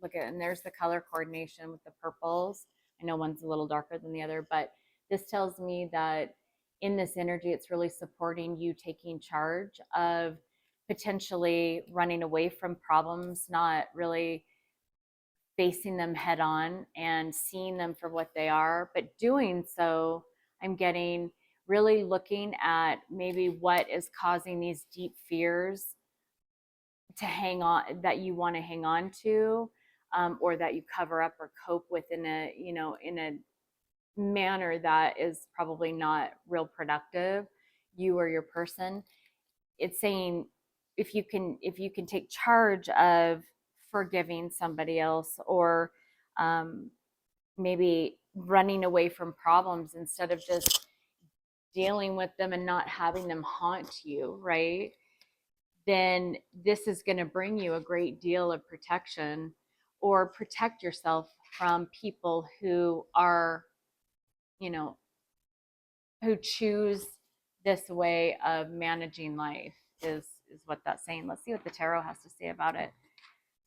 look at, and there's the color coordination with the purples. I know one's a little darker than the other, but this tells me that in this energy, it's really supporting you taking charge of potentially running away from problems, not really facing them head on and seeing them for what they are, but doing so, I'm getting really looking at maybe what is causing these deep fears to hang on, that you want to hang on to, or that you cover up or cope with in a, you know, in a manner that is probably not real productive, you or your person. It's saying if you can take charge of forgiving somebody else, or maybe running away from problems instead of just dealing with them and not having them haunt you, right? then this is going to bring you a great deal of protection, or protect yourself from people who are, you know, who choose this way of managing life, is what that's saying. Let's see what the tarot has to say about it.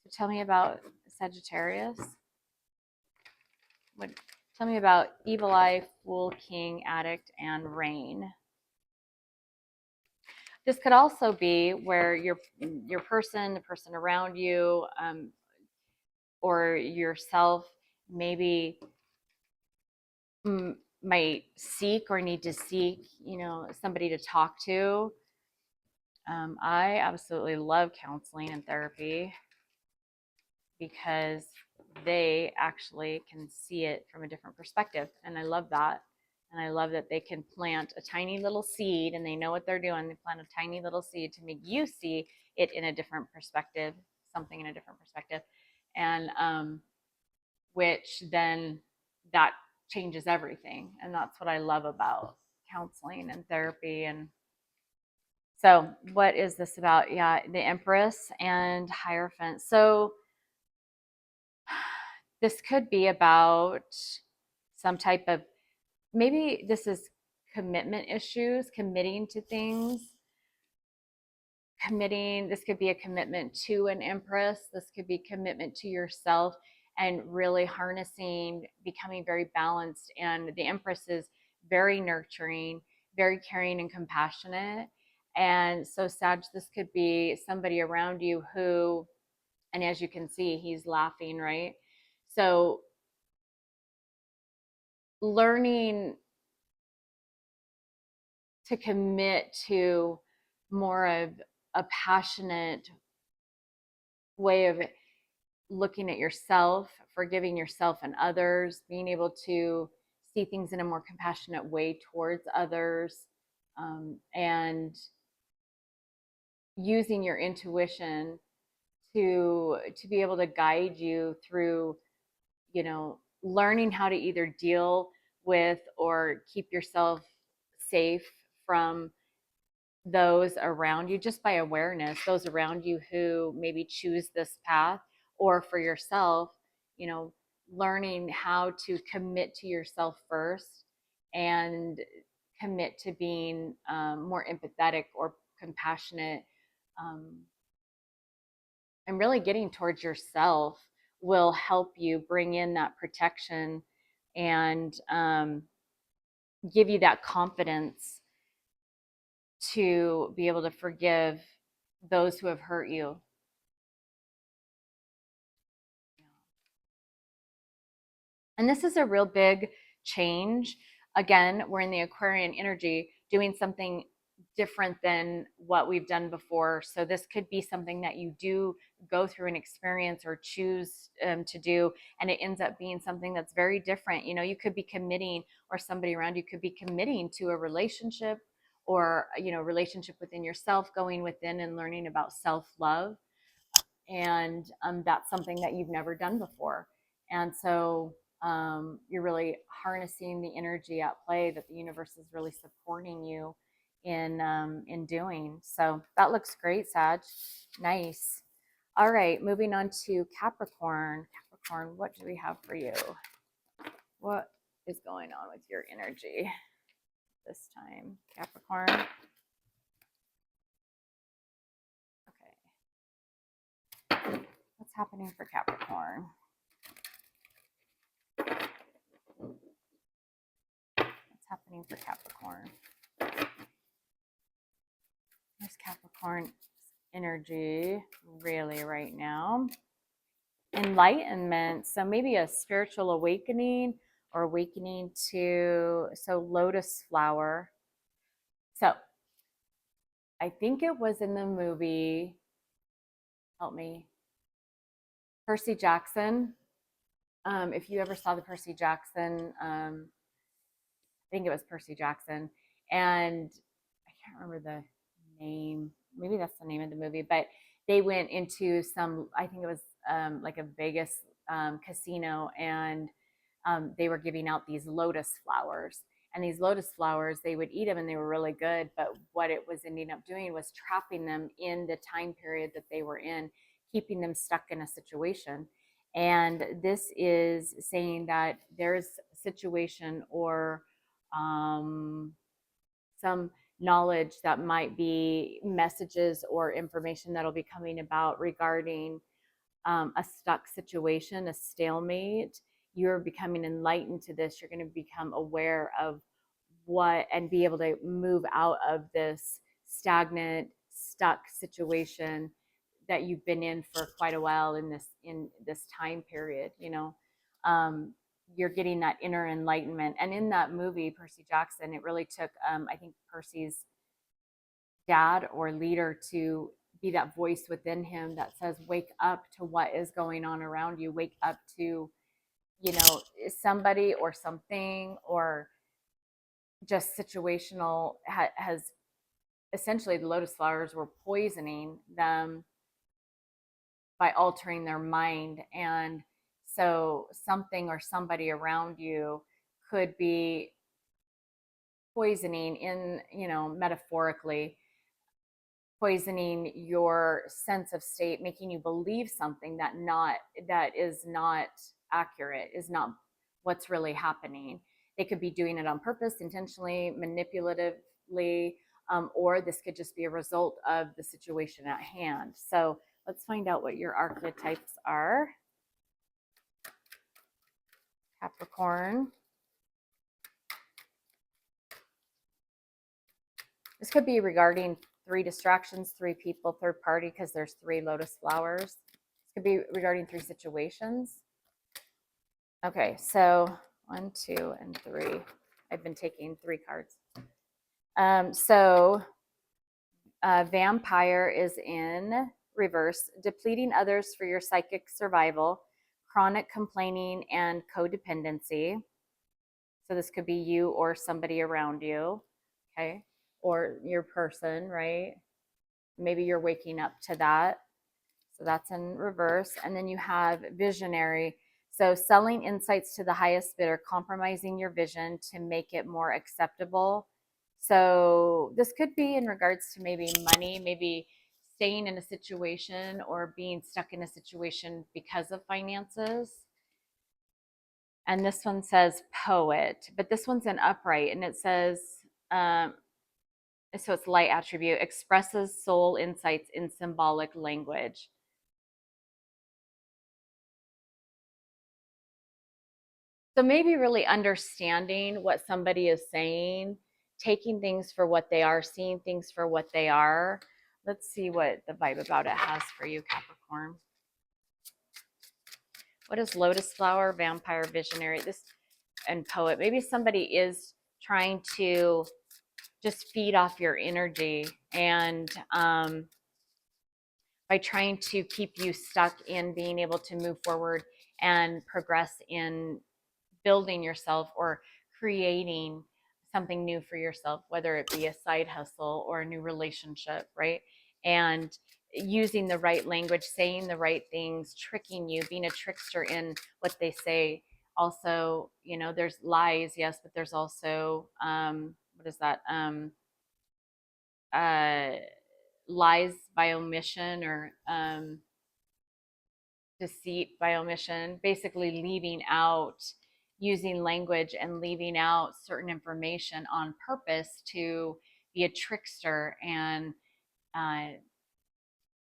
So tell me about Sagittarius. What, tell me about evil eye, fool, king, addict, and rain. This could also be where your person, the person around you, or yourself, maybe might seek or need to seek, somebody to talk to. I absolutely love counseling and therapy because they actually can see it from a different perspective. And I love that. And I love that they can plant a tiny little seed, and they know what they're doing. They plant a tiny little seed to make you see it in a different perspective, something in a different perspective. And which then that changes everything. And that's what I love about counseling and therapy. And so what is this about? Yeah, the Empress and Hierophant. So this could be about some type of, maybe this is commitment issues, committing to things, this could be a commitment to an Empress. This could be commitment to yourself, and really harnessing, becoming very balanced. And the Empress is very nurturing, very caring and compassionate. And so Sag, this could be somebody around you who, and as you can see, he's laughing, right? So learning to commit to more of a passionate way of looking at yourself, forgiving yourself and others, being able to see things in a more compassionate way towards others, and using your intuition to be able to guide you through, learning how to either deal with or keep yourself safe from those around you, just by awareness, those around you who maybe choose this path, or for yourself, learning how to commit to yourself first, and commit to being more empathetic or compassionate, um, and really getting towards yourself will help you bring in that protection, and give you that confidence to be able to forgive those who have hurt you. And this is a real big change. Again, we're in the Aquarian energy, doing something different than what we've done before. So this could be something that you do go through an experience or choose to do, and it ends up being something that's very different. You could be committing, or somebody around you could be committing to a relationship, or relationship within yourself, going within and learning about self-love. And that's something that you've never done before. And so you're really harnessing the energy at play that the universe is really supporting you in doing. So that looks great, Sag. Nice. All right, moving on to Capricorn. Capricorn, what do we have for you? What is going on with your energy this time, Capricorn? Okay. What's happening for Capricorn? What's happening for Capricorn? There's Capricorn energy really right now. Enlightenment. So maybe a spiritual awakening, or awakening to, so lotus flower. So I think it was in the movie, help me, Percy Jackson. If you ever saw the Percy Jackson, I think it was Percy Jackson, and I can't remember the name. Maybe that's the name of the movie, but they went into some, I think it was like a Vegas casino, and they were giving out these lotus flowers. And these lotus flowers, they would eat them and they were really good. But what it was ending up doing was trapping them in the time period that they were in, keeping them stuck in a situation. And this is saying that there's a situation or some knowledge that might be messages or information that'll be coming about regarding a stuck situation, a stalemate. You're becoming enlightened to this. You're going to become aware of what and be able to move out of this stagnant, stuck situation that you've been in for quite a while in this time period. You're getting that inner enlightenment. And in that movie, Percy Jackson, it really took, I think, Percy's dad or leader to be that voice within him that says, wake up to what is going on around you. Wake up to, somebody or something or just situational has essentially, the lotus flowers were poisoning them by altering their mind. And so something or somebody around you could be poisoning in, metaphorically poisoning your sense of state, making you believe something that is not accurate, is not what's really happening. They could be doing it on purpose, intentionally, manipulatively, or this could just be a result of the situation at hand. So let's find out what your archetypes are. Capricorn. This could be regarding 3 distractions, 3 people, third party, because there's 3 lotus flowers. This could be regarding 3 situations. Okay, so 1, 2, and 3. I've been taking 3 cards. Vampire is in reverse, depleting others for your psychic survival, chronic complaining, and codependency. So this could be you or somebody around you, okay? Or your person, right? Maybe you're waking up to that. So that's in reverse. And then you have visionary. So selling insights to the highest bidder, compromising your vision to make it more acceptable. So this could be in regards to maybe money, maybe staying in a situation or being stuck in a situation because of finances. And this one says poet, but this one's an upright, and it says, so it's light attribute, expresses soul insights in symbolic language. So maybe really understanding what somebody is saying, taking things for what they are, seeing things for what they are. Let's see what the vibe about it has for you, Capricorn. What is lotus flower, vampire, visionary, this and poet? Maybe somebody is trying to just feed off your energy and by trying to keep you stuck in being able to move forward and progress in building yourself or creating something new for yourself, whether it be a side hustle or a new relationship, right? And using the right language, saying the right things, tricking you, being a trickster in what they say. Also, there's lies, yes, but there's also, what is that? Lies by omission or deceit by omission, basically leaving out, using language and leaving out certain information on purpose to be a trickster and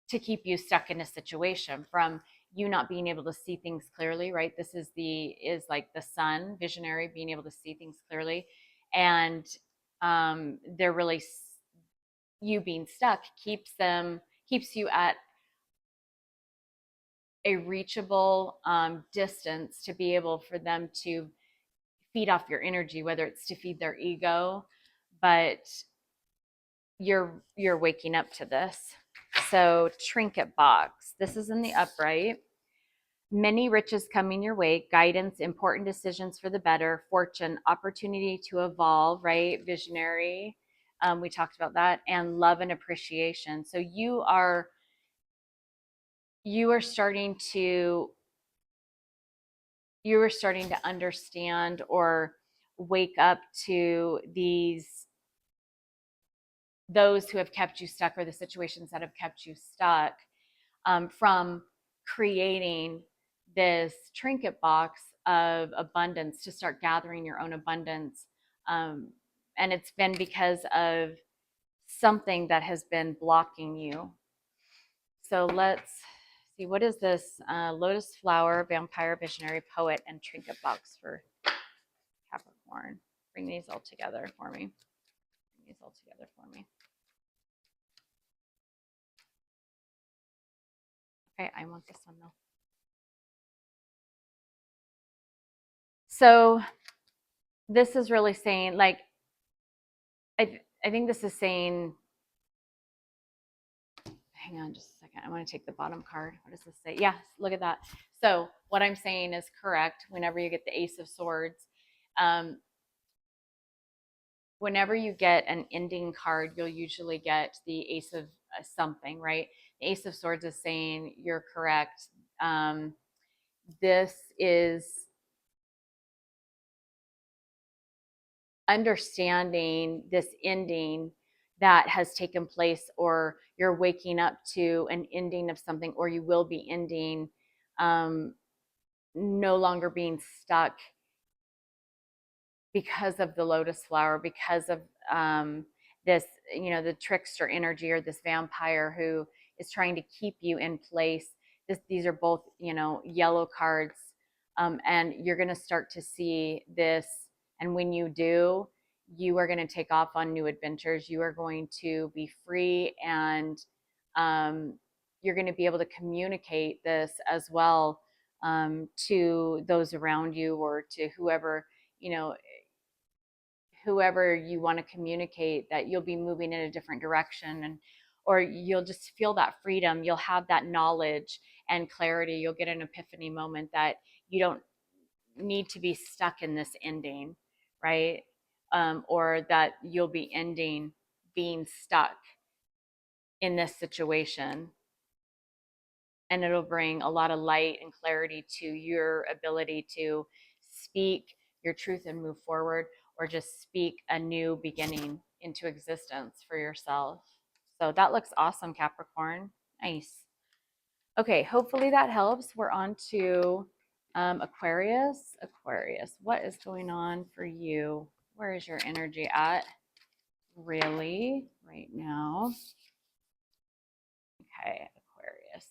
to keep you stuck in a situation, from you not being able to see things clearly, right? This is like the sun, visionary, being able to see things clearly. And they're really, you being stuck keeps you at a reachable distance to be able for them to feed off your energy, whether it's to feed their ego, but you're waking up to this. So trinket box, this is in the upright. Many riches coming your way, guidance, important decisions for the better, fortune, opportunity to evolve, right? Visionary, we talked about that, and love and appreciation. So you are starting to understand or wake up to those who have kept you stuck, or the situations that have kept you stuck, from creating this trinket box of abundance to start gathering your own abundance. And it's been because of something that has been blocking you. So let's see, what is this? Lotus flower, vampire, visionary, poet, and trinket box for Capricorn. Bring these all together for me. Bring these all together for me. Okay, I want this one though. So this is really saying, like, I think this is saying, hang on just a second. I want to take the bottom card. What does this say? Yes, look at that. So what I'm saying is correct. Whenever you get the Ace of Swords, whenever you get an ending card, you'll usually get the Ace of something, right? The Ace of Swords is saying you're correct. This is understanding this ending that has taken place, or you're waking up to an ending of something, or you will be ending, no longer being stuck because of the lotus flower, because of this, the trickster energy, or this vampire who is trying to keep you in place. These are both, yellow cards, and you're going to start to see this. And when you do, you are going to take off on new adventures. You are going to be free, and you're going to be able to communicate this as well, to those around you, or to whoever you want to communicate, that you'll be moving in a different direction, or you'll just feel that freedom. You'll have that knowledge and clarity. You'll get an epiphany moment that you don't need to be stuck in this ending, right? Or that you'll be ending being stuck in this situation. And it'll bring a lot of light and clarity to your ability to speak your truth and move forward, or just speak a new beginning into existence for yourself. So that looks awesome, Capricorn. Nice. Okay, hopefully that helps. We're on to Aquarius. Aquarius, what is going on for you? Where is your energy at? Really, right now? Okay, Aquarius.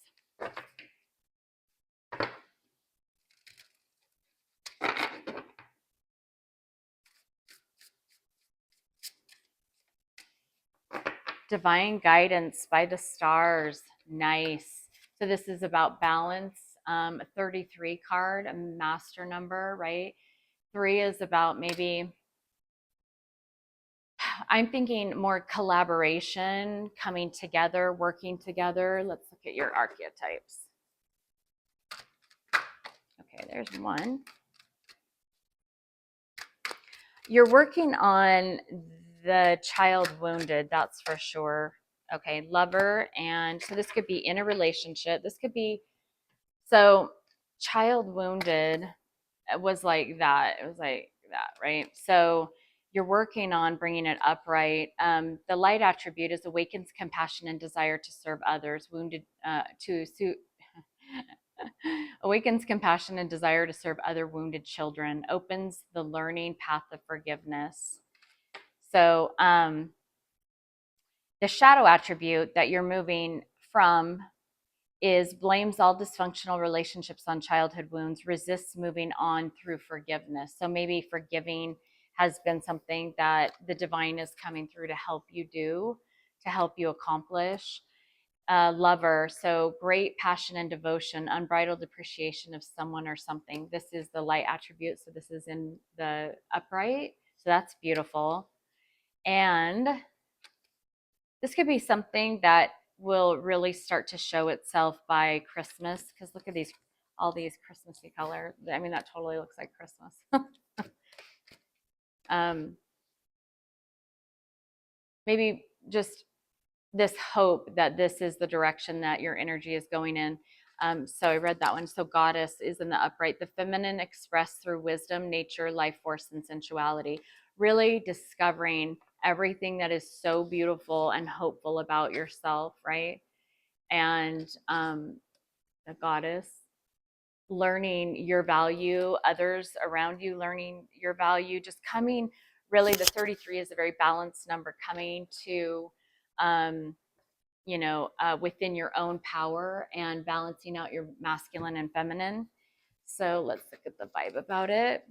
Divine guidance by the stars. Nice. So this is about balance. A 33 card, a master number, right? 3 is about maybe, I'm thinking more collaboration, coming together, working together. Let's look at your archetypes. Okay, there's one. You're working on the child wounded, that's for sure. Okay, lover. And so this could be in a relationship. This could be, so child wounded was like that. It was like that, right? So you're working on bringing it upright. The light attribute is awakens compassion and desire to serve others. Wounded awakens compassion and desire to serve other wounded children. Opens the learning path of forgiveness. So the shadow attribute that you're moving from is blames all dysfunctional relationships on childhood wounds, resists moving on through forgiveness. So maybe forgiving has been something that the divine is coming through to help you do, to help you accomplish. Lover, so great passion and devotion, unbridled appreciation of someone or something. This is the light attribute, so this is in the upright. So that's beautiful. And this could be something that will really start to show itself by Christmas, because look at these, all these Christmassy colors. I mean, that totally looks like Christmas. Maybe just this hope that this is the direction that your energy is going in. So I read that one. So goddess is in the upright, the feminine expressed through wisdom, nature, life force, and sensuality. Really discovering everything that is so beautiful and hopeful about yourself, right? And the goddess, learning your value, others around you learning your value, just coming, really the 33 is a very balanced number, coming to within your own power and balancing out your masculine and feminine. So let's look at the vibe about it.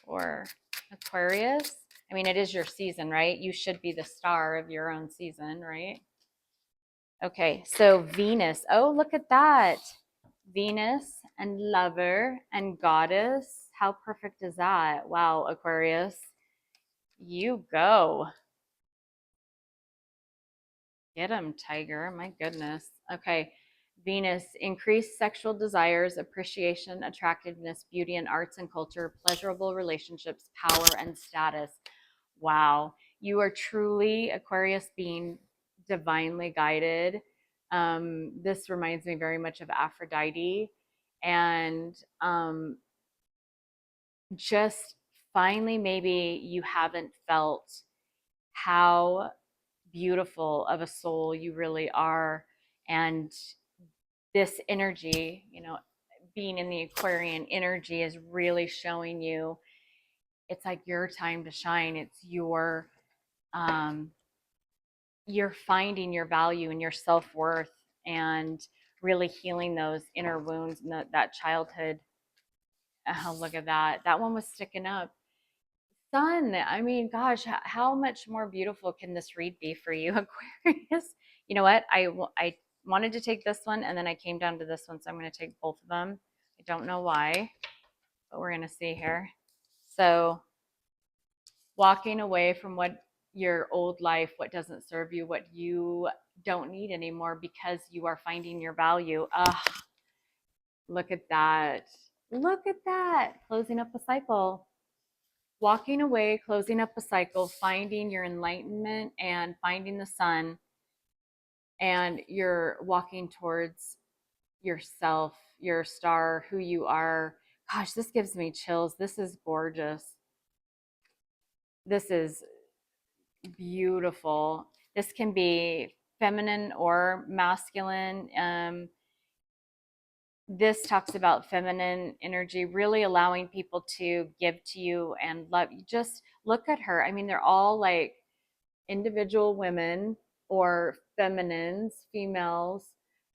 Or Aquarius, I mean, it is your season, right? You should be the star of your own season, right? Okay, so Venus. Oh, look at that. Venus and lover and goddess. How perfect is that? Wow, Aquarius. You go. Get him, tiger. My goodness. Okay. Venus, increased sexual desires, appreciation, attractiveness, beauty and arts and culture, pleasurable relationships, power and status. Wow. You are truly, Aquarius, being divinely guided. This reminds me very much of Aphrodite. And just finally, maybe you haven't felt how beautiful of a soul you really are. And this energy, being in the Aquarian energy is really showing you it's like your time to shine. It's you're finding your value and your self-worth and really healing those inner wounds and that childhood. Oh, look at that. That one was sticking up. Sun, I mean, gosh, how much more beautiful can this read be for you, Aquarius? You know what? I wanted to take this one and then I came down to this one, so I'm going to take both of them. I don't know why, but we're going to see here. So, walking away from what your old life, what doesn't serve you, what you don't need anymore because you are finding your value. Look at that. Look at that. Closing up a cycle. Walking away, closing up a cycle, finding your enlightenment and finding the sun, and you're walking towards yourself, your star, who you are. Gosh, this gives me chills. This is gorgeous. This is beautiful. This can be feminine or masculine. This talks about feminine energy, really allowing people to give to you and love you. Just look at her. I mean, they're all like individual women or feminines, females,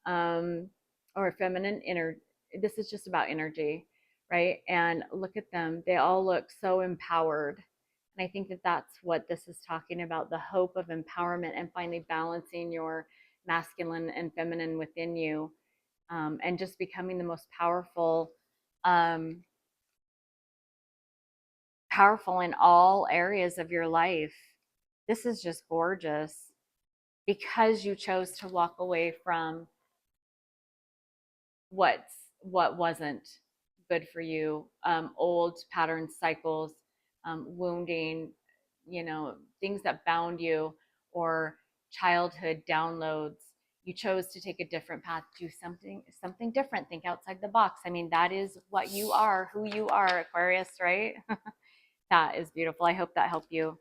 or feminine inner. This is just about energy, right? And look at them. They all look so empowered. And I think that that's what this is talking about, the hope of empowerment and finally balancing your masculine and feminine within you, and just becoming the most um, powerful in all areas of your life. This is just gorgeous because you chose to walk away from what wasn't good for you, old patterns, cycles, wounding, things that bound you, or childhood downloads. You chose to take a different path, do something different, think outside the box. I mean, that is what you are, who you are, Aquarius, right? That is beautiful. I hope that helped you.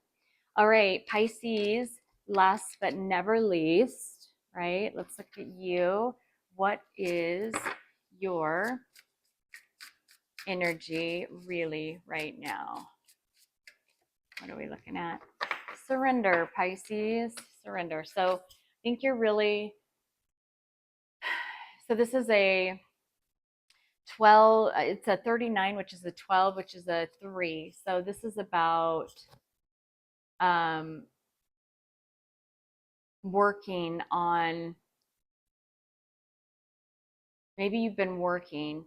All right, Pisces, last but never least, right? Let's look at you. What is your energy really right now? What are we looking at? Surrender, Pisces, surrender. So I think you're really, so this is a 12, it's a 39, which is a 12, which is a 3. So this is about working on, maybe you've been working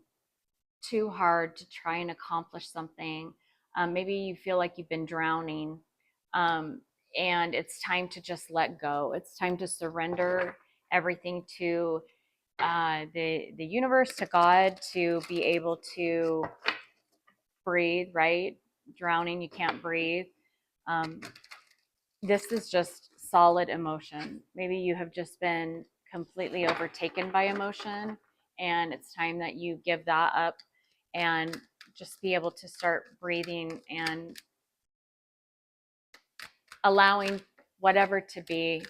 too hard to try and accomplish something. Maybe you feel like you've been drowning, and it's time to just let go. It's time to surrender everything to the universe, to God, to be able to breathe. Right? Drowning, you can't breathe. This is just solid emotion. Maybe you have just been completely overtaken by emotion and it's time that you give that up and just be able to start breathing and allowing whatever to be,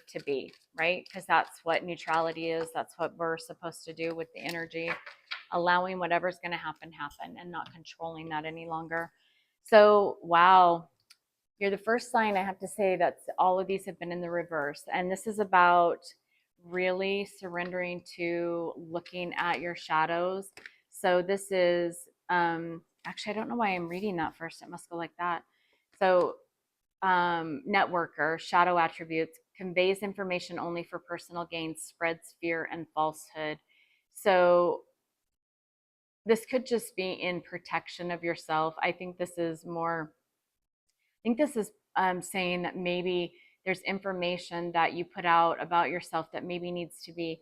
right? Because that's what neutrality is. That's what we're supposed to do with the energy, allowing whatever's going to happen, and not controlling that any longer. So, wow, you're the first sign, I have to say, that all of these have been in the reverse. And this is about really surrendering to looking at your shadows. So this is, actually, I don't know why I'm reading that first. It must go like that. So networker, shadow attributes, conveys information only for personal gain, spreads fear and falsehood. So this could just be in protection of yourself. I think this is saying that maybe there's information that you put out about yourself that maybe needs to be,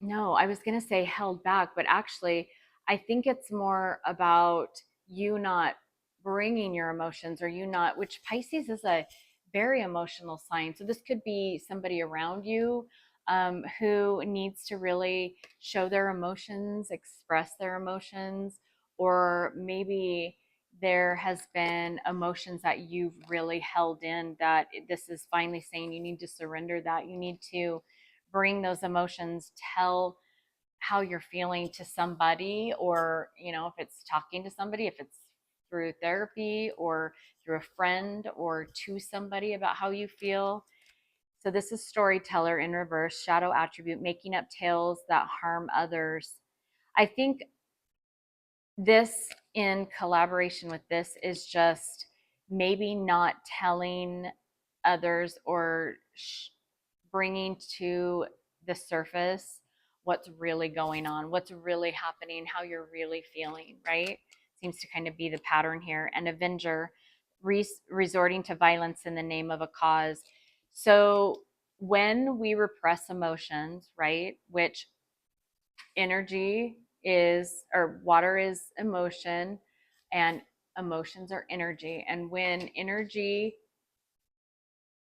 no, I was going to say held back, but actually, I think it's more about you not bringing your emotions, or you not, which Pisces is a very emotional sign. So this could be somebody around you who needs to really show their emotions, express their emotions, or maybe there has been emotions that you've really held in, that this is finally saying you need to surrender that. You need to bring those emotions, tell how you're feeling to somebody, or if it's talking to somebody, if it's through therapy or through a friend, or to somebody about how you feel. So this is storyteller in reverse, shadow attribute, making up tales that harm others. I think this, in collaboration with this, is just maybe not telling others, or bringing to the surface what's really going on, what's really happening, how you're really feeling, right? Seems to kind of be the pattern here. An avenger, resorting to violence in the name of a cause. So when we repress emotions, right, which energy is, or water is emotion, and emotions are energy. And when energy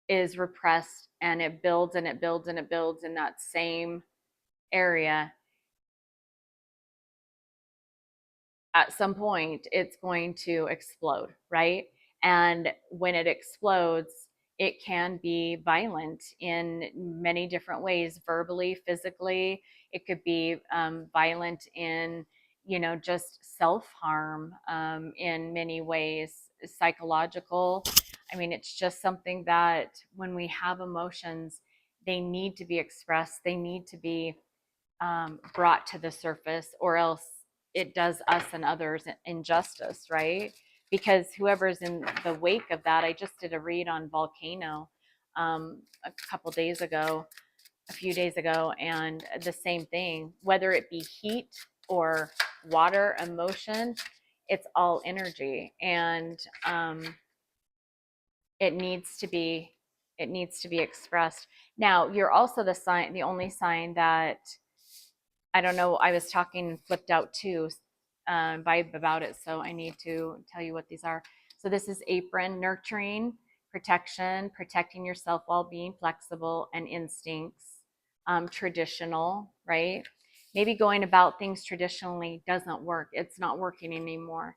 is repressed and it builds and it builds and it builds in that same area, at some point it's going to explode, right? And when it explodes, it can be violent in many different ways, verbally, physically. It could be violent in, just self-harm, in many ways, psychological. I mean, it's just something that when we have emotions, they need to be expressed, they need to be brought to the surface, or else it does us and others injustice, right? Because whoever's in the wake of that, I just did a read on volcano a few days ago, and the same thing, whether it be heat or water, emotion, it's all energy. And it needs to be expressed. Now, you're also the only sign that, I don't know, I was talking flipped out too, vibe about it, so I need to tell you what these are. So this is apron, nurturing, protection, protecting yourself while being flexible, and instincts. Traditional, right? Maybe going about things traditionally doesn't work. It's not working anymore.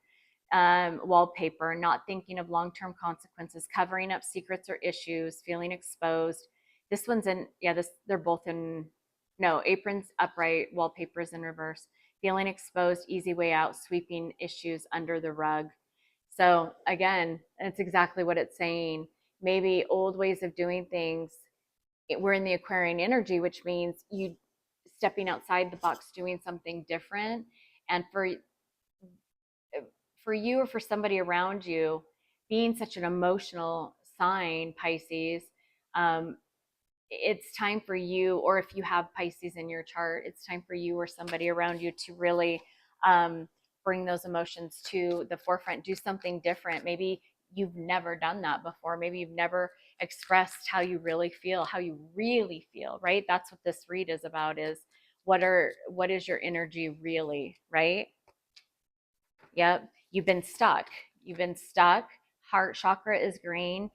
Wallpaper, not thinking of long-term consequences, covering up secrets or issues, feeling exposed. This one's in, yeah, they're both in, no, aprons upright, wallpapers in reverse. Feeling exposed, easy way out, sweeping issues under the rug. So again, it's exactly what it's saying. Maybe old ways of doing things. We're in the Aquarian energy, which means you stepping outside the box, doing something different. And for you, or for somebody around you, being such an emotional sign, Pisces, um, it's time for you, or if you have Pisces in your chart, it's time for you or somebody around you to really bring those emotions to the forefront. Do something different. Maybe you've never done that before. Maybe you've never expressed how you really feel, right? That's what this read is about, is what is your energy really, right? Yep. You've been stuck. You've been stuck. Heart chakra is green.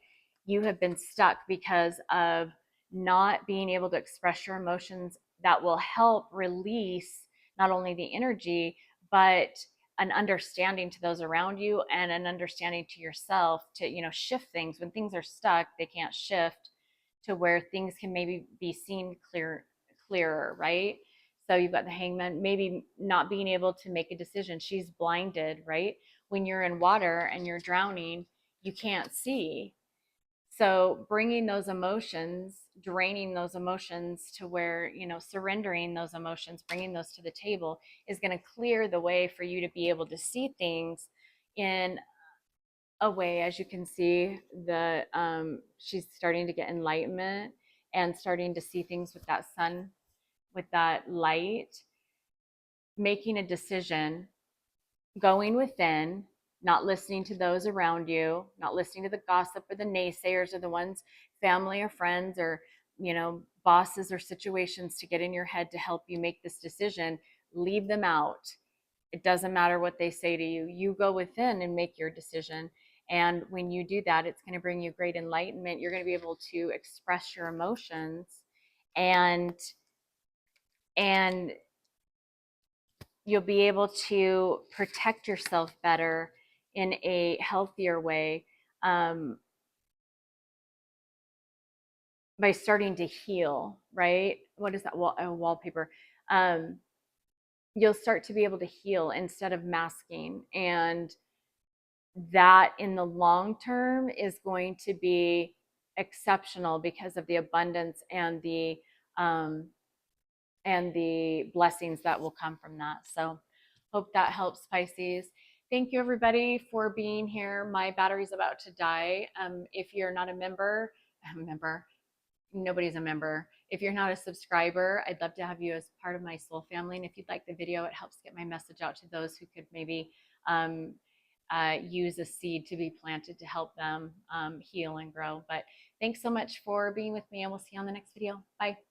You have been stuck because of not being able to express your emotions that will help release not only the energy, but an understanding to those around you and an understanding to yourself to, shift things. When things are stuck, they can't shift to where things can maybe be seen clearer, right? So you've got the hangman, maybe not being able to make a decision. She's blinded, right? When you're in water and you're drowning, you can't see. So bringing those emotions, draining those emotions to where, surrendering those emotions, bringing those to the table is going to clear the way for you to be able to see things in a way. As you can see, she's starting to get enlightenment and starting to see things with that sun, with that light, making a decision, going within, not listening to those around you, not listening to the gossip or the naysayers or the ones, family or friends or, bosses or situations to get in your head to help you make this decision. Leave them out. It doesn't matter what they say to you. You go within and make your decision. And when you do that, it's going to bring you great enlightenment. You're going to be able to express your emotions and and you'll be able to protect yourself better in a healthier way, by starting to heal, right? What is that? Wallpaper. You'll start to be able to heal instead of masking. And that in the long term is going to be exceptional because of the abundance and the blessings that will come from that. So hope that helps, Pisces. Thank you, everybody, for being here. My battery's about to die. If you're not a member, nobody's a member. If you're not a subscriber, I'd love to have you as part of my soul family. And if you'd like the video, it helps get my message out to those who could maybe use a seed to be planted to help them heal and grow. But thanks so much for being with me, and we'll see you on the next video. Bye.